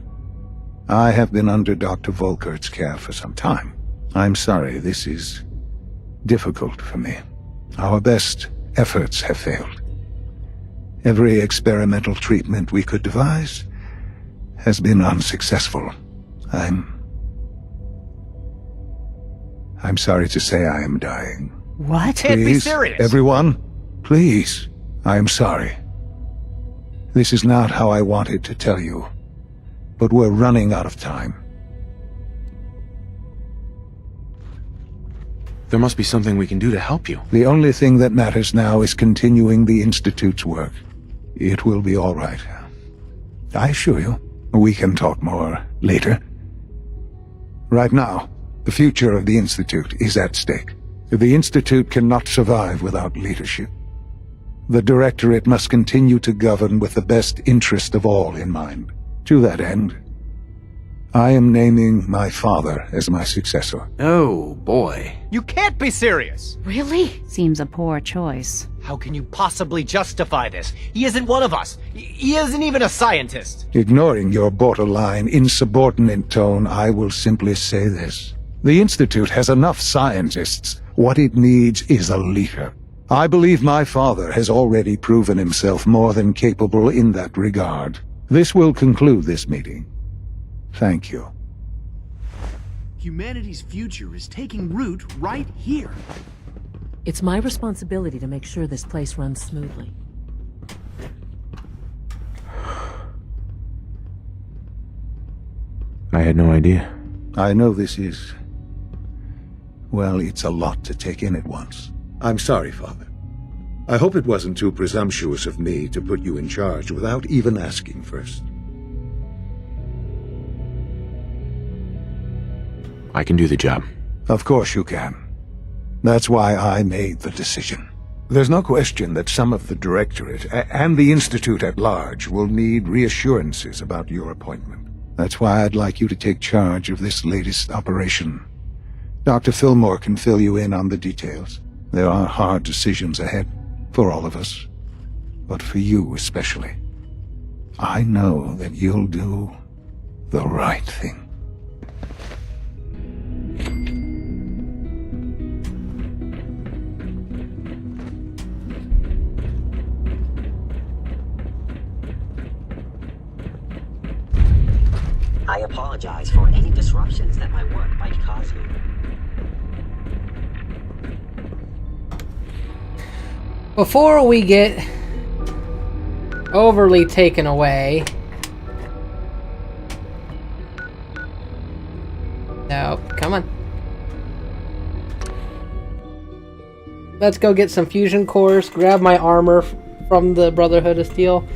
I have been under Dr. Volkert's care for some time. I'm sorry, this is difficult for me. Our best efforts have failed. Every experimental treatment we could devise has been unsuccessful. I'm sorry to say I am dying. What? Can't be serious! Everyone, please. I am sorry. This is not how I wanted to tell you, but we're running out of time. There must be something we can do to help you. The only thing that matters now is continuing the Institute's work. It will be all right. I assure you, we can talk more later. Right now, the future of the Institute is at stake. The Institute cannot survive without leadership. The Directorate must continue to govern with the best interest of all in mind. To that end, I am naming my father as my successor. Oh, boy. You can't be serious! Really? Seems a poor choice. How can you possibly justify this? He isn't one of us. He isn't even a scientist. Ignoring your borderline, insubordinate tone, I will simply say this. The Institute has enough scientists. What it needs is a leader. I believe my father has already proven himself more than capable in that regard. This will conclude this meeting. Thank you. Humanity's future is taking root right here. It's my responsibility to make sure this place runs smoothly. I had no idea. I know this is... well, it's a lot to take in at once. I'm sorry, Father. I hope it wasn't too presumptuous of me to put you in charge without even asking first. I can do the job. Of course you can. That's why I made the decision. There's no question that some of the Directorate and the Institute at large will need reassurances about your appointment. That's why I'd like you to take charge of this latest operation. Dr. Fillmore can fill you in on the details. There are hard decisions ahead, for all of us. But for you especially. I know that you'll do the right thing. I apologize for any disruptions that my work might cause you. Before we get overly taken away... No, come on. Let's go get some fusion cores, grab my armor from the Brotherhood of Steel.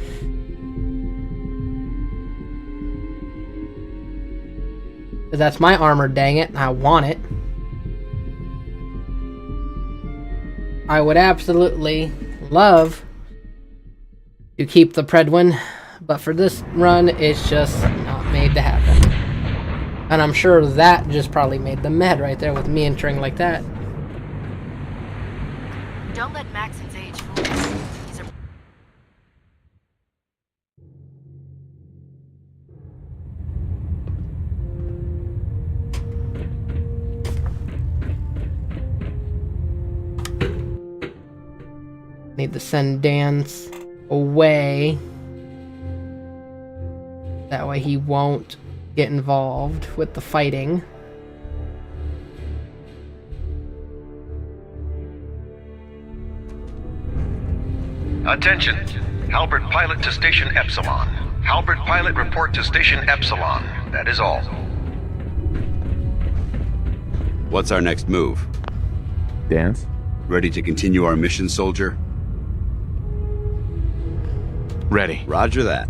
That's my armor, dang it. I want it. I would absolutely love to keep the Predwin, but for this run, it's just not made to happen. And I'm sure that just probably made them mad right there with me entering like that. Don't let Maxon's age fool you. He's a... Need to send Dance away. That way he won't get involved with the fighting. Attention! Halbert Pilot to Station Epsilon. Halbert Pilot report to Station Epsilon. That is all. What's our next move? Dance? Ready to continue our mission, soldier? Ready. Roger that.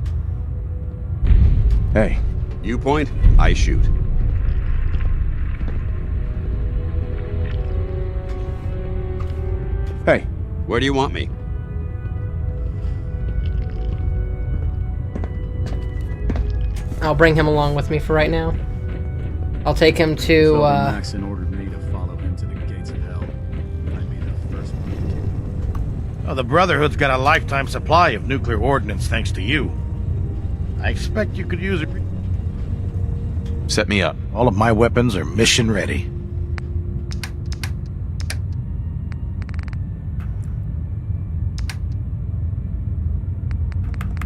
Hey. You point, I shoot. Hey. Where do you want me? I'll bring him along with me for right now. I'll take him to, Maxon ordered me to follow him to the gates of hell. I'd be the first one. Oh, the Brotherhood's got a lifetime supply of nuclear ordnance thanks to you. I expect you could use it. Set me up. All of my weapons are mission ready.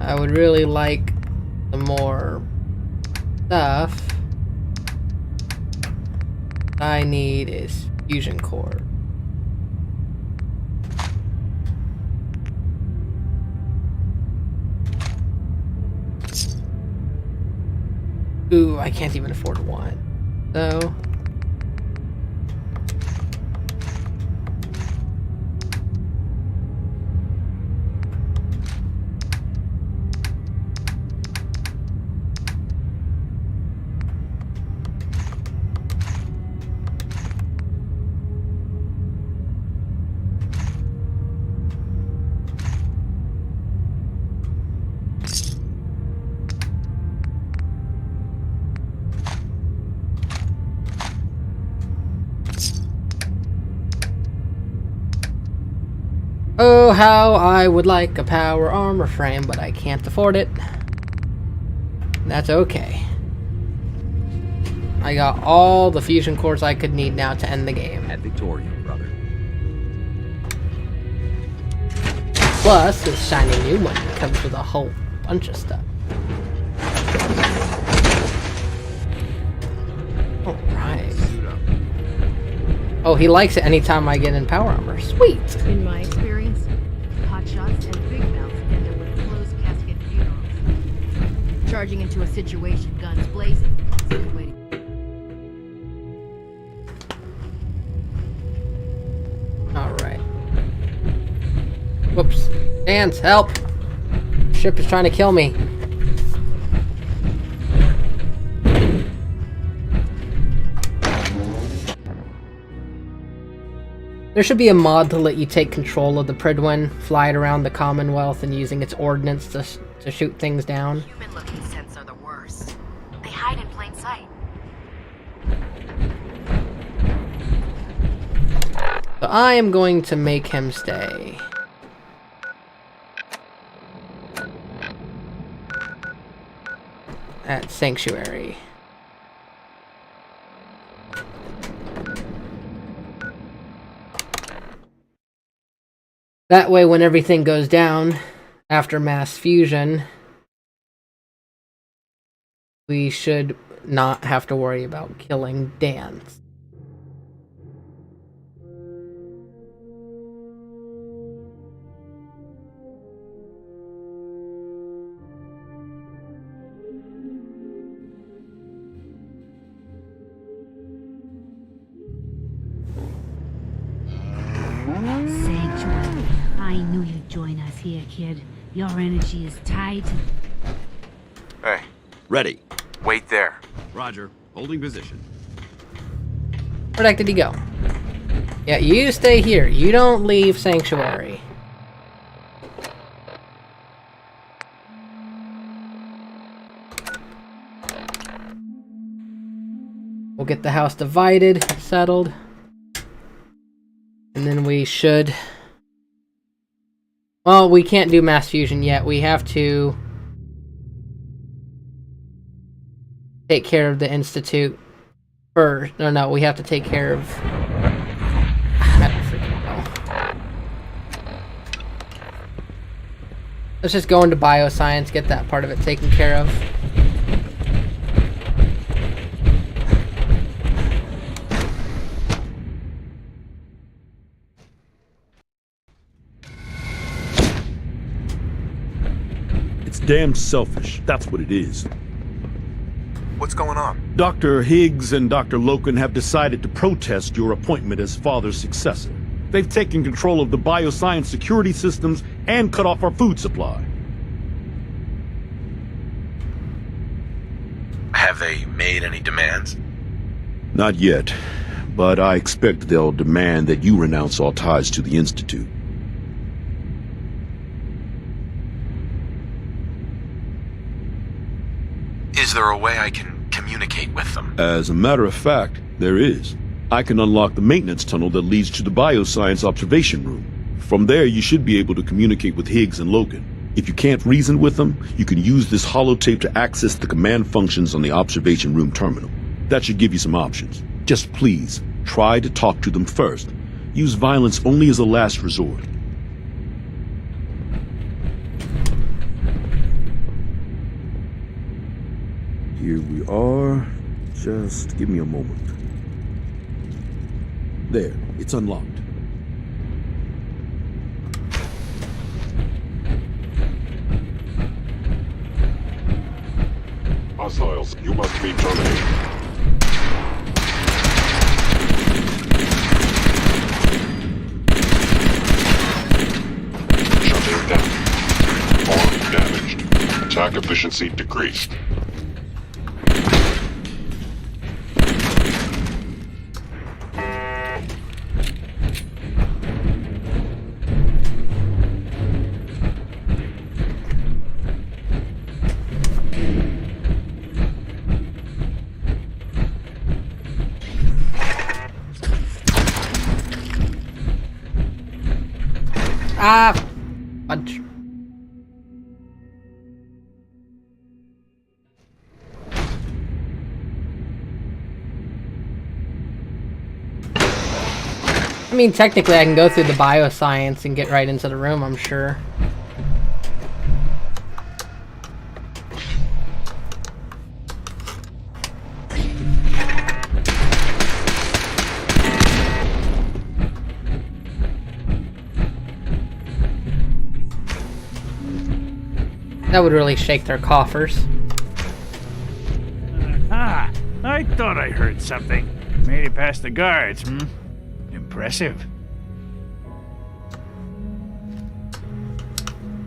I would really like some more stuff. I need is fusion core. Ooh, I can't even afford one. So oh, how I would like a power armor frame, but I can't afford it. That's okay. I got all the fusion cores I could need now to end the game. At Victoria, brother. Plus, this shiny new one comes with a whole bunch of stuff. Alright. Oh, he likes it anytime I get in power armor. Sweet! In my experience, hotshots and big mouths end up with closed casket funerals. Charging into a situation, guns blazing, is a good way Dance, help! Ship is trying to kill me. There should be a mod to let you take control of the Pridwin, fly it around the Commonwealth, and using its ordnance to shoot things down. Human-looking synths are the worst. They hide in plain sight. So I am going to make him stay. At Sanctuary. That way, when everything goes down after mass fusion, we should not have to worry about killing Dance. Sanctuary. I knew you'd join us here, kid. Your energy is tight. Hey. Ready. Wait there. Roger. Holding position. Where the heck did he go? Yeah, you stay here. You don't leave Sanctuary. We'll get the house divided, settled. And then we should... Well, we can't do mass fusion yet. We have to take care of the Institute first. No, we have to take care of... I don't freaking know. Let's just go into bioscience, get that part of it taken care of. Damn selfish. That's what it is. What's going on? Dr. Higgs and Dr. Loken have decided to protest your appointment as father's successor. They've taken control of the bioscience security systems and cut off our food supply. Have they made any demands? Not yet, but I expect they'll demand that you renounce all ties to the Institute. Is there a way I can communicate with them? As a matter of fact, there is. I can unlock the maintenance tunnel that leads to the bioscience observation room. From there, you should be able to communicate with Higgs and Loken. If you can't reason with them, you can use this holotape to access the command functions on the observation room terminal. That should give you some options. Just please, try to talk to them first. Use violence only as a last resort. Here we are. Just give me a moment. There, it's unlocked. Hostiles, you must be terminated. Shutting down. Arm damaged. Attack efficiency decreased. Punch. I mean, technically I can go through the bioscience and get right into the room, I'm sure. That would really shake their coffers. Ah, I thought I heard something. Made it past the guards, Impressive.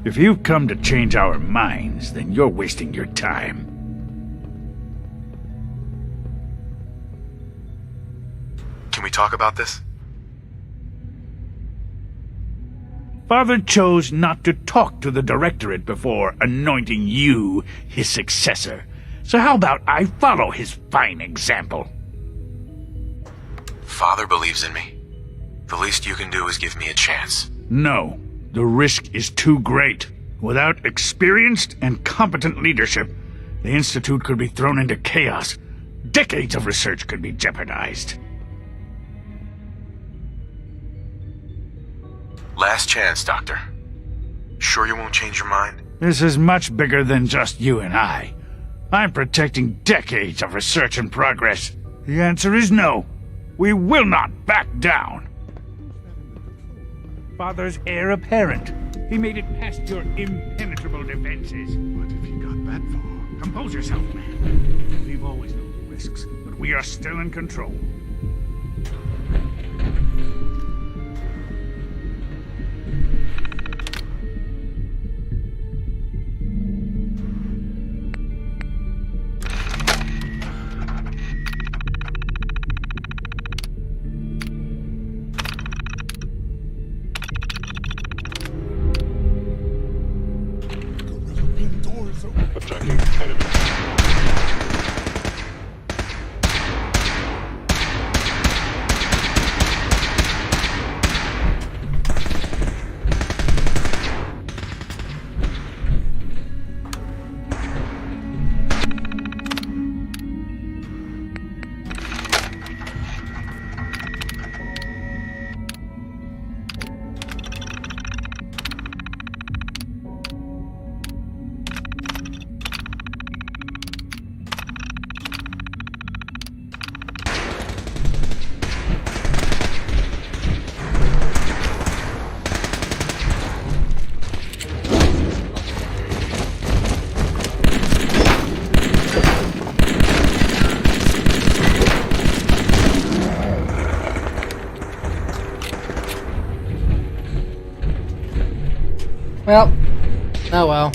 If you've come to change our minds, then you're wasting your time. Can we talk about this? Father chose not to talk to the Directorate before anointing you his successor. So how about I follow his fine example? Father believes in me. The least you can do is give me a chance. No. The risk is too great. Without experienced and competent leadership, the Institute could be thrown into chaos. Decades of research could be jeopardized. Last chance, Doctor. Sure you won't change your mind? This is much bigger than just you and I. I'm protecting decades of research and progress. The answer is no. We will not back down. Father's heir apparent. He made it past your impenetrable defenses. What if he got that far? Compose yourself, man. We've always known the risks, but we are still in control. Attacking enemy. Well, oh well.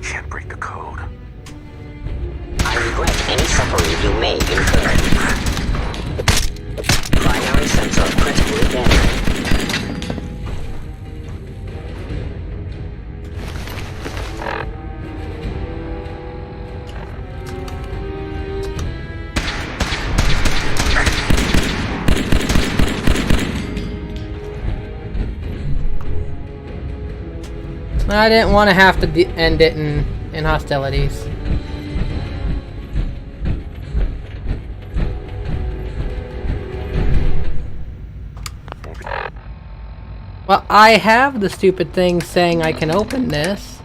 Can't break the code. I regret any suffering you may incur. Primary sensor critically damaged. I didn't want to have to end it in hostilities. Well, I have the stupid thing saying I can open this.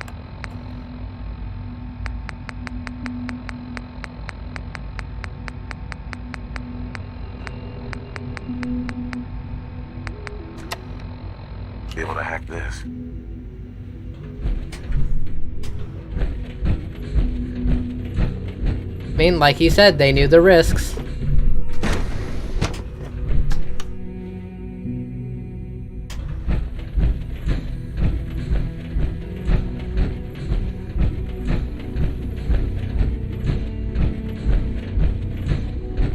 Be able to hack this. I mean, like he said, they knew the risks.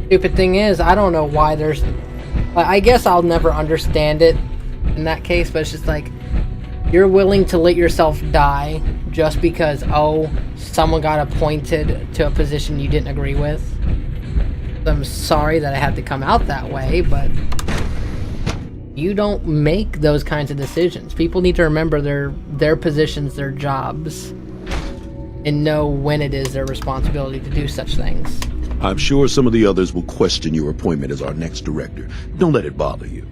Stupid thing is, I don't know why there's... I guess I'll never understand it in that case, but it's just like, you're willing to let yourself die just because, oh, someone got appointed to a position you didn't agree with. I'm sorry that I had to come out that way, but you don't make those kinds of decisions. People need to remember their positions, their jobs, and know when it is their responsibility to do such things. I'm sure some of the others will question your appointment as our next director. Don't let it bother you.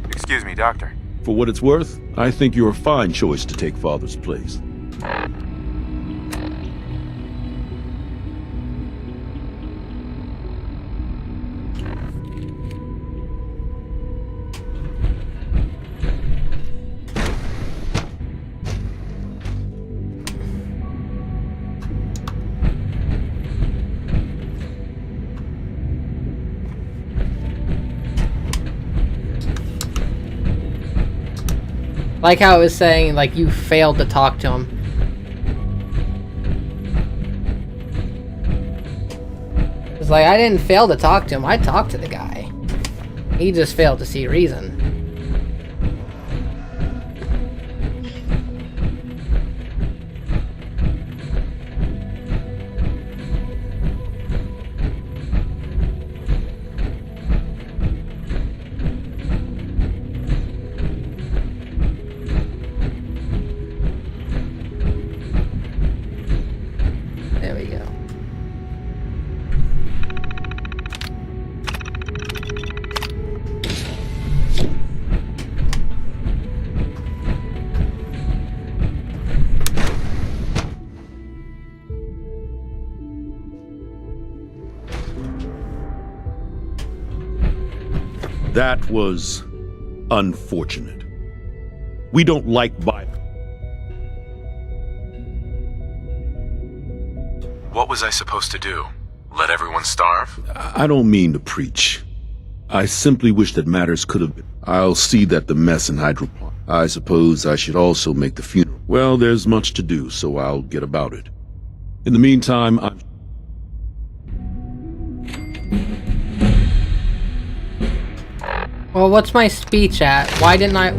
Excuse me, Doctor. For what it's worth, I think you're a fine choice to take Father's place. Like how it was saying, like, you failed to talk to him. It's like, I didn't fail to talk to him. I talked to the guy. He just failed to see reason. There we go. That was unfortunate. We don't like violence. What was I supposed to do? Let everyone starve? I don't mean to preach. I simply wish that matters could have been. I'll see that the mess in Hydroponic. I suppose I should also make the funeral. Well, there's much to do, so I'll get about it. In the meantime, I'm... Well, what's my speech at? Why didn't I...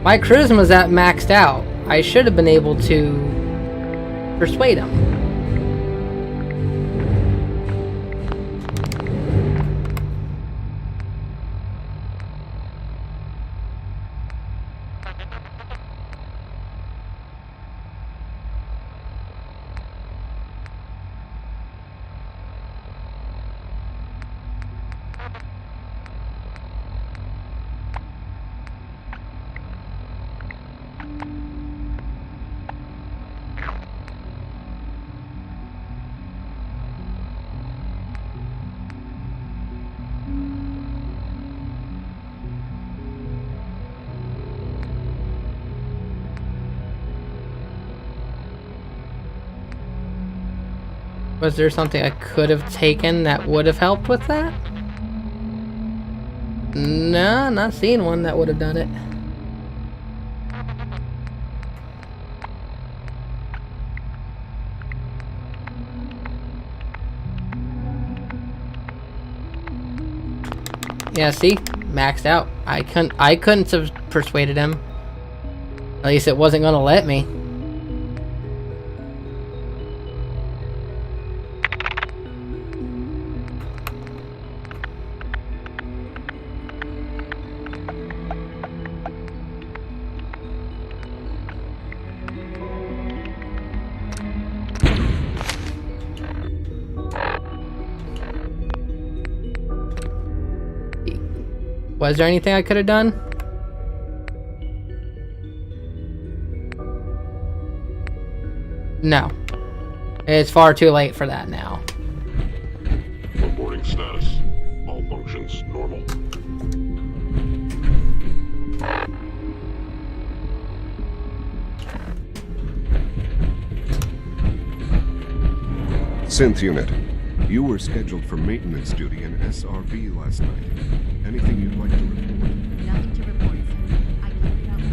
My charisma's at maxed out. I should have been able to persuade him. Was there something I could have taken that would have helped with that? No, not seeing one that would have done it. Yeah, see? Maxed out. I couldn't have persuaded him. At least it wasn't gonna let me. Was there anything I could have done? No. It's far too late for that now. Reporting status. All functions normal. Synth unit. You were scheduled for maintenance duty in SRB last night. Anything you'd like to report? Nothing to report, sir. I carried out my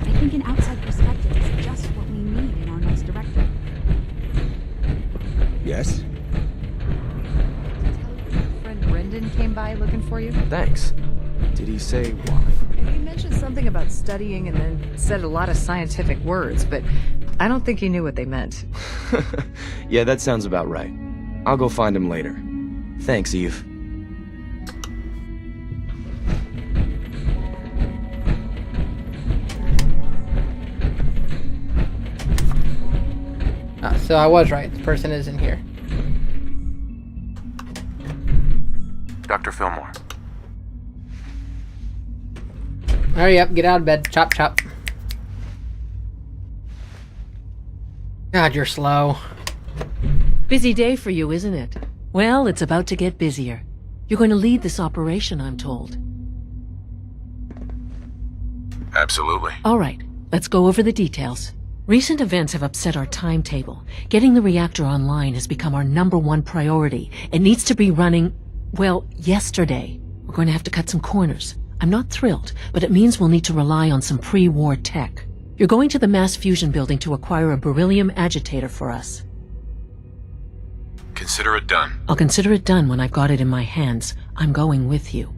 I think an outside perspective is just what we need in our next director. Yes? Friend Brendan came by looking for you. Thanks. Did he say why? He mentioned something about studying and then said a lot of scientific words, but I don't think he knew what they meant. Yeah, that sounds about right. I'll go find him later. Thanks, Eve. So I was right. The person is in here. Dr. Fillmore. Hurry up, get out of bed. Chop, chop. God, you're slow. Busy day for you, isn't it? Well, it's about to get busier. You're going to lead this operation, I'm told. Absolutely. All right, let's go over the details. Recent events have upset our timetable. Getting the reactor online has become our #1 priority. It needs to be running, well, yesterday. We're going to have to cut some corners. I'm not thrilled, but it means we'll need to rely on some pre-war tech. You're going to the mass fusion building to acquire a beryllium agitator for us. Consider it done. I'll consider it done when I've got it in my hands. I'm going with you.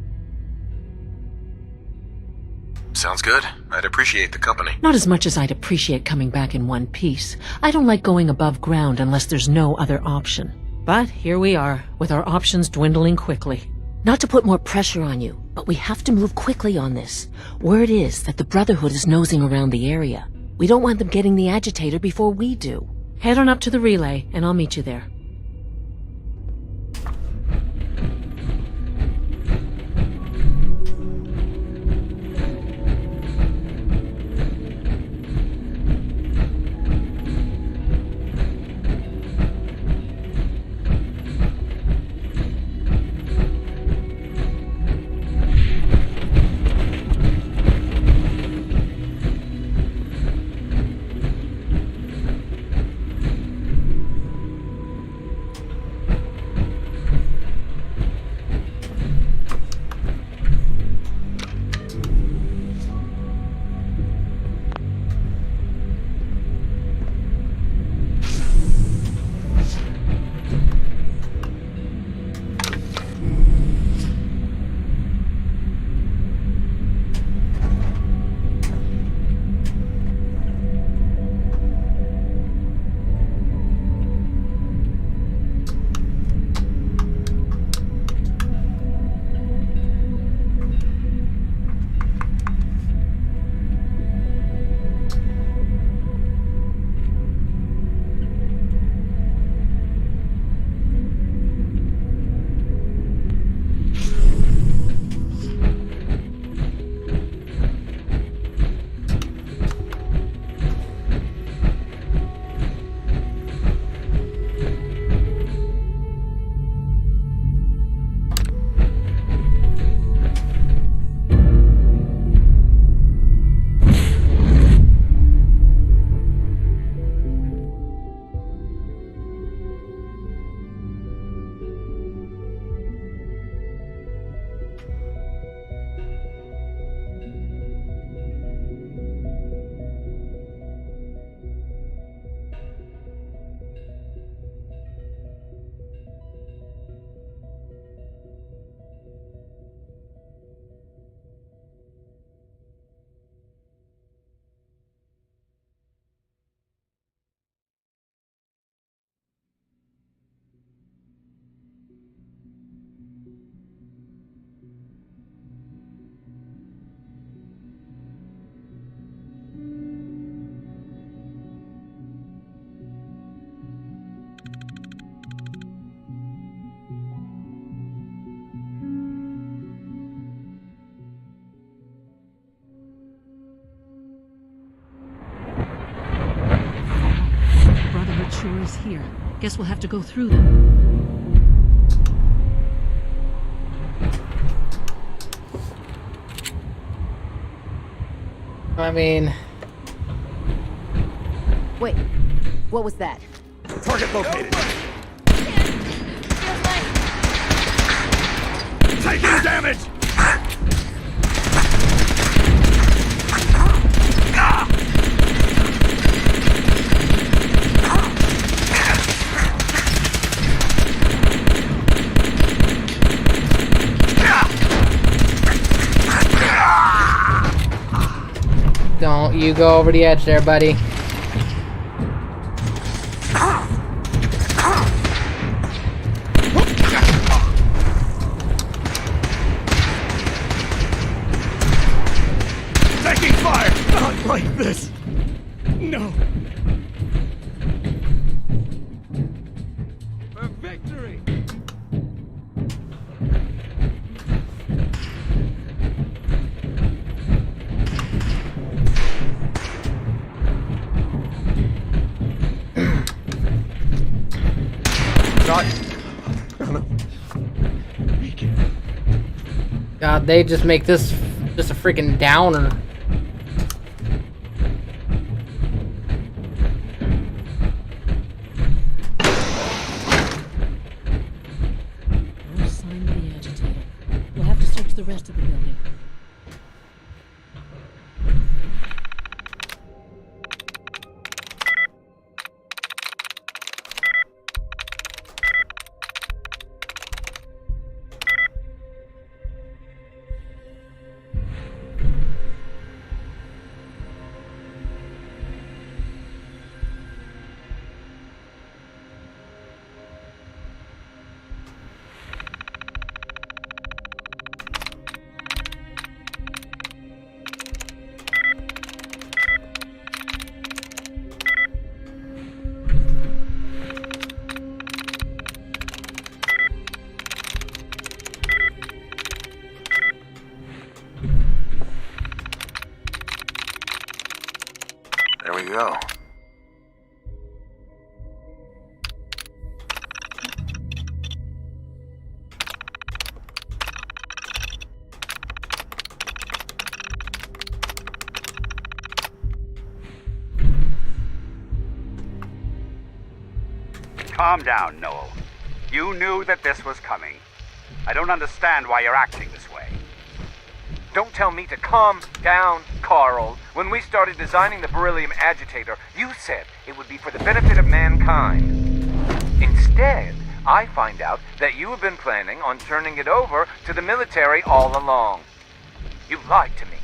Sounds good. I'd appreciate the company. Not as much as I'd appreciate coming back in one piece. I don't like going above ground unless there's no other option. But here we are, with our options dwindling quickly. Not to put more pressure on you, but we have to move quickly on this. Word is that the Brotherhood is nosing around the area. We don't want them getting the agitator before we do. Head on up to the relay, and I'll meet you there. Sure is here. Guess we'll have to go through them. I mean... Wait, what was that? Target located. Taking damage! Don't you go over the edge there, buddy. Taking fire! Not like this! No! For victory! God, they just make this just a freaking downer. search the rest of the building. There we go. Calm down, Noel. You knew that this was coming. I don't understand why you're acting this way. Don't tell me to calm down, Carl. When we started designing the beryllium agitator, you said it would be for the benefit of mankind. Instead, I find out that you have been planning on turning it over to the military all along. You lied to me.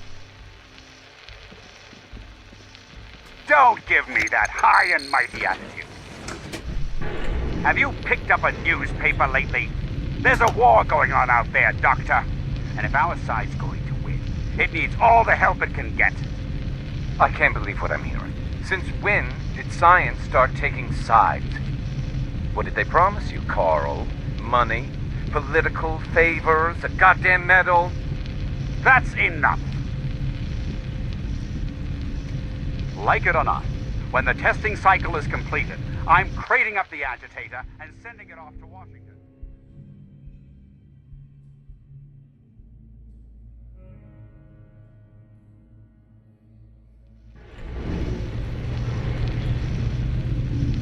Don't give me that high and mighty attitude. Have you picked up a newspaper lately? There's a war going on out there, Doctor. And if our side's going to win, it needs all the help it can get. I can't believe what I'm hearing. Since when did science start taking sides? What did they promise you, Carl? Money? Political favors? A goddamn medal? That's enough. Like it or not, when the testing cycle is completed, I'm crating up the agitator and sending it off to Washington.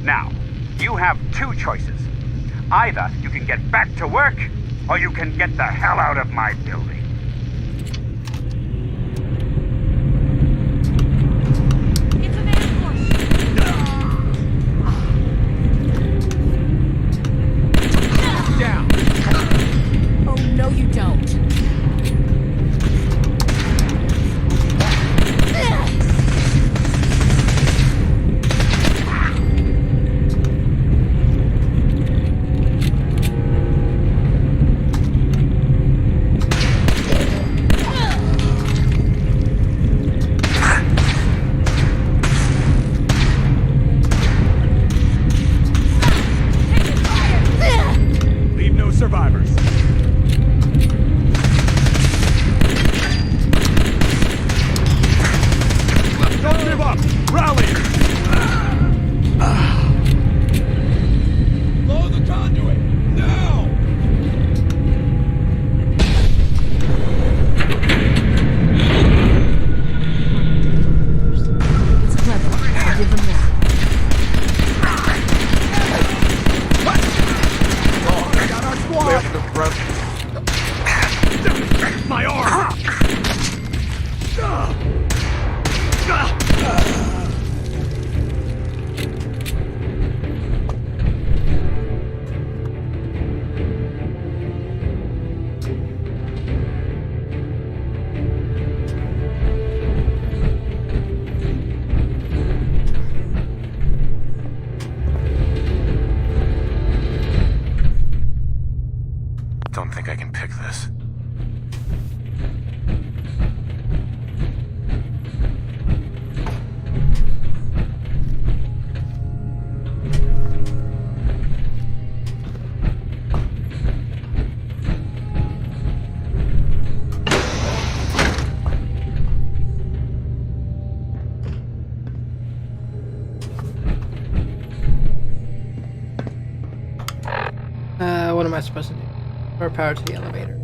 Now, you have two choices. Either you can get back to work, or you can get the hell out of my building. No, you don't. Leave no survivors. Don't give up! Rally! Blow the conduit! Now! It's clever. I'll give them that. Oh, I got our squad! My arm! Don't think I can pick this. What am I supposed to do? Or power to the elevator.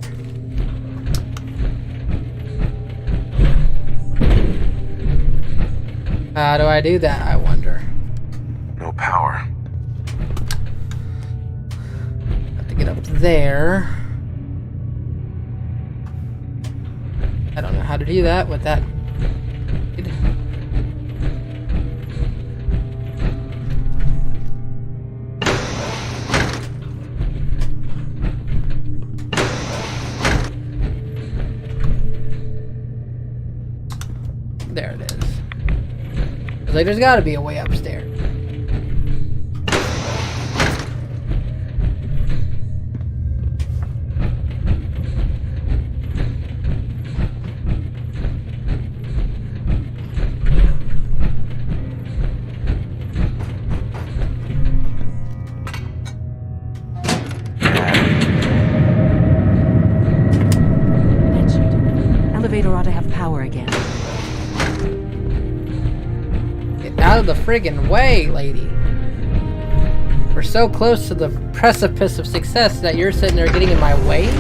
How do I do that, I wonder? No power. Have to get up there. how to do that with that. There it is. It's like there's got to be a way upstairs. Elevator ought to have power again. Get out of the friggin' way, lady. We're so close to the precipice of success that you're sitting there getting in my way?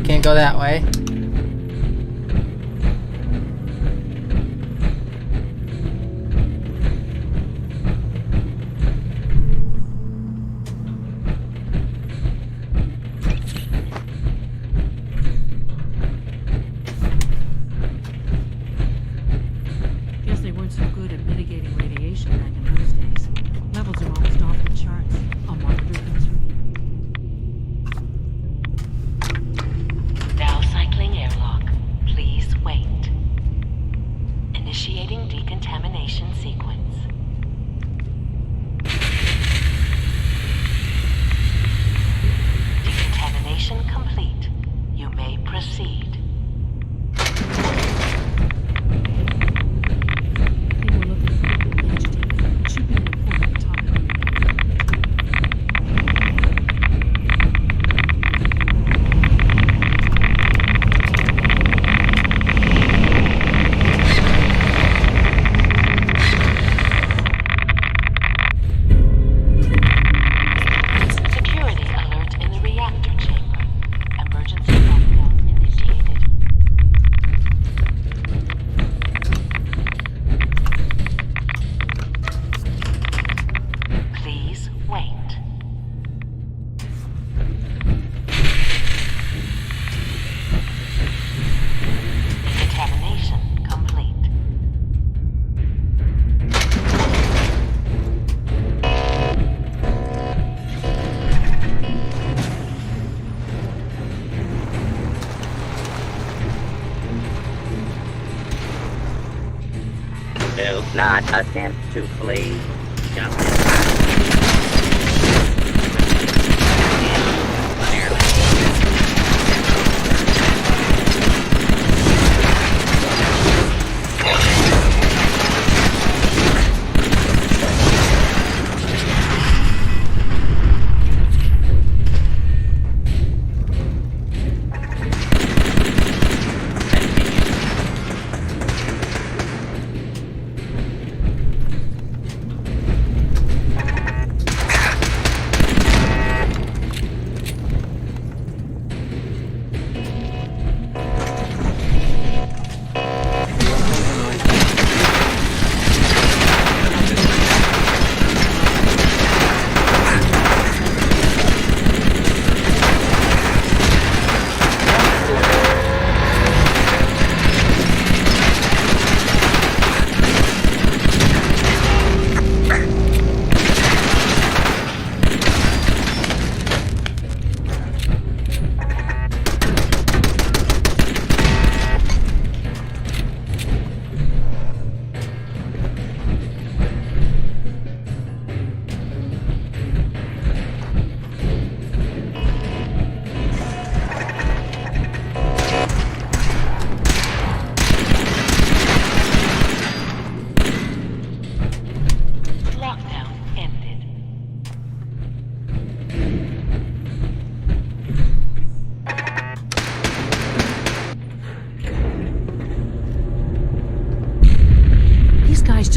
Can't go that way. Guess they weren't so good at mitigating radiation back in those days. Levels are almost off the charts. I'll monitor things from here. Now cycling airlock. Please wait. Initiating decontamination sequence. Decontamination complete. You may proceed. Do not attempt to flee. Jump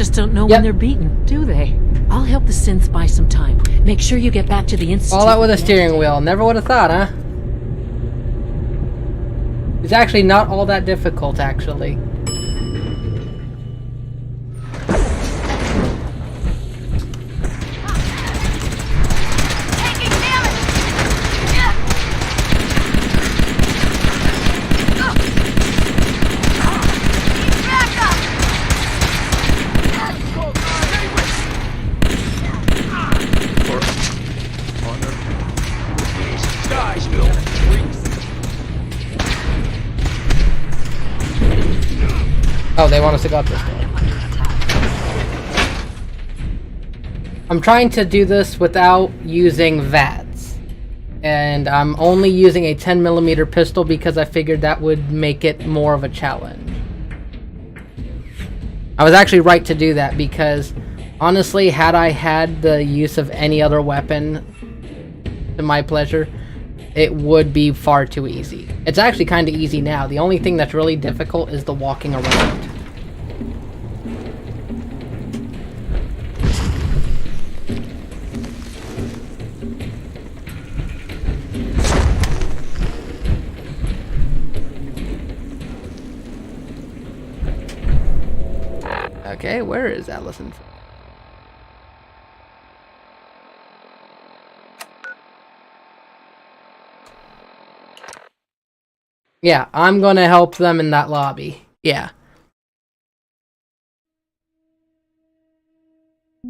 just don't know when they're beaten, do they? I'll help the synths buy some time. Make sure you get back to the institute. All out with a steering wheel. Never would have thought, huh? It's actually not all that difficult, actually. Oh, they want us to go up this way. I'm trying to do this without using VATS. And I'm only using a 10mm pistol because I figured that would make it more of a challenge. I was actually right to do that because, honestly, had I had the use of any other weapon to my pleasure, it would be far too easy. It's actually kind of easy now. The only thing that's really difficult is the walking around. Okay, where is Allison? Yeah, I'm gonna help them in that lobby. Yeah. I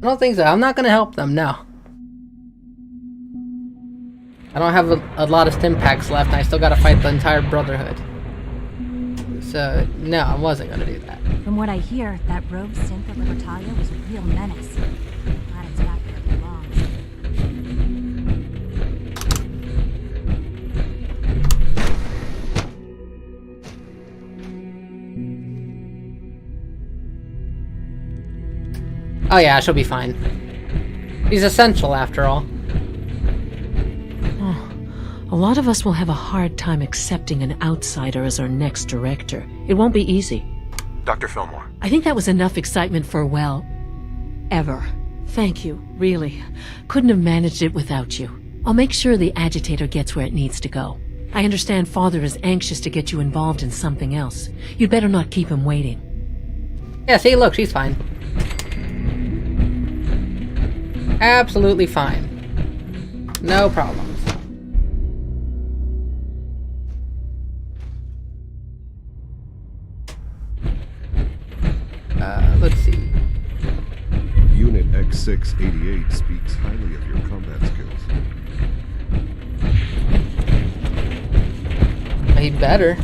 don't think so. I'm not gonna help them, no. I don't have a lot of stim packs left, and I still gotta fight the entire Brotherhood. So, no, I wasn't gonna do that. From what I hear, that rogue synth at Libertalia was a real menace. Glad it's back where it belongs. Oh yeah, she'll be fine. He's essential after all. A lot of us will have a hard time accepting an outsider as our next director. It won't be easy. Dr. Fillmore. I think that was enough excitement for, well, ever. Thank you, really. Couldn't have managed it without you. I'll make sure the agitator gets where it needs to go. I understand Father is anxious to get you involved in something else. You'd better not keep him waiting. Yeah, see, look, she's fine. Absolutely fine. No problems. Let's see. Unit X688 speaks highly of your combat skills. He better.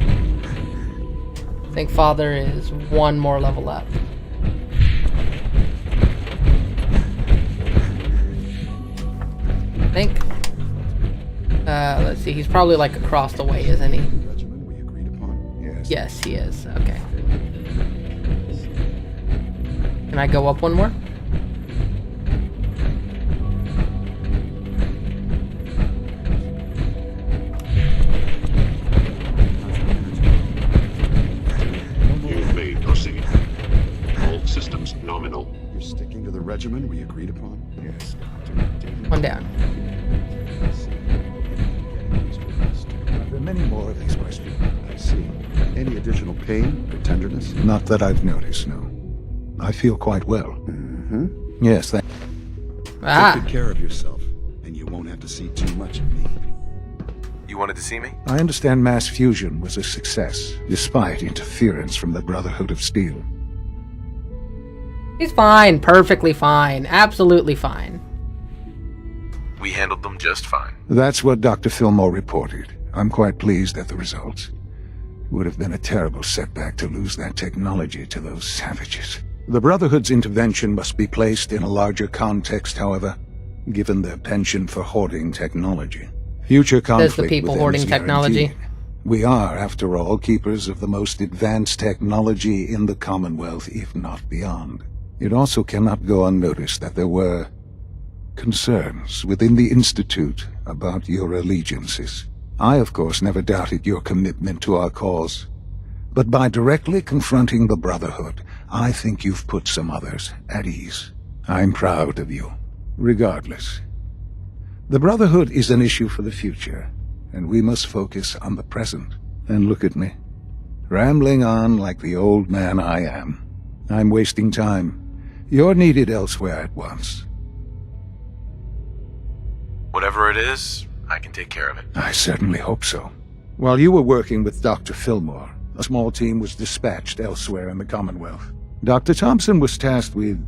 I think Father is one more level up. I think. Let's see. He's probably like across the way, isn't he? Yes, he is. Okay. Can I go up one more? You may proceed. All systems nominal. You're sticking to the regimen we agreed upon? Yes. One down. Are there many more of these questions? I see. Any additional pain or tenderness? Not that I've noticed, no. I feel quite well. Mm-hmm. Yes, Take good care of yourself, and you won't have to see too much of me. You wanted to see me? I understand mass fusion was a success, despite interference from the Brotherhood of Steel. He's fine. Perfectly fine. Absolutely fine. We handled them just fine. That's what Dr. Fillmore reported. I'm quite pleased at the results. It would have been a terrible setback to lose that technology to those savages. The Brotherhood's intervention must be placed in a larger context, however, given their penchant for hoarding technology. Future conflict There's the people with them hoarding is technology. guaranteed. We are, after all, keepers of the most advanced technology in the Commonwealth, if not beyond. It also cannot go unnoticed that there were concerns within the Institute about your allegiances. I, of course, never doubted your commitment to our cause. But by directly confronting the Brotherhood, I think you've put some others at ease. I'm proud of you, regardless. The Brotherhood is an issue for the future, and we must focus on the present. And look at me, rambling on like the old man I am. I'm wasting time. You're needed elsewhere at once. Whatever it is, I can take care of it. I certainly hope so. While you were working with Dr. Fillmore, a small team was dispatched elsewhere in the Commonwealth. Dr. Thompson was tasked with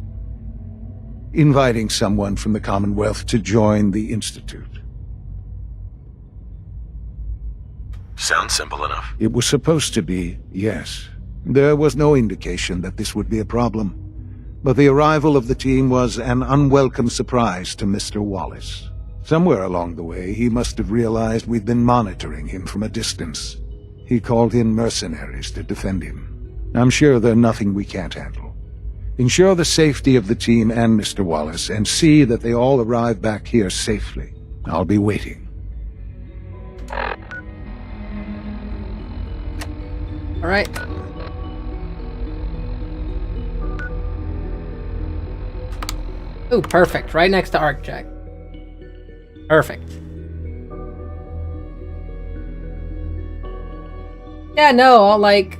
inviting someone from the Commonwealth to join the Institute. Sounds simple enough. It was supposed to be, yes. There was no indication that this would be a problem. But the arrival of the team was an unwelcome surprise to Mr. Wallace. Somewhere along the way, he must have realized we'd been monitoring him from a distance. He called in mercenaries to defend him. I'm sure they're nothing we can't handle. Ensure the safety of the team and Mr. Wallace, and see that they all arrive back here safely. I'll be waiting. All right. Ooh, perfect. Right next to ArcJack. Perfect. Yeah, no, like...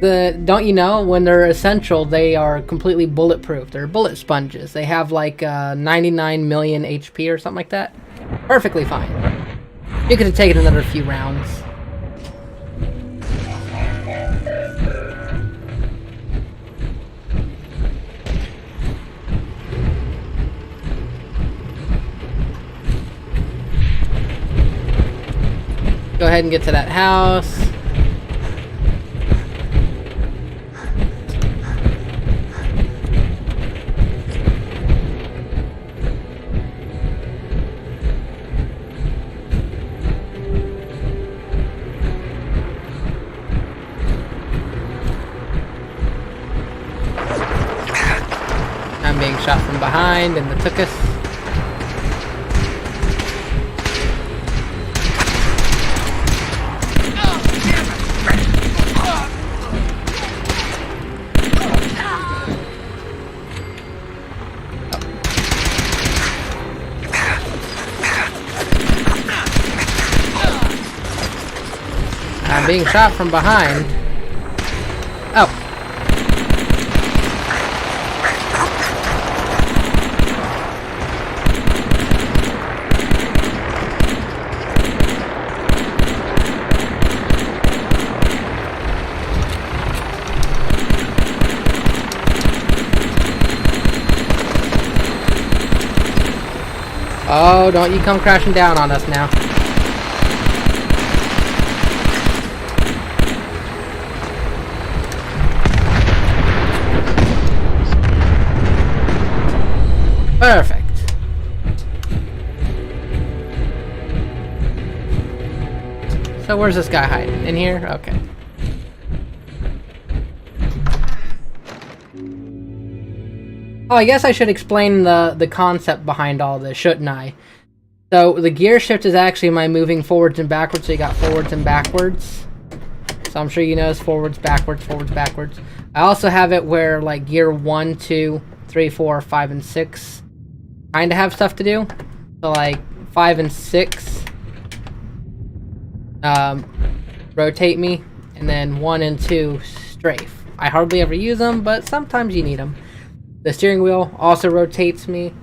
Don't you know, when they're essential, they are completely bulletproof. They're bullet sponges. They have like 99 million HP or something like that. Perfectly fine. You could have taken another few rounds. Go ahead and get to that house. I'm being shot from behind in the tuchus. I'm being shot from behind. Oh. Oh, don't you come crashing down on us now. Perfect. So where's this guy hiding? In here? Okay. Oh, I guess I should explain the concept behind all this, shouldn't I? So the gear shift is actually my moving forwards and backwards, so you got forwards and backwards. So I'm sure you notice forwards, backwards, forwards, backwards. I also have it where like gear 1, 2, 3, 4, 5, and 6 kind of have stuff to do. So like 5 and 6 rotate me, and then 1 and 2 strafe. I hardly ever use them, but sometimes you need them. The steering wheel also rotates me.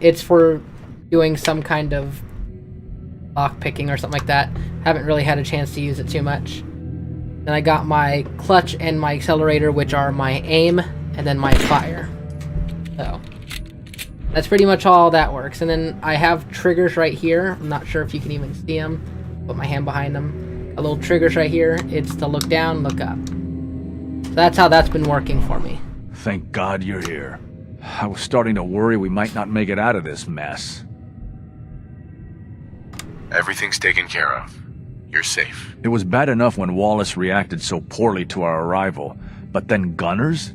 It's for doing some kind of lock picking or something like that. Haven't really had a chance to use it too much. Then I got my clutch and my accelerator, which are my aim, and then my fire. So that's pretty much all that works. And then I have triggers right here. I'm not sure if you can even see them. Put my hand behind them. A little triggers right here. It's to look down, look up. So that's how that's been working for me. Thank God you're here. I was starting to worry we might not make it out of this mess. Everything's taken care of. You're safe. It was bad enough when Wallace reacted so poorly to our arrival, but then gunners?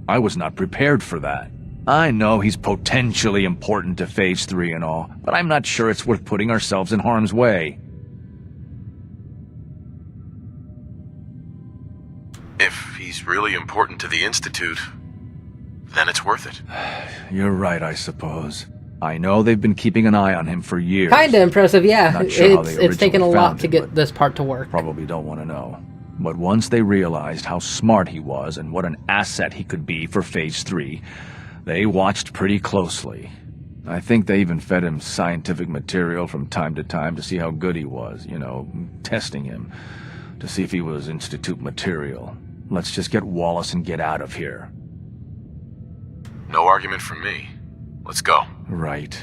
I was not prepared for that. I know he's potentially important to Phase 3 and all, but I'm not sure it's worth putting ourselves in harm's way. he's really important to the Institute, then it's worth it. You're right, I suppose. I know they've been keeping an eye on him for years. Kinda impressive, yeah. Not sure how they It's taken a originally lot found to him, get this part to work. Probably don't want to know. But once they realized how smart he was and what an asset he could be for Phase 3, they watched pretty closely. I think they even fed him scientific material from time to time to see how good he was, you know, testing him, to see if he was Institute material. Let's just get Wallace and get out of here. No argument from me. Let's go. Right.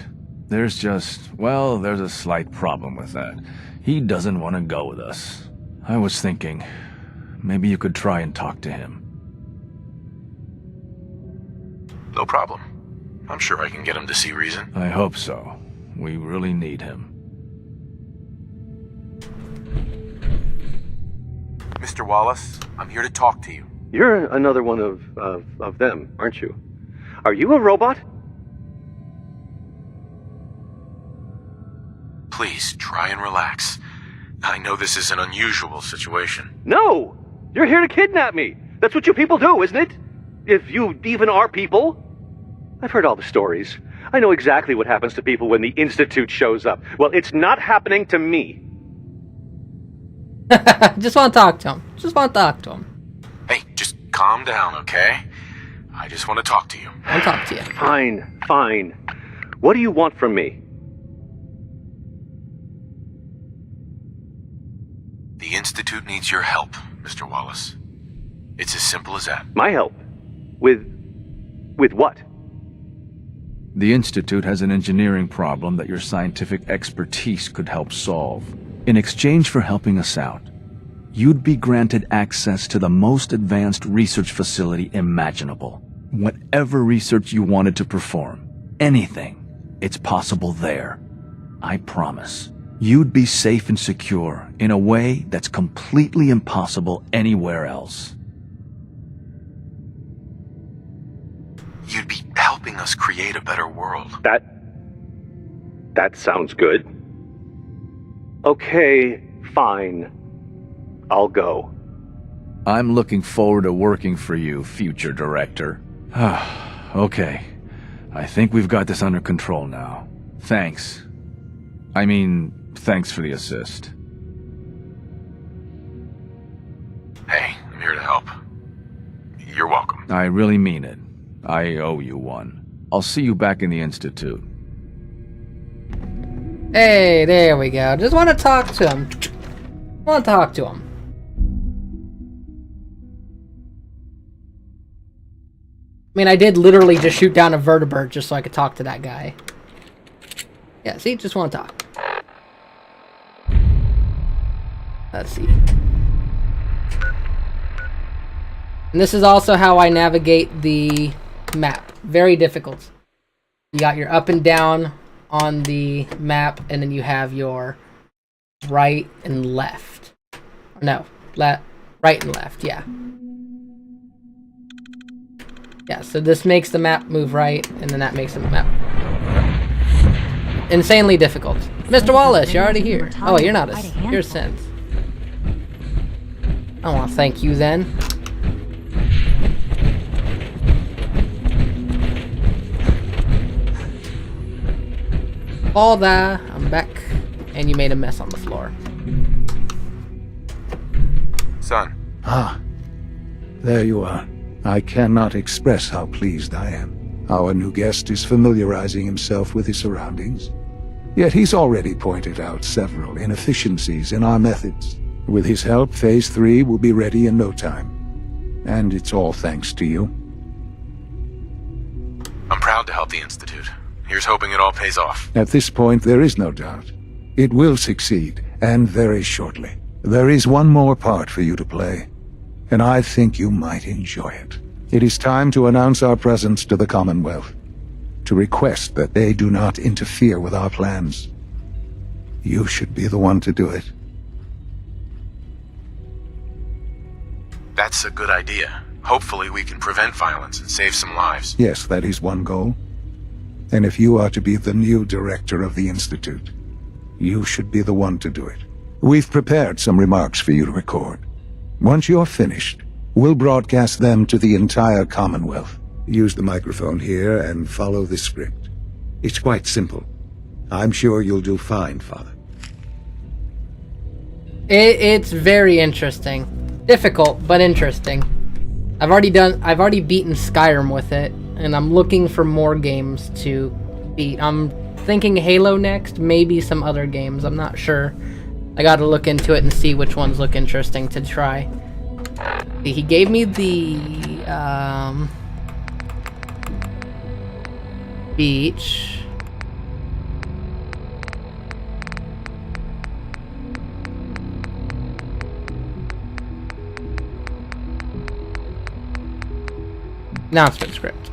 There's a slight problem with that. He doesn't want to go with us. I was thinking, maybe you could try and talk to him. No problem. I'm sure I can get him to see reason. I hope so. We really need him. Mr. Wallace, I'm here to talk to you. You're another one of them, aren't you? Are you a robot? Please, try and relax. I know this is an unusual situation. No! You're here to kidnap me! That's what you people do, isn't it? If you even are people. I've heard all the stories. I know exactly what happens to people when the Institute shows up. Well, it's not happening to me. Just want to talk to him. Hey, just calm down, okay? I just want to talk to you. I'll talk to you. Fine. What do you want from me? The Institute needs your help, Mr. Wallace. It's as simple as that. My help? With what? The Institute has an engineering problem that your scientific expertise could help solve. In exchange for helping us out, you'd be granted access to the most advanced research facility imaginable. Whatever research you wanted to perform, anything, it's possible there. I promise. You'd be safe and secure in a way that's completely impossible anywhere else. You'd be helping us create a better world. That sounds good. Okay, fine. I'll go. I'm looking forward to working for you, future director. Okay. I think we've got this under control now. Thanks. Thanks for the assist. Hey, I'm here to help. You're welcome. I really mean it. I owe you one. I'll see you back in the Institute. Hey, there we go. Just want to talk to him. I did literally just shoot down a vertebrate just so I could talk to that guy. Yeah, see? Just want to talk. Let's see. And this is also how I navigate the map. Very difficult. You got your up and down on the map, and then you have your right and left. No, right and left, yeah. Yeah, so this makes the map move right, and then that makes the map insanely difficult. Mr. Wallace, you're already here. Oh, you're not you're Synth. I want to thank you then. All that, I'm back, and you made a mess on the floor. Son. Ah, there you are. I cannot express how pleased I am. Our new guest is familiarizing himself with his surroundings. Yet he's already pointed out several inefficiencies in our methods. With his help, Phase 3 will be ready in no time. And it's all thanks to you. I'm proud to help the Institute. Here's hoping it all pays off. At this point, there is no doubt. It will succeed, and very shortly. There is one more part for you to play, and I think you might enjoy it. It is time to announce our presence to the Commonwealth, to request that they do not interfere with our plans. You should be the one to do it. That's a good idea. Hopefully we can prevent violence and save some lives. Yes, that is one goal. And if you are to be the new director of the Institute, you should be the one to do it. We've prepared some remarks for you to record. Once you're finished, We'll broadcast them to the entire Commonwealth. Use the microphone here and follow this script. It's quite simple. I'm sure you'll do fine, Father. It's very interesting. Difficult, but interesting. I've already beaten Skyrim with it, and I'm looking for more games to beat. I'm thinking Halo next, maybe some other games, I'm not sure. I gotta look into it and see which ones look interesting to try. He gave me the beach. Announcement script.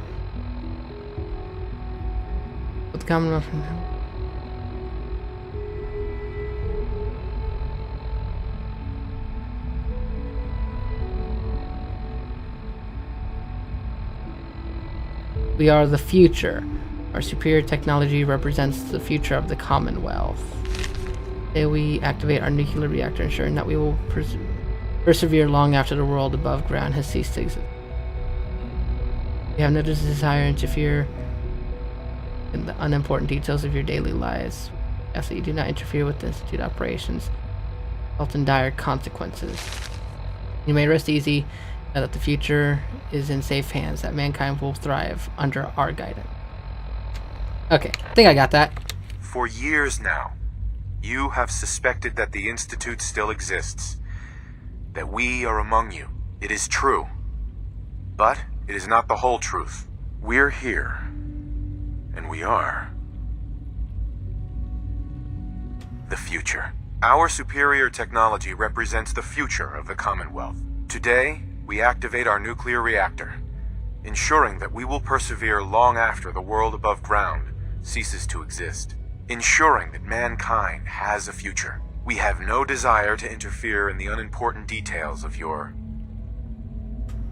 What's coming up from now? We are the future. Our superior technology represents the future of the Commonwealth. Today we activate our nuclear reactor, ensuring that we will persevere long after the world above ground has ceased to exist. We have no desire to interfere in the unimportant details of your daily lives. We ask that you do not interfere with the Institute operations, result in dire consequences. You may rest easy now that the future is in safe hands, that mankind will thrive under our guidance. Okay, I think I got that. For years now, you have suspected that the Institute still exists, that we are among you. It is true. But it is not the whole truth. We're here. And we are the future. Our superior technology represents the future of the Commonwealth. Today, we activate our nuclear reactor, ensuring that we will persevere long after the world above ground ceases to exist. Ensuring that mankind has a future. We have no desire to interfere in the unimportant details of your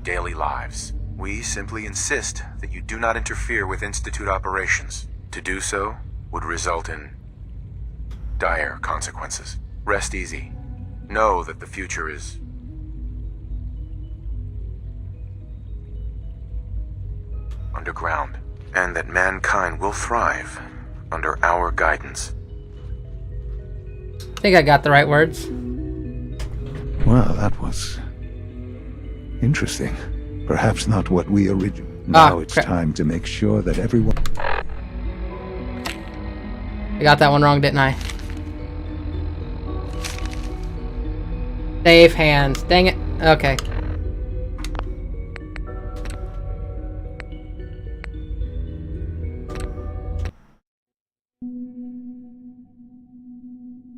daily lives. We simply insist that you do not interfere with Institute operations. To do so would result in dire consequences. Rest easy. Know that the future is underground, and that mankind will thrive under our guidance. I think I got the right words. Well, that was interesting. Perhaps not what we originally... Now it's time to make sure that everyone... I got that one wrong, didn't I? Safe hands. Dang it. Okay.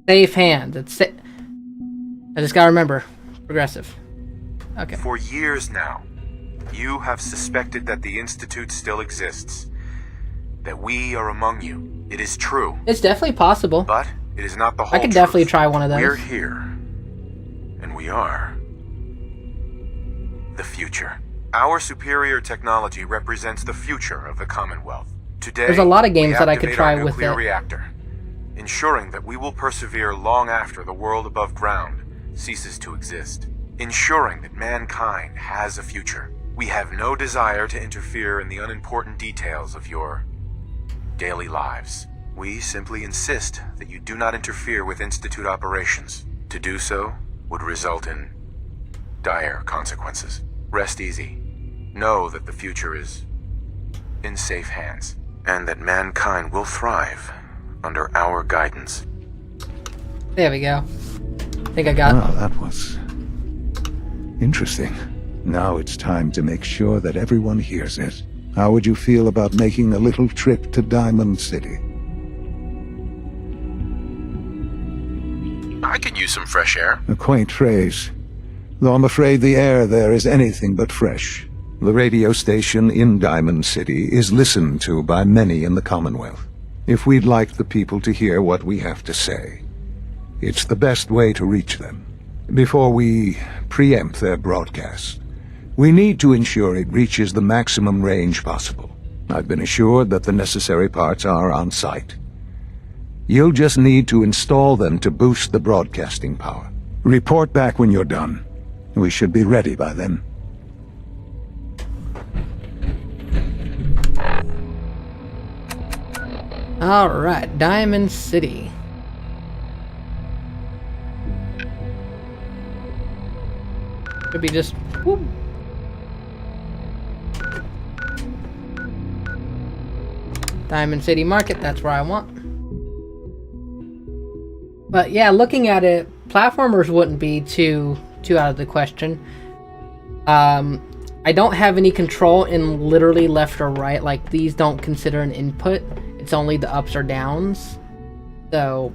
Safe hands. It's it. I just gotta remember. Progressive. Okay. For years now, you have suspected that the Institute still exists, that we are among you. It is true. It's definitely possible. But it is not the whole I could truth. definitely try one of those. We're here. And we are the future. Our superior technology represents the future of the Commonwealth. Today, there's a lot of games that I could activate try our with nuclear it. reactor, ensuring that we will persevere long after the world above ground ceases to exist. Ensuring that mankind has a future. We have no desire to interfere in the unimportant details of your daily lives. We simply insist that you do not interfere with Institute operations. To do so would result in dire consequences. Rest easy. Know that the future is in safe hands, and that mankind will thrive under our guidance. There we go. I think I got Well, that was interesting. Now it's time to make sure that everyone hears it. How would you feel about making a little trip to Diamond City? I could use some fresh air. A quaint phrase, though I'm afraid the air there is anything but fresh. The radio station in Diamond City is listened to by many in the Commonwealth. If we'd like the people to hear what we have to say, it's the best way to reach them. Before we preempt their broadcast, we need to ensure it reaches the maximum range possible. I've been assured that the necessary parts are on site. You'll just need to install them to boost the broadcasting power. Report back when you're done. We should be ready by then. Alright, Diamond City. Could be just... whoop. Diamond City Market, that's where I want. But yeah, looking at it, platformers wouldn't be too out of the question. I don't have any control in literally left or right. Like, these don't consider an input. It's only the ups or downs. So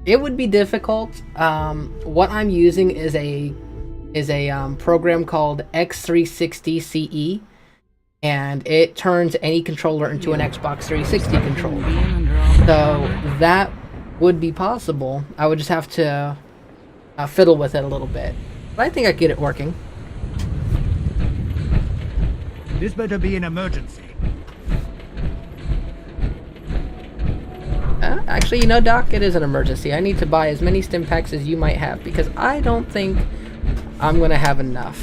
it would be difficult. What I'm using is a program called X360 CE, and it turns any controller into an Xbox 360 controller. So that would be possible. I would just have to fiddle with it a little bit. But I think I get it working. This better be an emergency. Actually, you know, Doc, it is an emergency. I need to buy as many stim packs as you might have, because I don't think I'm gonna have enough.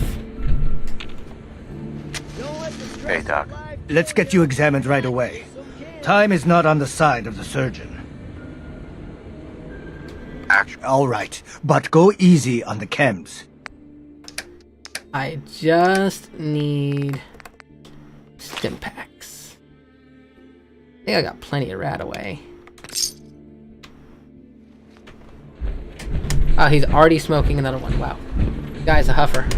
Hey, Doc. Let's get you examined right away. Time is not on the side of the surgeon. All right, but go easy on the chems. I just need stim packs. I think I got plenty of Radaway. Oh, he's already smoking another one. Wow. Guy's a huffer.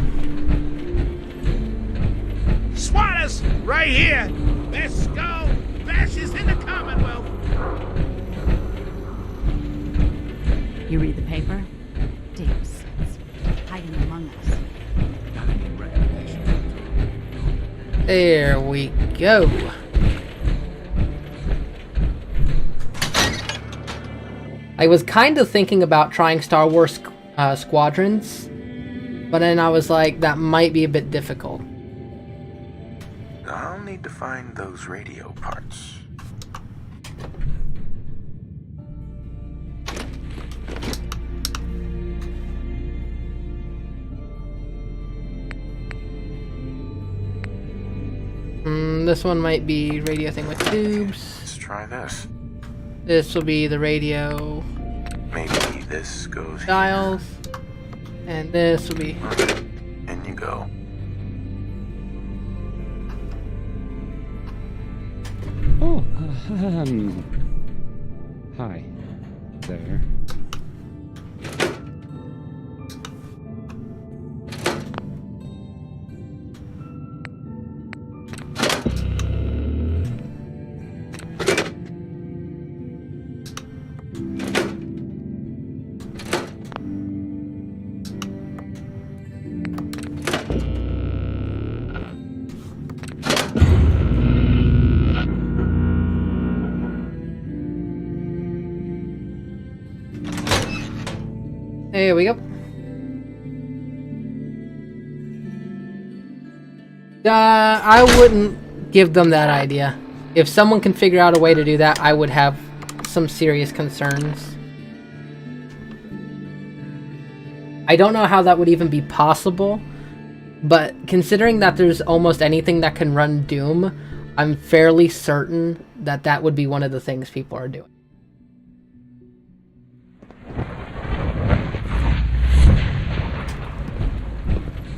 Swatters, right here! Let's go! Bashes in the Commonwealth! You read the paper? Dibs. Hiding among us. There we go. I was kind of thinking about trying Star Wars Squadrons, but then I was like, that might be a bit difficult. I'll need to find those radio parts. This one might be radio thing with tubes. Let's try this. This will be the radio. Maybe this goes dials. And this will be... In you go. Oh, hi there. There we go. I wouldn't give them that idea. If someone can figure out a way to do that, I would have some serious concerns. I don't know how that would even be possible, but considering that there's almost anything that can run Doom, I'm fairly certain that that would be one of the things people are doing.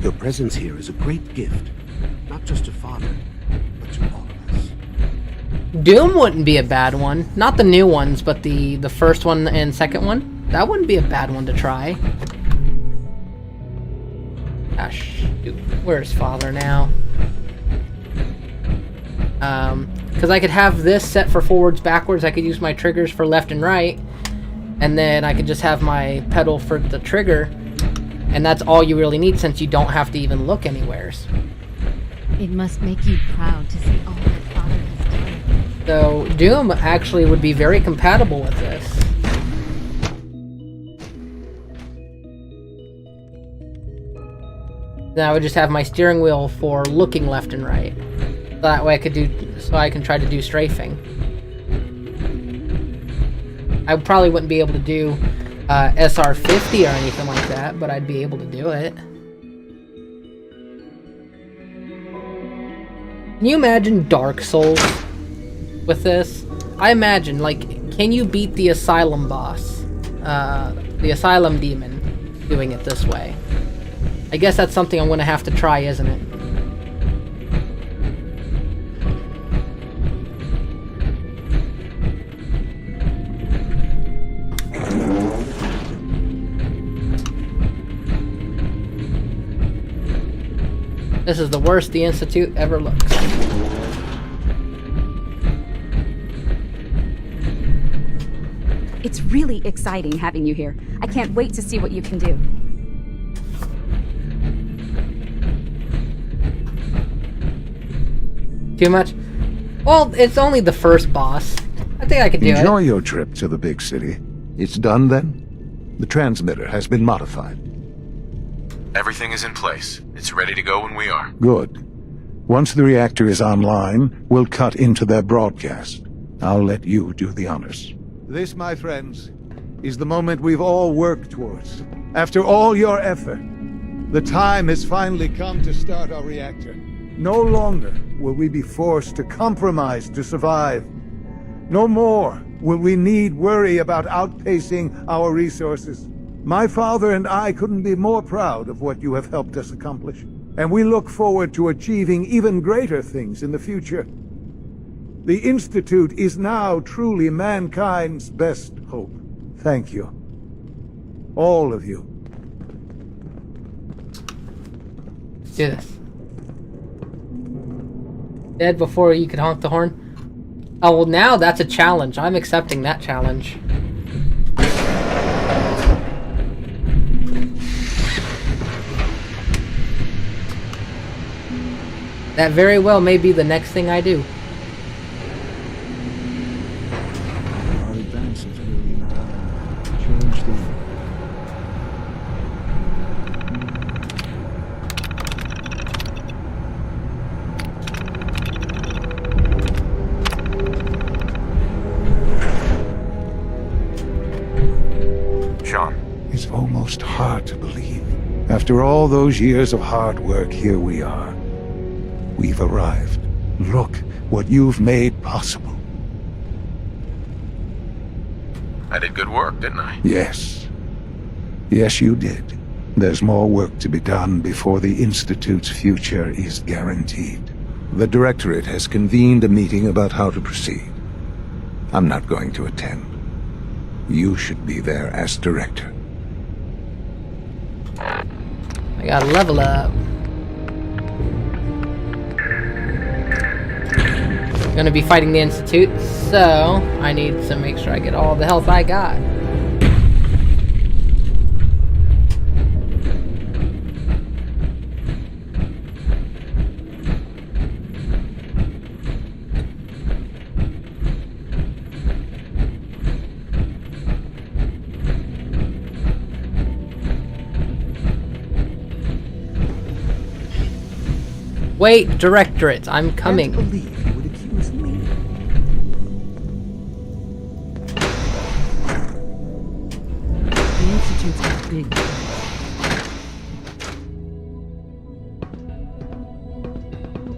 Your presence here is a great gift, not just to Father, but to all of us. Doom wouldn't be a bad one. Not the new ones, but the first one and second one. That wouldn't be a bad one to try. Ah, shoot. Where's Father now? Because I could have this set for forwards, backwards. I could use my triggers for left and right. And then I could just have my pedal for the trigger. And that's all you really need, since you don't have to even look anywheres. It must make you proud to see all that Father has done. So Doom actually would be very compatible with this. Then I would just have my steering wheel for looking left and right. So that way I can try to do strafing. I probably wouldn't be able to do SR50 or anything like that, but I'd be able to do it. Can you imagine Dark Souls with this? I imagine, like, can you beat the Asylum boss? The Asylum demon doing it this way? I guess that's something I'm gonna have to try, isn't it? This is the worst the Institute ever looks. It's really exciting having you here. I can't wait to see what you can do. Too much? Well, it's only the first boss. I think I could do it. Enjoy your trip to the big city. It's done then? The transmitter has been modified. Everything is in place. It's ready to go when we are. Good. Once the reactor is online, we'll cut into their broadcast. I'll let you do the honors. This, my friends, is the moment we've all worked towards. After all your effort, the time has finally come to start our reactor. No longer will we be forced to compromise to survive. No more will we need worry about outpacing our resources. My father and I couldn't be more proud of what you have helped us accomplish, and we look forward to achieving even greater things in the future. The Institute is now truly mankind's best hope. Thank you. All of you. Let's do this. Dead before you could honk the horn? Oh, well, now that's a challenge. I'm accepting that challenge. That very well may be the next thing I do. Our advances really change the... Sean. It's almost hard to believe. After all those years of hard work, here we are. We've arrived. Look what you've made possible. I did good work, didn't I? Yes. Yes, you did. There's more work to be done before the Institute's future is guaranteed. The Directorate has convened a meeting about how to proceed. I'm not going to attend. You should be there as Director. I gotta level up. Gonna be fighting the Institute, so I need to make sure I get all the health I got. Wait, Directorate, I'm coming. Can't believe you would accuse me. The Institute's got big.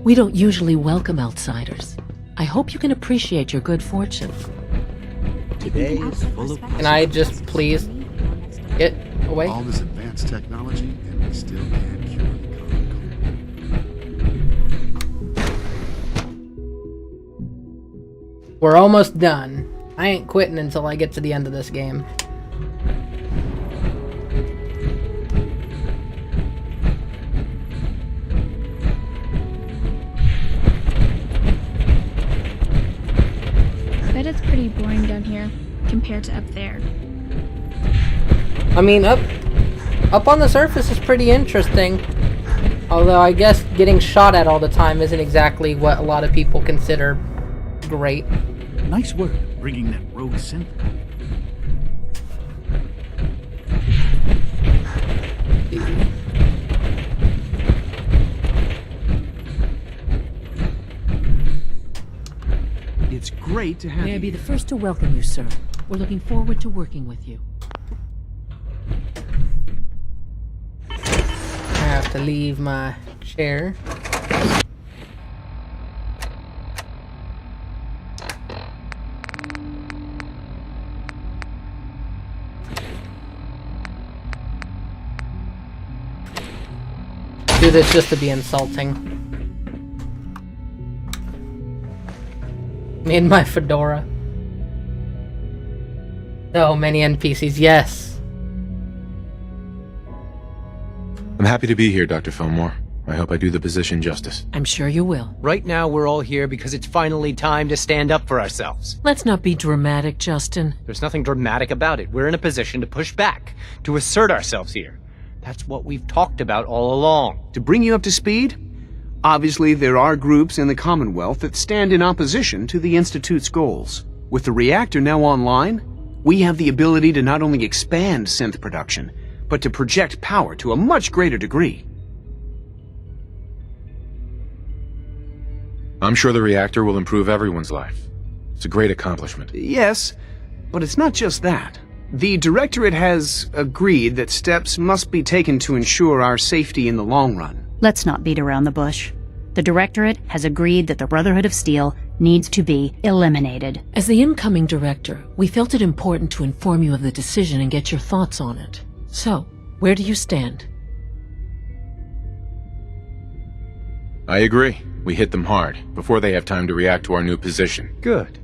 We don't usually welcome outsiders. I hope you can appreciate your good fortune. Today is full of... Can I just please get away? All this advanced technology, and we still can't cure the common cold. We're almost done. I ain't quitting until I get to the end of this game. Bet it's pretty boring down here compared to up there. I mean, up on the surface is pretty interesting. Although I guess getting shot at all the time isn't exactly what a lot of people consider great. Nice work bringing that rogue synth back. It's great to have May I you be the here. first to welcome you, sir. We're looking forward to working with you. I have to leave my chair. do this just to be insulting. Me and my fedora. So many NPCs, yes. I'm happy to be here, Dr. Fillmore. I hope I do the position justice. I'm sure you will. Right now, we're all here because it's finally time to stand up for ourselves. Let's not be dramatic, Justin. There's nothing dramatic about it. We're in a position to push back, to assert ourselves here. That's what we've talked about all along. To bring you up to speed, obviously there are groups in the Commonwealth that stand in opposition to the Institute's goals. With the reactor now online, we have the ability to not only expand synth production, but to project power to a much greater degree. I'm sure the reactor will improve everyone's life. It's a great accomplishment. Yes, but it's not just that. The Directorate has agreed that steps must be taken to ensure our safety in the long run. Let's not beat around the bush. The Directorate has agreed that the Brotherhood of Steel needs to be eliminated. As the incoming director, we felt it important to inform you of the decision and get your thoughts on it. So, where do you stand? I agree. We hit them hard, before they have time to react to our new position. Good.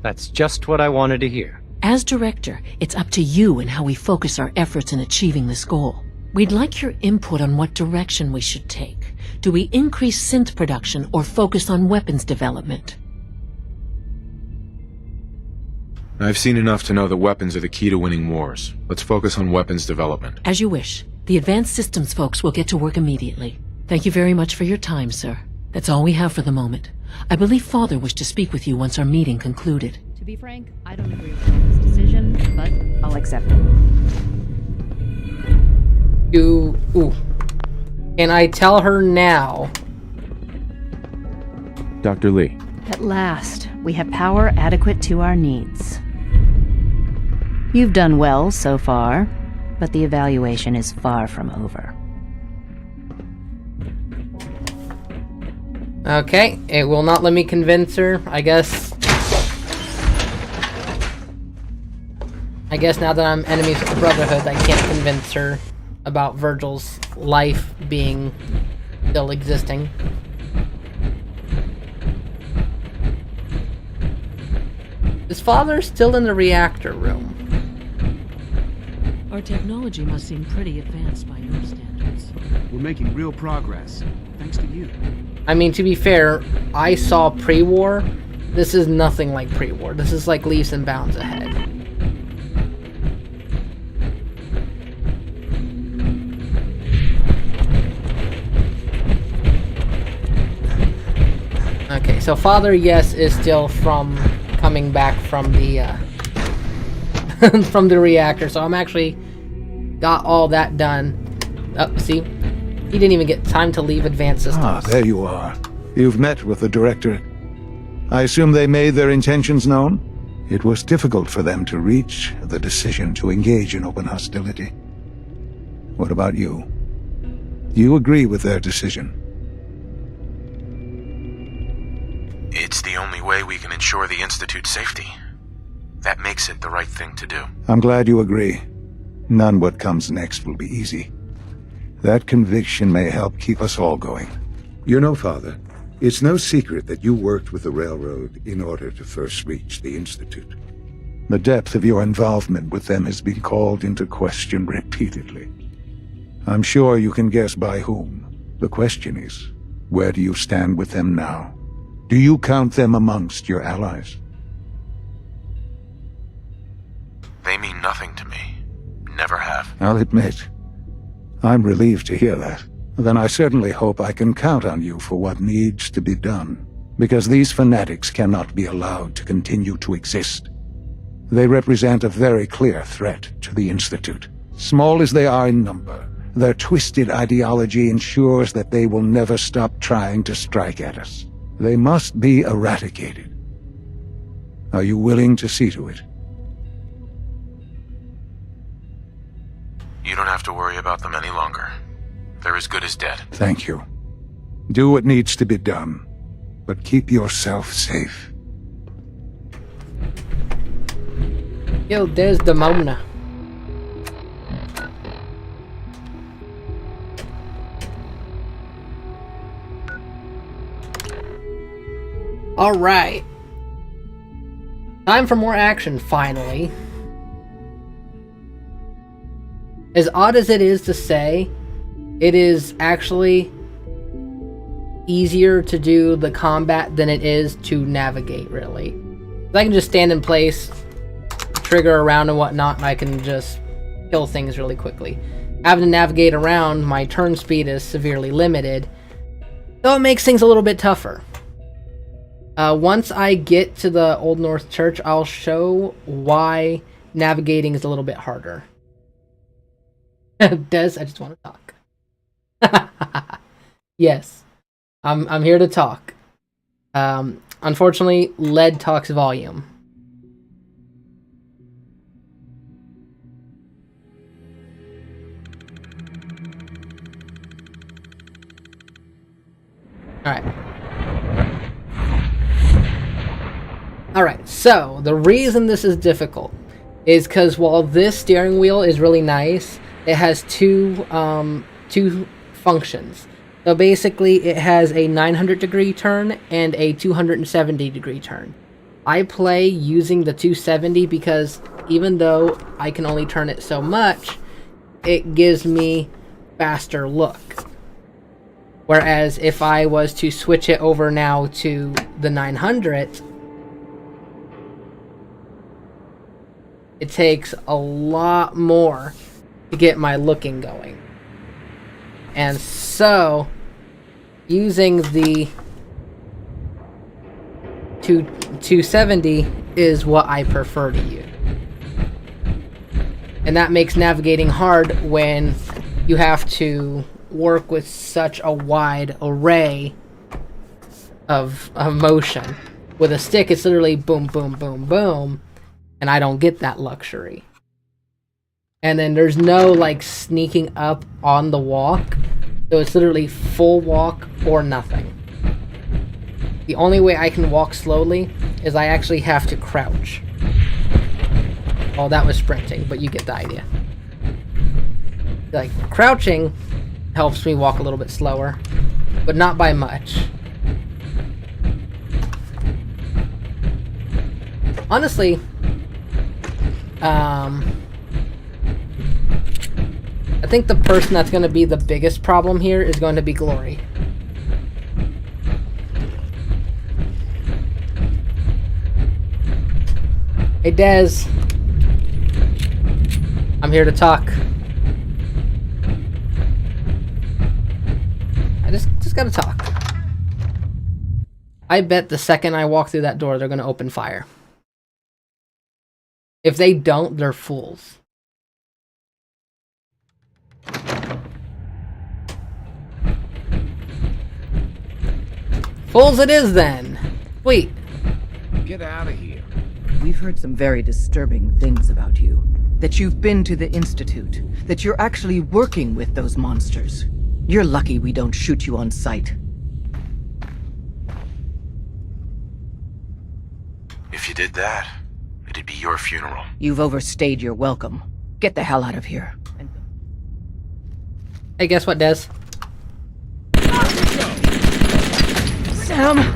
That's just what I wanted to hear. As director, it's up to you and how we focus our efforts in achieving this goal. We'd like your input on what direction we should take. Do we increase synth production or focus on weapons development? I've seen enough to know that weapons are the key to winning wars. Let's focus on weapons development. As you wish. The Advanced Systems folks will get to work immediately. Thank you very much for your time, sir. That's all we have for the moment. I believe Father wished to speak with you once our meeting concluded. To be frank, I don't agree with this decision, but I'll accept it. Ooh. Can I tell her now? Dr. Lee. At last, we have power adequate to our needs. You've done well so far, but the evaluation is far from over. Okay, it will not let me convince her, I guess. Now that I'm enemies with the Brotherhood, I can't convince her about Virgil's life being still existing. Is Father still in the reactor room? Our technology must seem pretty advanced by your standards. We're making real progress, thanks to you. I mean, to be fair, I saw pre-war. This is nothing like pre-war. This is like leaps and bounds ahead. Okay, so Father, yes, is still coming back from the from the reactor. So I'm actually got all that done. Oh, see? He didn't even get time to leave Advanced Systems. Ah, there you are. You've met with the Directorate. I assume they made their intentions known? It was difficult for them to reach the decision to engage in open hostility. What about you? Do you agree with their decision? It's the only way we can ensure the Institute's safety. That makes it the right thing to do. I'm glad you agree. None what comes next will be easy. That conviction may help keep us all going. You know, Father, it's no secret that you worked with the Railroad in order to first reach the Institute. The depth of your involvement with them has been called into question repeatedly. I'm sure you can guess by whom. The question is, where do you stand with them now? Do you count them amongst your allies? They mean nothing to me. Never have. I'll admit, I'm relieved to hear that. Then I certainly hope I can count on you for what needs to be done, because these fanatics cannot be allowed to continue to exist. They represent a very clear threat to the Institute. Small as they are in number, their twisted ideology ensures that they will never stop trying to strike at us. They must be eradicated. Are you willing to see to it? You don't have to worry about them any longer. They're as good as dead. Thank you. Do what needs to be done, but keep yourself safe. Yo, there's the Mona. Alright. Time for more action, finally. As odd as it is to say, it is actually easier to do the combat than it is to navigate, really. I can just stand in place, trigger around and whatnot, and I can just kill things really quickly. Having to navigate around, my turn speed is severely limited, so it makes things a little bit tougher. Once I get to the Old North Church, I'll show why navigating is a little bit harder. Des, I just want to talk. Yes, I'm here to talk. Unfortunately, lead talks volume. Alright, so the reason this is difficult is because while this steering wheel is really nice, it has two functions. So basically it has a 900-degree turn and a 270-degree turn. I play using the 270 because even though I can only turn it so much, it gives me faster look. Whereas if I was to switch it over now to the 900, it takes a lot more to get my looking going. And so, using the 270 is what I prefer to use. And that makes navigating hard when you have to work with such a wide array of motion. With a stick, it's literally boom, boom, boom, boom, and I don't get that luxury. And then there's no like sneaking up on the walk, so it's literally full walk or nothing. The only way I can walk slowly is I actually have to crouch. Oh, that was sprinting, but you get the idea. Like, crouching helps me walk a little bit slower, but not by much. Honestly, I think the person that's going to be the biggest problem here is going to be Glory. Hey, Dez. I'm here to talk. I just gotta talk. I bet the second I walk through that door, they're gonna open fire. If they don't, they're fools. Fools it is then. Wait. Get out of here. We've heard some very disturbing things about you. That you've been to the Institute. That you're actually working with those monsters. You're lucky we don't shoot you on sight. If you did that, it'd be your funeral. You've overstayed your welcome. Get the hell out of here. Hey, guess what, Des? Sam!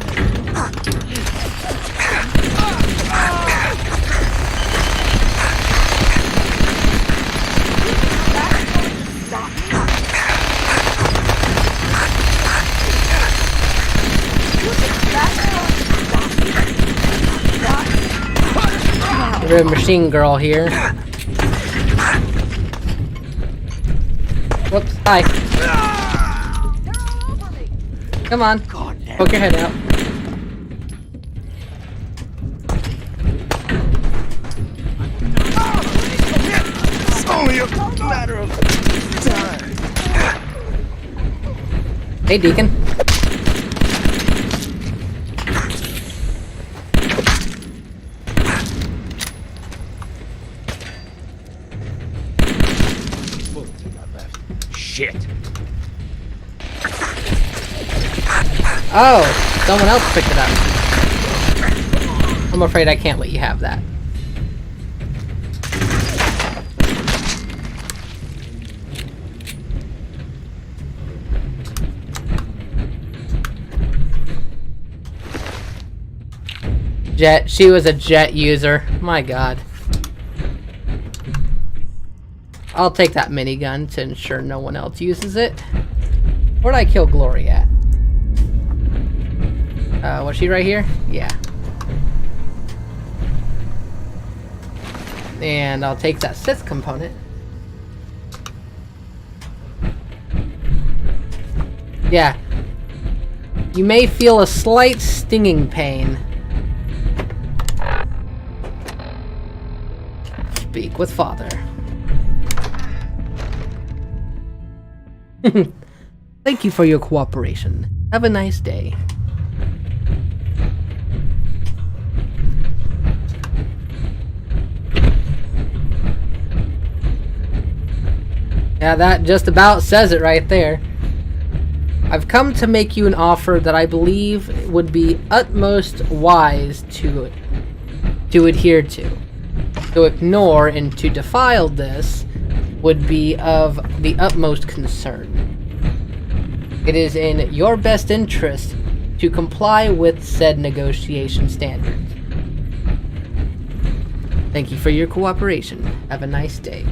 Red machine girl here. Whoops, hi. Come on, poke your head out. It's only a matter of time. Hey, Deacon. Shit. Oh, someone else picked it up. I'm afraid I can't let you have that. jet. She was a jet user. My god. I'll take that minigun to ensure no one else uses it. Where'd I kill Glory at? Was she right here? Yeah. And I'll take that Synth component. Yeah. You may feel a slight stinging pain. Speak with Father. Thank you for your cooperation. Have a nice day. Yeah, that just about says it right there. I've come to make you an offer that I believe would be utmost wise to adhere to. To ignore and to defile this would be of the utmost concern. It is in your best interest to comply with said negotiation standards. Thank you for your cooperation. Have a nice day.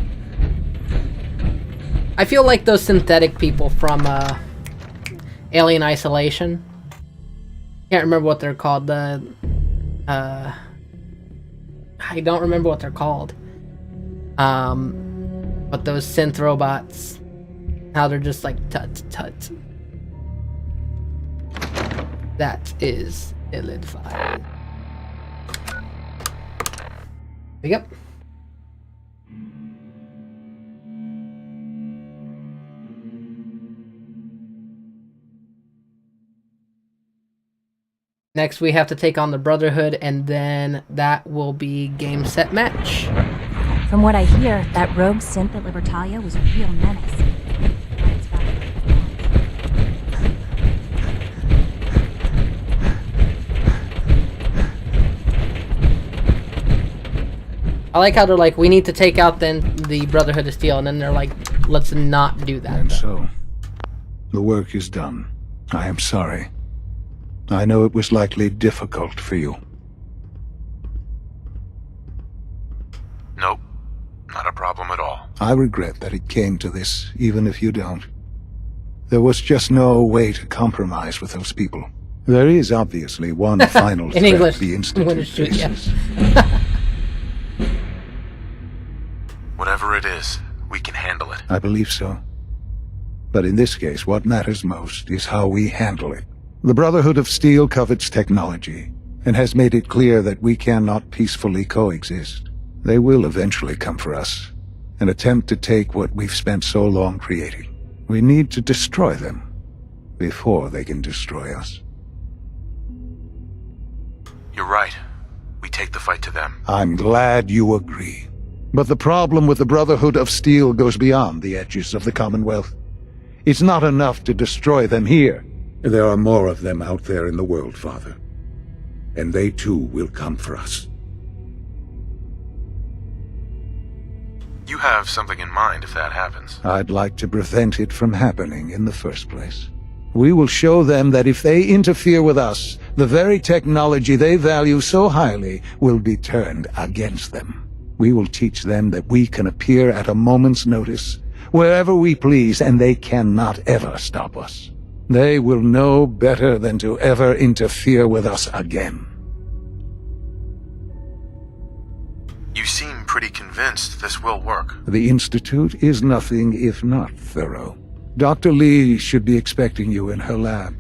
I feel like those synthetic people from Alien Isolation. Can't remember what they're called. I don't remember what they're called. But those synth robots, how they're just like tut tut. That is ill-advised. Yep. Next we have to take on the Brotherhood, and then that will be game, set, match. From what I hear, that rogue synth at Libertalia was a real menace. I like how they're like, we need to take out then the Brotherhood of Steel, and then they're like, let's not do that. And so, the work is done. I am sorry. I know it was likely difficult for you. Nope. Not a problem at all. I regret that it came to this, even if you don't. There was just no way to compromise with those people. There is obviously one final In threat English, the Institute faces. Whatever it is, we can handle it. I believe so. But in this case, what matters most is how we handle it. The Brotherhood of Steel covets technology, and has made it clear that we cannot peacefully coexist. They will eventually come for us, and attempt to take what we've spent so long creating. We need to destroy them, before they can destroy us. You're right. We take the fight to them. I'm glad you agree. But the problem with the Brotherhood of Steel goes beyond the edges of the Commonwealth. It's not enough to destroy them here. There are more of them out there in the world, Father. And they too will come for us. You have something in mind if that happens. I'd like to prevent it from happening in the first place. We will show them that if they interfere with us, the very technology they value so highly will be turned against them. We will teach them that we can appear at a moment's notice, wherever we please, and they cannot ever stop us. They will know better than to ever interfere with us again. You seem pretty convinced this will work. The Institute is nothing if not thorough. Dr. Lee should be expecting you in her lab.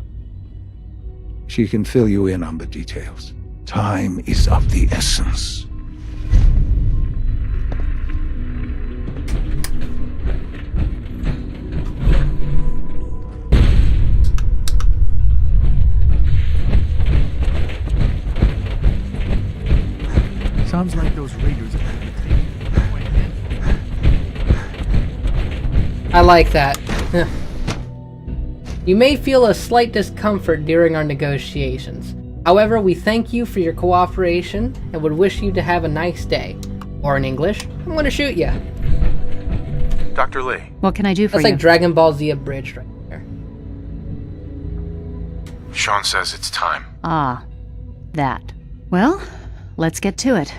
She can fill you in on the details. Time is of the essence. Sounds like those raiders are going to take quite a handful. I like that. You may feel a slight discomfort during our negotiations. However, we thank you for your cooperation and would wish you to have a nice day. Or in English, I'm gonna shoot ya. Dr. Lee. What can I do for you? That's like Dragon Ball Z abridged right there. Sean says it's time. Ah, that. Well, let's get to it.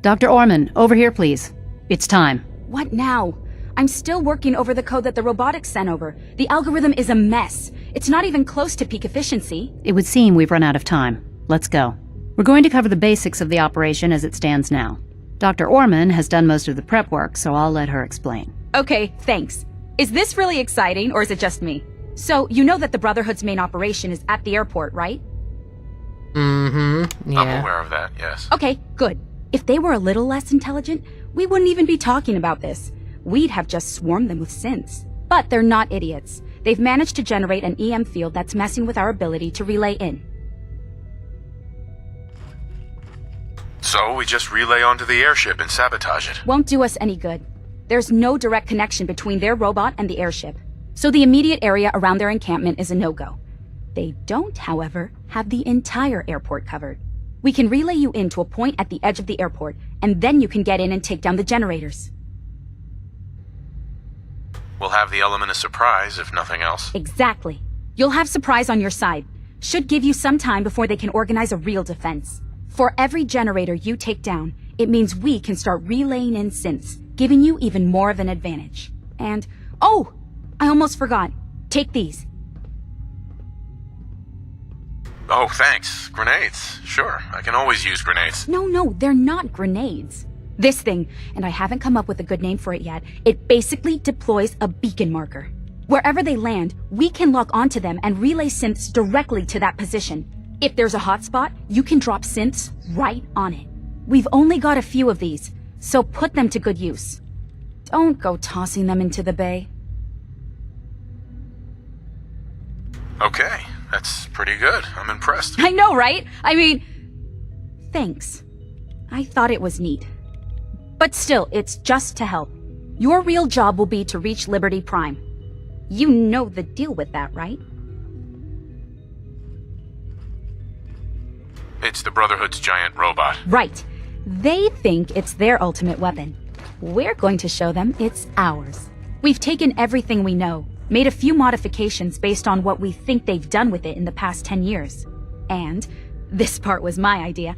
Dr. Orman, over here, please. It's time. What now? I'm still working over the code that the robotics sent over. The algorithm is a mess. It's not even close to peak efficiency. It would seem we've run out of time. Let's go. We're going to cover the basics of the operation as it stands now. Dr. Orman has done most of the prep work, so I'll let her explain. Okay, thanks. Is this really exciting, or is it just me? So, you know that the Brotherhood's main operation is at the airport, right? Mm-hmm, yeah. I'm aware of that, yes. Okay, good. If they were a little less intelligent, we wouldn't even be talking about this. We'd have just swarmed them with synths. But they're not idiots. They've managed to generate an EM field that's messing with our ability to relay in. So we just relay onto the airship and sabotage it. Won't do us any good. There's no direct connection between their robot and the airship, so the immediate area around their encampment is a no-go. They don't, however, have the entire airport covered. We can relay you in to a point at the edge of the airport, and then you can get in and take down the generators. We'll have the element of surprise, if nothing else. Exactly. You'll have surprise on your side. Should give you some time before they can organize a real defense. For every generator you take down, it means we can start relaying in synths, giving you even more of an advantage. And, oh! I almost forgot. Take these. Oh, thanks. Grenades. Sure, I can always use grenades. No, they're not grenades. This thing, and I haven't come up with a good name for it yet, it basically deploys a beacon marker. Wherever they land, we can lock onto them and relay synths directly to that position. If there's a hotspot, you can drop synths right on it. We've only got a few of these, so put them to good use. Don't go tossing them into the bay. Okay, that's pretty good. I'm impressed. I know, right? I mean, thanks. I thought it was neat. But still, it's just to help. Your real job will be to reach Liberty Prime. You know the deal with that, right? It's the Brotherhood's giant robot. Right. They think it's their ultimate weapon. We're going to show them it's ours. We've taken everything we know, made a few modifications based on what we think they've done with it in the past 10 years. And, this part was my idea,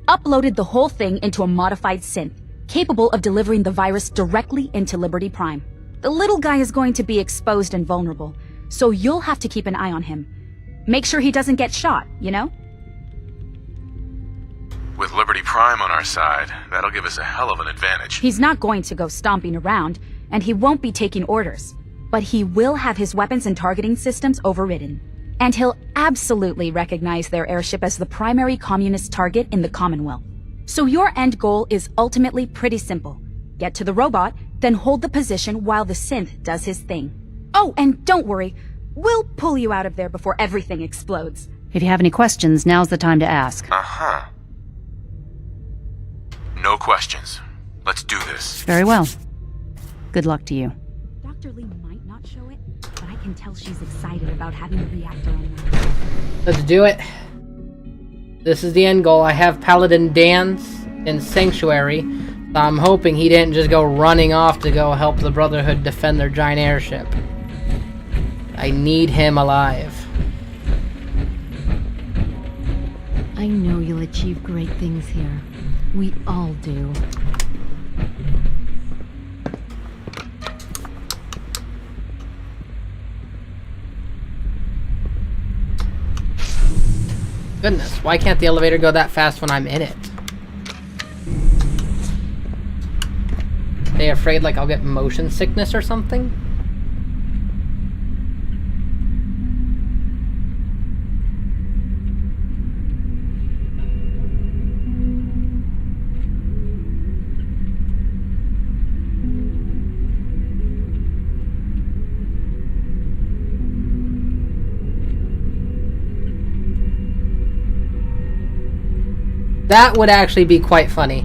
uploaded the whole thing into a modified synth, capable of delivering the virus directly into Liberty Prime. The little guy is going to be exposed and vulnerable, so you'll have to keep an eye on him. Make sure he doesn't get shot, you know? With Liberty Prime on our side, that'll give us a hell of an advantage. He's not going to go stomping around, and he won't be taking orders. But he will have his weapons and targeting systems overridden. And he'll absolutely recognize their airship as the primary communist target in the Commonwealth. So your end goal is ultimately pretty simple. Get to the robot, then hold the position while the synth does his thing. Oh, and don't worry, we'll pull you out of there before everything explodes. If you have any questions, now's the time to ask. Uh-huh. No questions. Let's do this. Very well. Good luck to you. Dr. Lee might not show it, but I can tell she's excited about having the reactor online. Let's do it. This is the end goal. I have Paladin dance in Sanctuary. So I'm hoping he didn't just go running off to go help the Brotherhood defend their giant airship. I need him alive. I know you'll achieve great things here. We all do. Goodness, why can't the elevator go that fast when I'm in it? Are they afraid like I'll get motion sickness or something? That would actually be quite funny.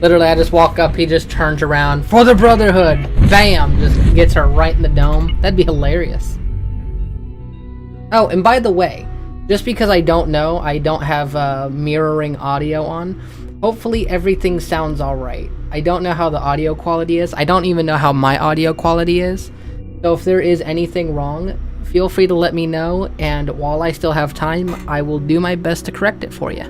Literally, I just walk up, he just turns around, for the Brotherhood! Bam! Just gets her right in the dome. That'd be hilarious. Oh, and by the way, just because I don't know, I don't have mirroring audio on, hopefully everything sounds alright. I don't know how the audio quality is. I don't even know how my audio quality is. So if there is anything wrong, feel free to let me know, and while I still have time, I will do my best to correct it for you.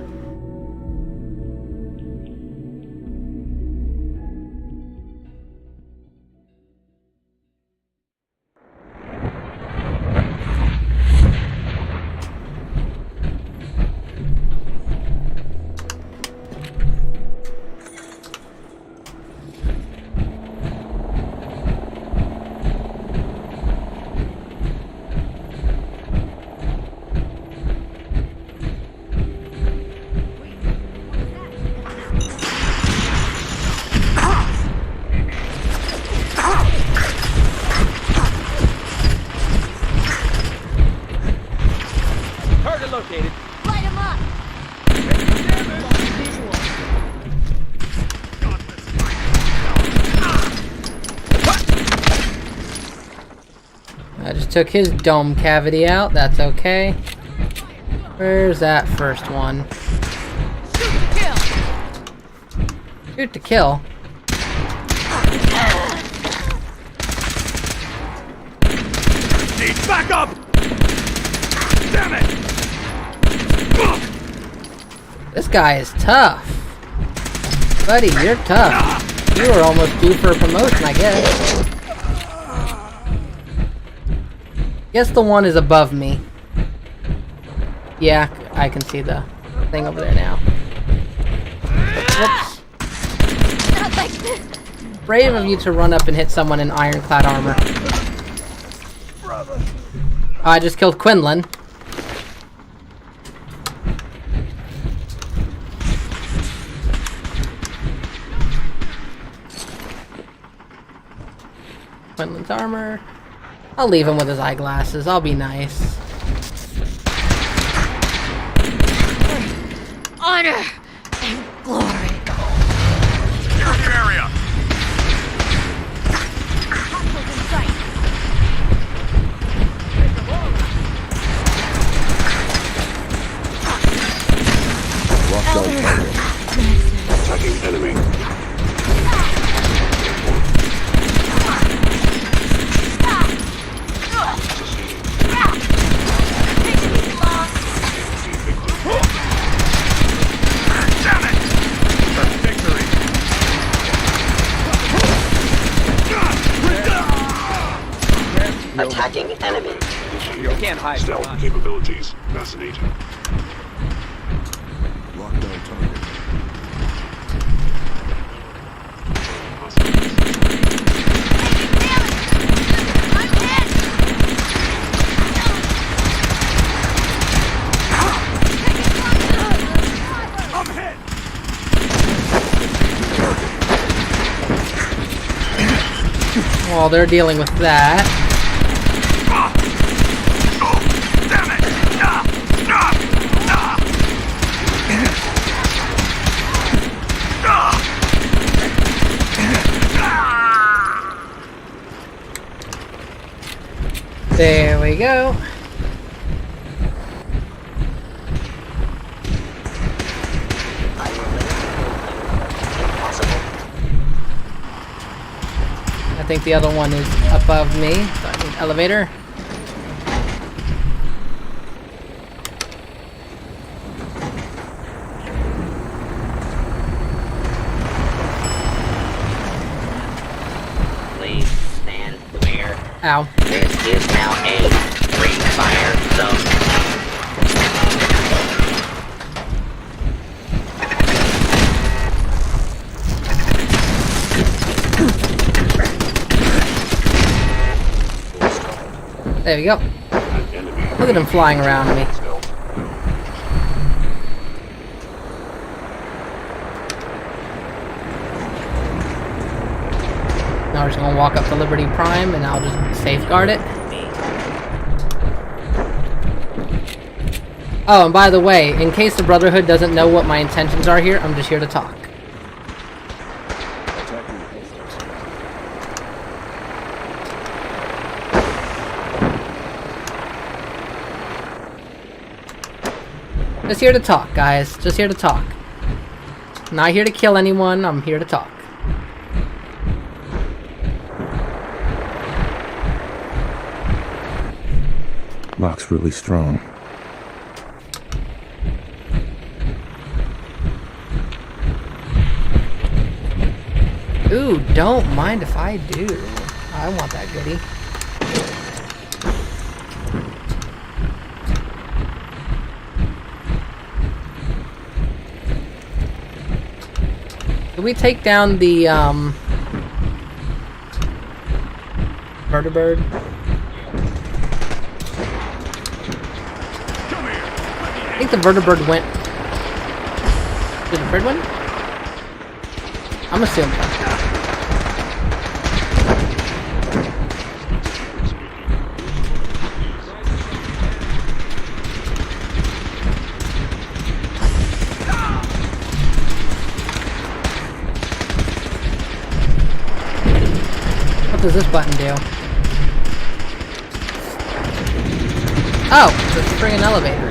Located. Light him up! I just took his dome cavity out. That's okay. Where's that first one? Shoot to kill. Need backup! Damn it! This guy is tough. Buddy, you're tough. You were almost due for a promotion, I guess. Guess the one is above me. Yeah, I can see the thing over there now. Whoops. Brave of you to run up and hit someone in ironclad armor. Oh, I just killed Quinlan. Quinlan's armor. I'll leave him with his eyeglasses. I'll be nice. Honor and glory. Secure the area. Hostiles in sight. Attacking enemy. Attacking enemy. You can't hide. Stealth capabilities. Fascinating. Lockdown target. I'm hit. While they're dealing with that. There we go. I think the other one is above me, so I need elevator. Please stand clear. Ow. This is now a free fire zone. There we go. Look at him flying around me. Now we're just gonna walk up to Liberty Prime and I'll just safeguard it. Oh, and by the way, in case the Brotherhood doesn't know what my intentions are here, I'm just here to talk. Just here to talk, guys. Just here to talk. Not here to kill anyone, I'm here to talk. Lock's really strong. Ooh, don't mind if I do. I want that goodie. Can we take down the, vertibird? I think the vertibird went... Did the bird win? I'm assuming. What does this button do? Oh, it's a friggin' elevator.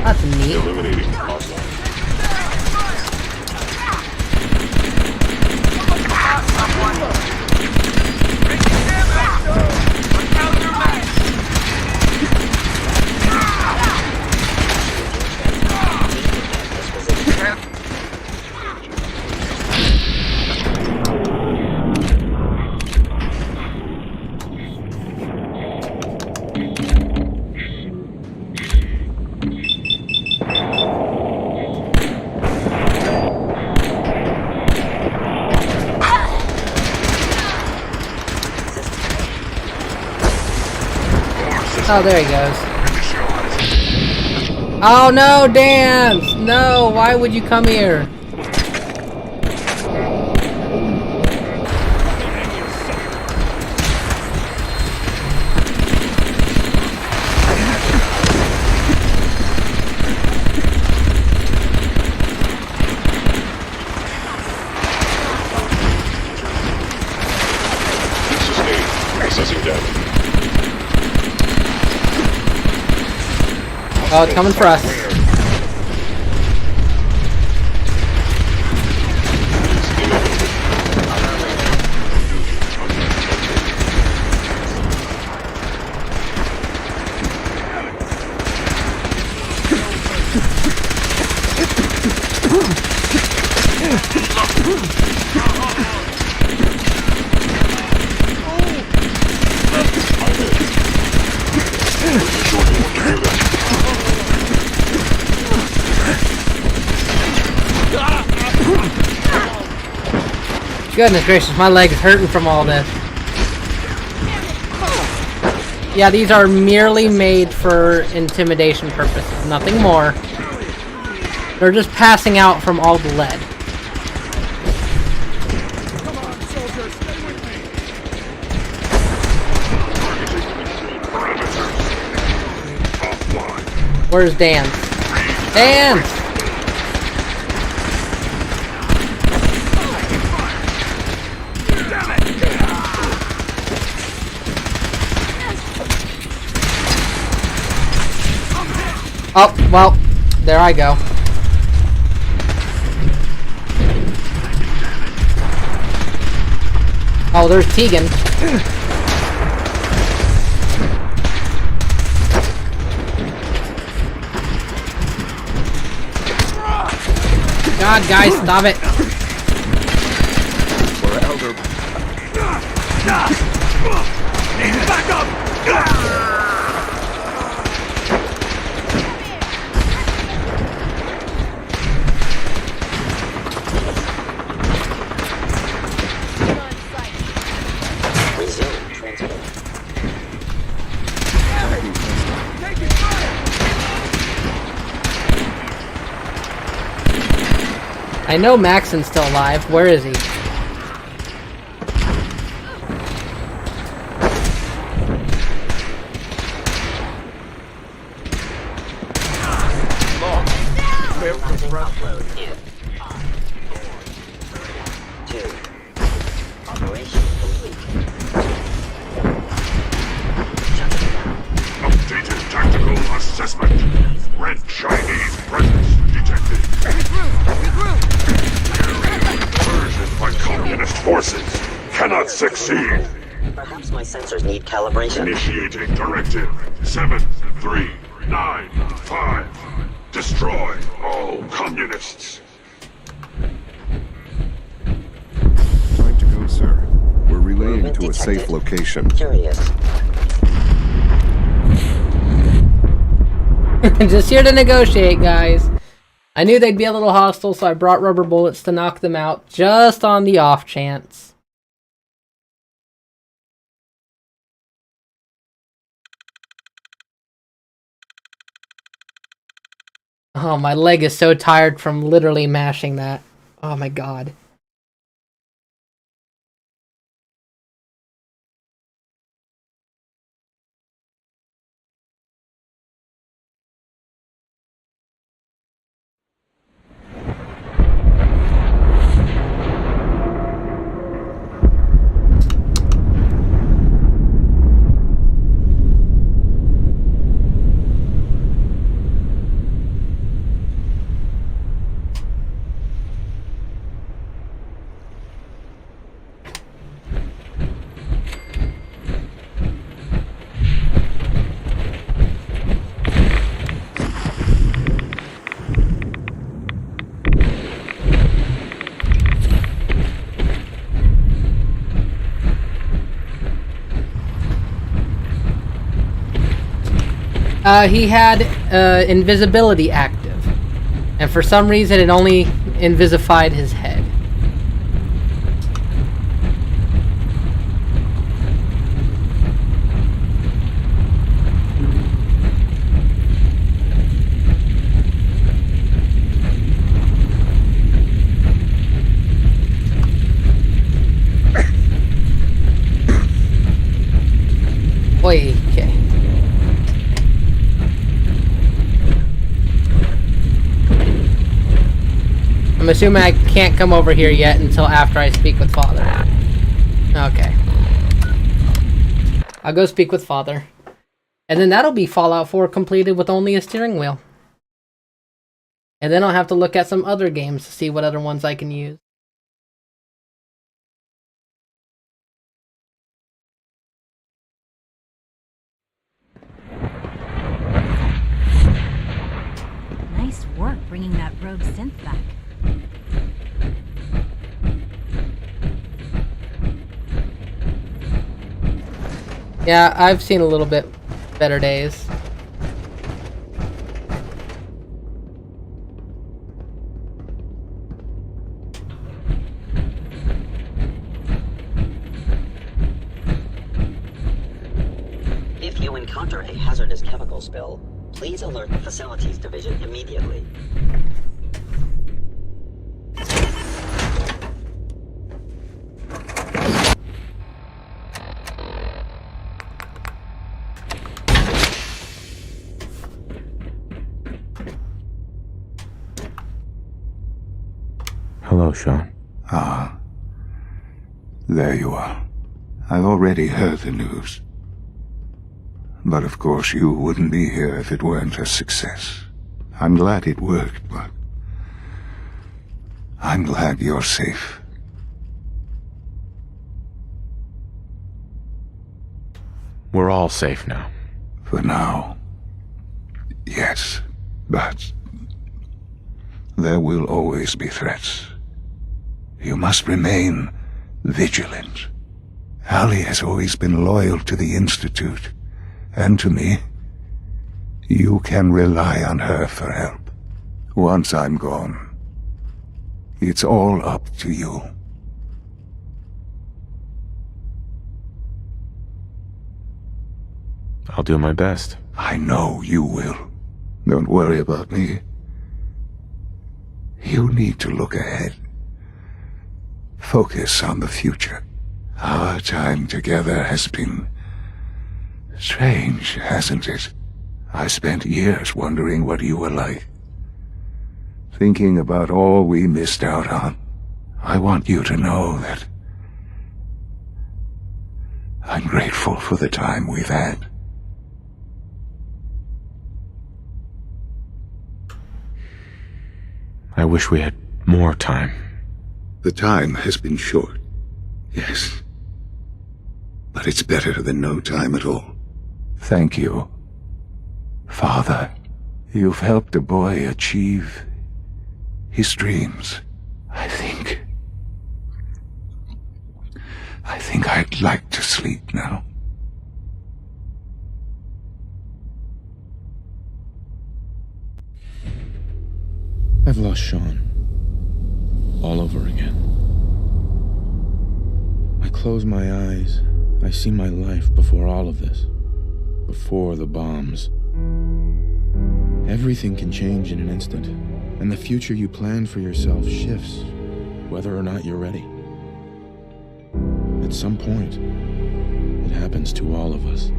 That's neat. Oh, there he goes. Oh no, Dance! No, why would you come here? Oh, it's coming for us. Goodness gracious, my leg is hurting from all this. Yeah, these are merely made for intimidation purposes, nothing more. They're just passing out from all the lead. Where's Dan? Dan! Oh, well, there I go. Oh, there's Tegan. God, guys, stop it. We're elder. Back up! I know Maxon's still alive. Where is he? Updated tactical assessment. Red Chinese presence detected. Incursion by communist forces cannot succeed. Perhaps my sensors need calibration. Initiating directive 7395. Destroy all communists. Time to go, sir. We're relaying to a safe location. Curious. Just here to negotiate, guys. I knew they'd be a little hostile, so I brought rubber bullets to knock them out, just on the off chance. Oh, my leg is so tired from literally mashing that. Oh my god. He had invisibility active, and for some reason it only invisified his head. Wait, okay. I'm assuming I can't come over here yet until after I speak with Father. Okay. I'll go speak with Father. And then that'll be Fallout 4 completed with only a steering wheel. And then I'll have to look at some other games to see what other ones I can use. Nice work bringing that rogue synth back. Yeah, I've seen a little bit better days. If you encounter a hazardous chemical spill, please alert the Facilities Division immediately. Hello, Sean. Ah. There you are. I've already heard the news. But of course you wouldn't be here if it weren't a success. I'm glad it worked, but I'm glad you're safe. We're all safe now. For now. Yes, but there will always be threats. You must remain vigilant. Allie has always been loyal to the Institute, and to me. You can rely on her for help. Once I'm gone, it's all up to you. I'll do my best. I know you will. Don't worry about me. You need to look ahead. Focus on the future. Our time together has been strange, hasn't it? I spent years wondering what you were like. Thinking about all we missed out on. I want you to know that I'm grateful for the time we've had. I wish we had more time. The time has been short, yes. but it's better than no time at all. Thank you, Father. You've helped a boy achieve his dreams. I think I'd like to sleep now. I've lost Sean. All over again. I close my eyes. I see my life before all of this. Before the bombs. Everything can change in an instant, and the future you plan for yourself shifts, whether or not you're ready. At some point, it happens to all of us.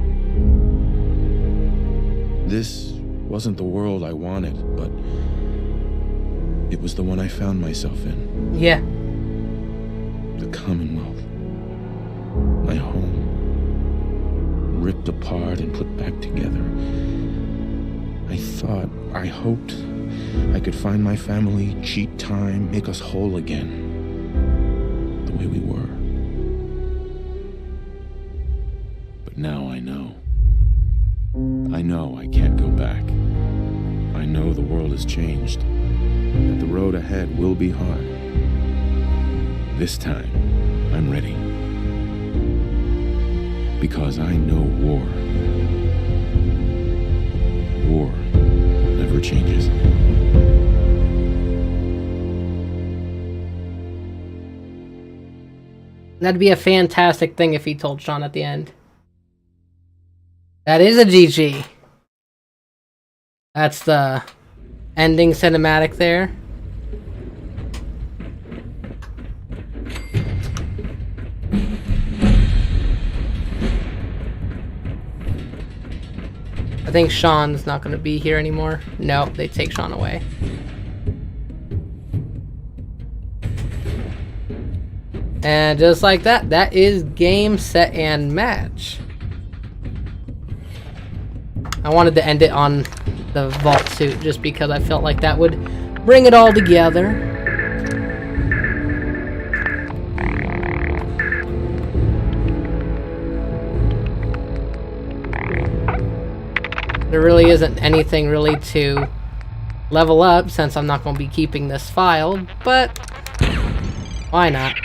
This wasn't the world I wanted, but it was the one I found myself in. Yeah. The Commonwealth. My home. Ripped apart and put back together. I hoped I could find my family, cheat time, make us whole again. The way we were. But now I know. I know I can't go back. I know the world has changed. That the road ahead will be hard. This time, I'm ready. Because I know war. War never changes. That'd be a fantastic thing if he told Sean at the end. That is a GG. That's the ending cinematic there. I think Sean's not going to be here anymore. Nope, they take Sean away. And just like that, that is game, set, and match. I wanted to end it on the vault suit just because I felt like that would bring it all together. There really isn't anything really to level up since I'm not going to be keeping this file, but why not?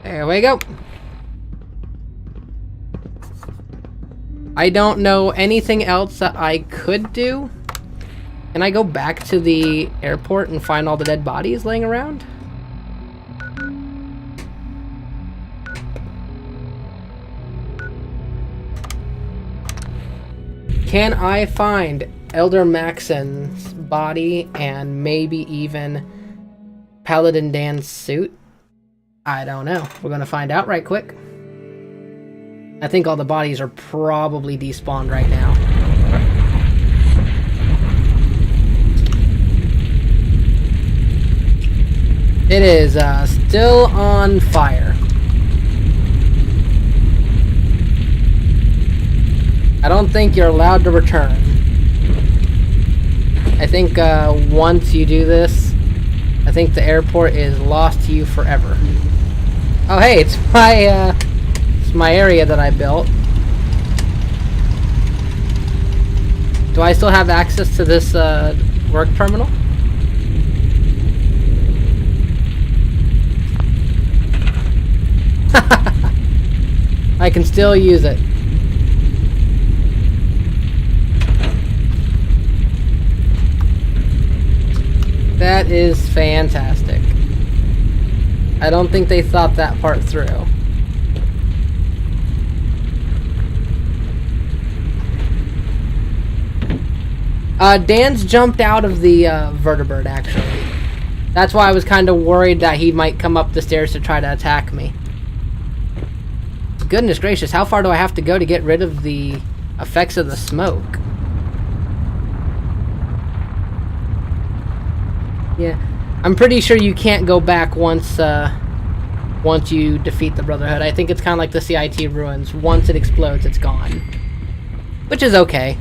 There we go. I don't know anything else that I could do. Can I go back to the airport and find all the dead bodies laying around? Can I find Elder Maxon's body and maybe even Paladin Dan's suit? I don't know. We're gonna find out right quick. I think all the bodies are probably despawned right now. It is still on fire. I don't think you're allowed to return. I think once you do this, I think the airport is lost to you forever. Oh hey, it's my area that I built. Do I still have access to this work terminal? I can still use it. That is fantastic. I don't think they thought that part through. Dan's jumped out of the vertibird, actually. That's why I was kind of worried that he might come up the stairs to try to attack me. Goodness gracious, how far do I have to go to get rid of the effects of the smoke? Yeah, I'm pretty sure you can't go back once you defeat the Brotherhood. I think it's kind of like the CIT ruins. Once it explodes, it's gone. Which is okay.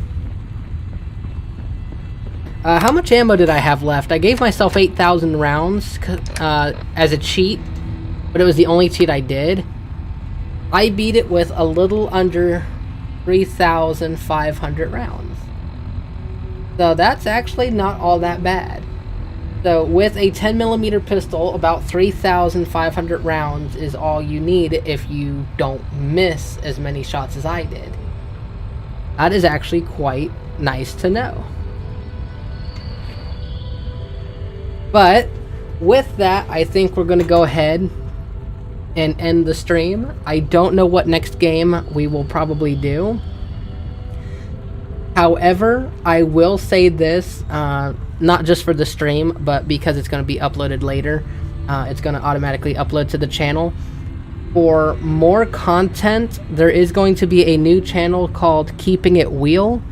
How much ammo did I have left? I gave myself 8,000 rounds as a cheat, but it was the only cheat I did. I beat it with a little under 3,500 rounds. So that's actually not all that bad. So with a 10mm pistol, about 3,500 rounds is all you need if you don't miss as many shots as I did. That is actually quite nice to know. But with that, I think we're going to go ahead and end the stream. I don't know what next game we will probably do. However, I will say this, not just for the stream, but because it's going to be uploaded later. It's going to automatically upload to the channel. For more content, there is going to be a new channel called Keeping It Wheel,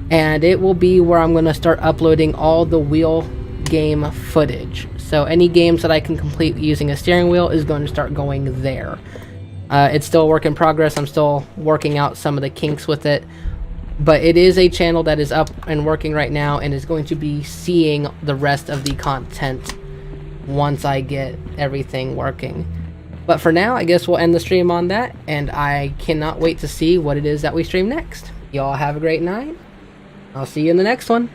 and it will be where I'm going to start uploading all the wheel game footage. So any games that I can complete using a steering wheel is going to start going there. It's still a work in progress. I'm still working out some of the kinks with it, but it is a channel that is up and working right now and is going to be seeing the rest of the content once I get everything working. But for now, I guess we'll end the stream on that, and I cannot wait to see what it is that we stream next. Y'all have a great night. I'll see you in the next one.